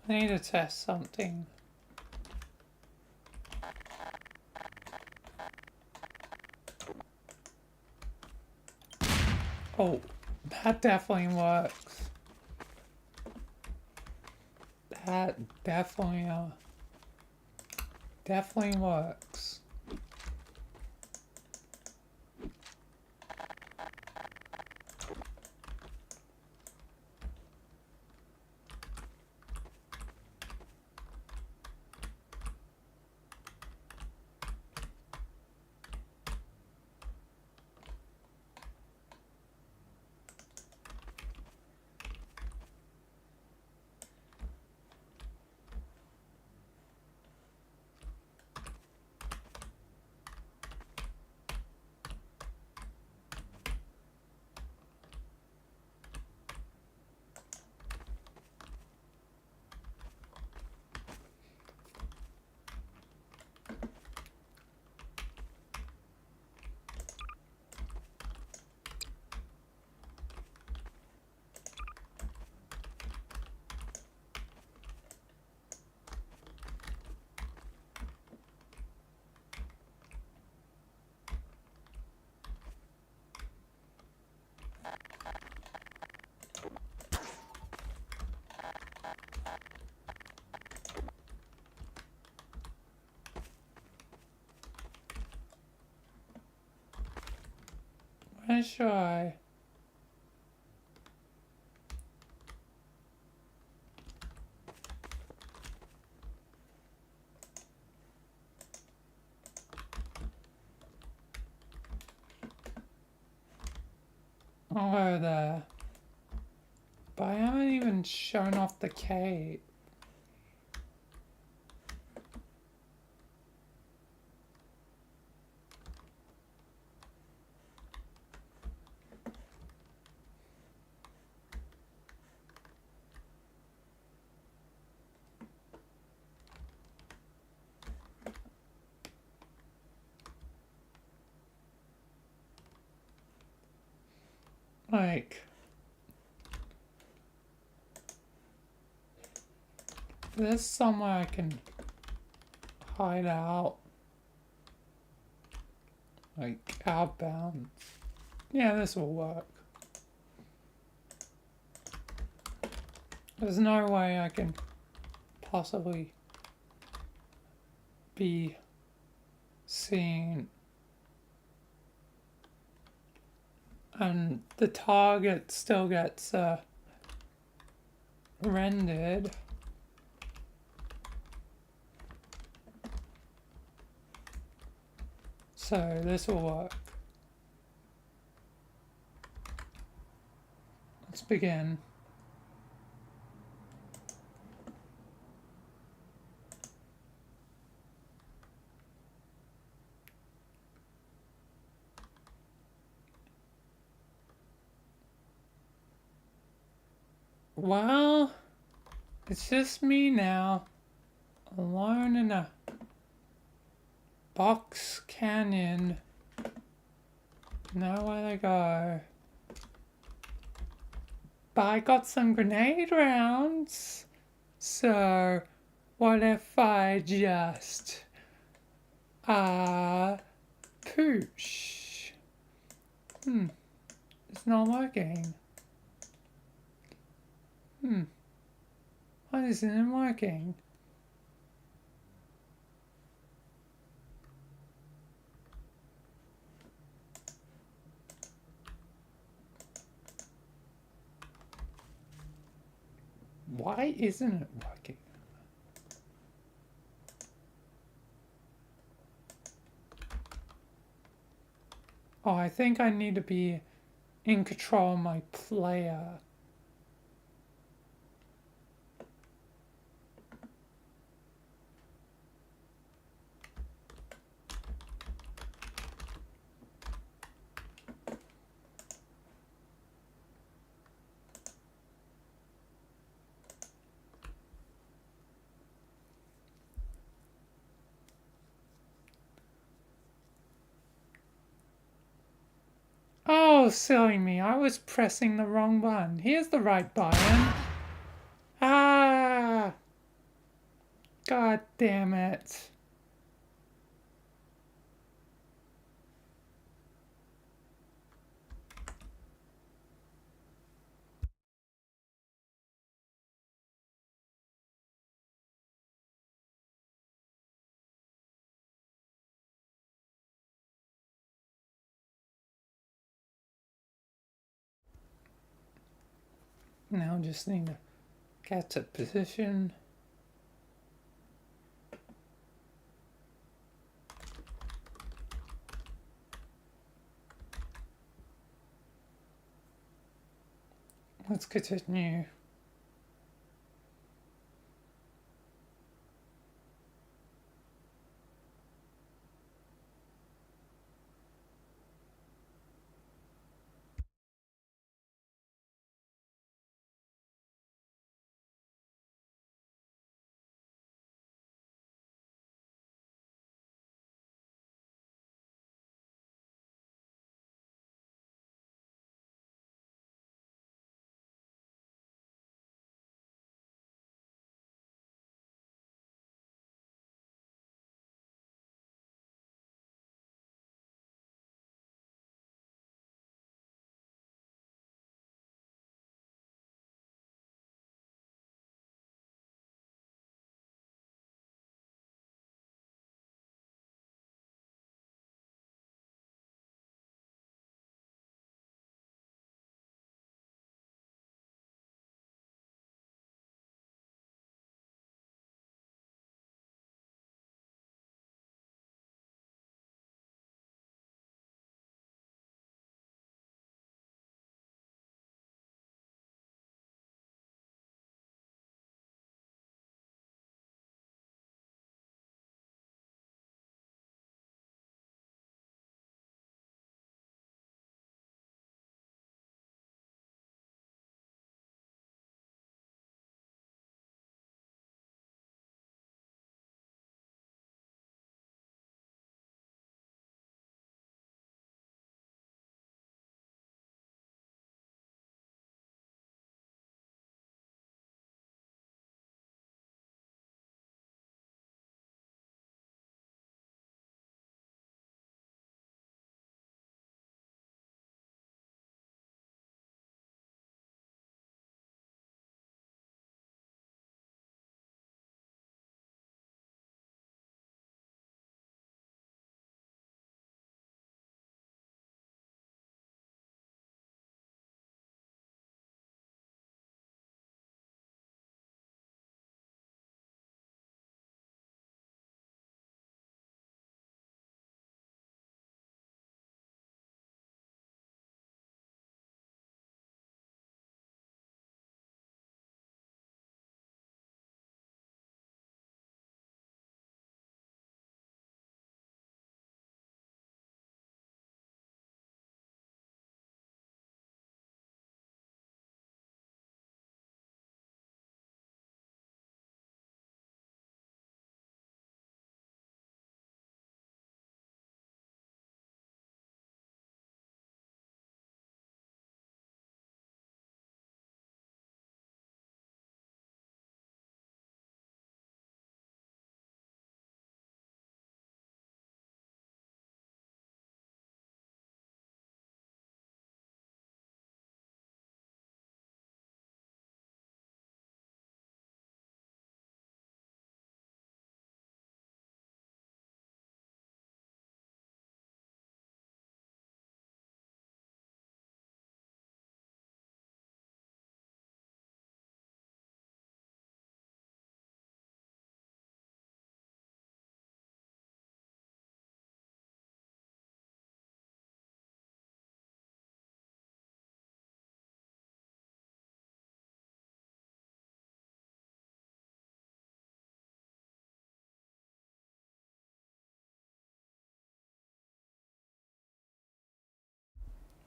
I need to test something. Oh, that definitely works. That definitely works. Where should I? Oh, there. But I haven't even shown off the cape. Like, there's somewhere I can hide out. Like, outbound. Yeah, this will work. There's no way I can possibly be seen. And the target still gets rendered. So this will work. Let's begin. Well, it's just me now, alone in a box canyon. Nowhere to go. But I got some grenade rounds. So, what if I just, poosh? It's not working. Why isn't it working? Why isn't it working? Oh, I think I need to be in control of my player. Oh, silly me, I was pressing the wrong button. Here's the right button. Ah! God damn it. Now just need to get to position. Let's continue.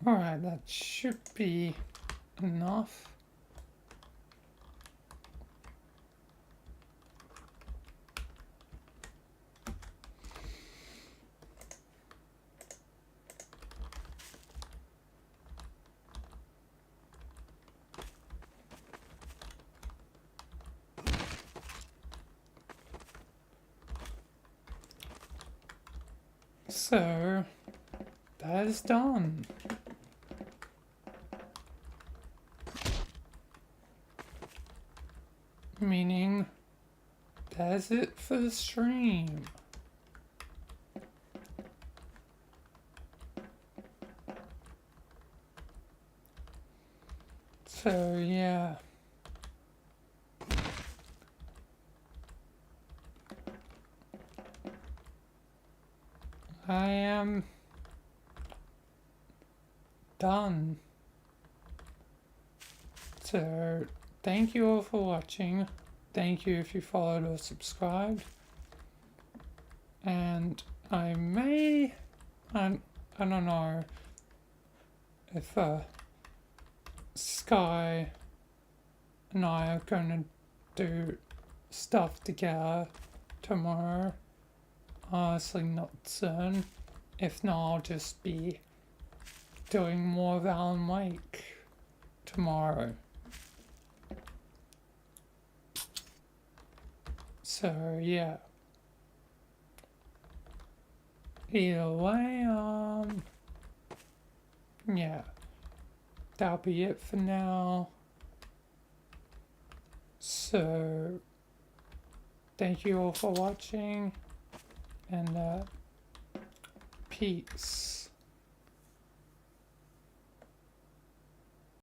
Alright, that should be enough. So, that is done. Meaning, that's it for the stream. So, yeah. I am done. So, thank you all for watching. Thank you if you followed or subscribed. And I don't know if Sky and I are gonna do stuff together tomorrow. Honestly, not soon. If not, I'll just be doing more of Alan Wake tomorrow. So, yeah. Either way, yeah. That'll be it for now. So, thank you all for watching, and peace.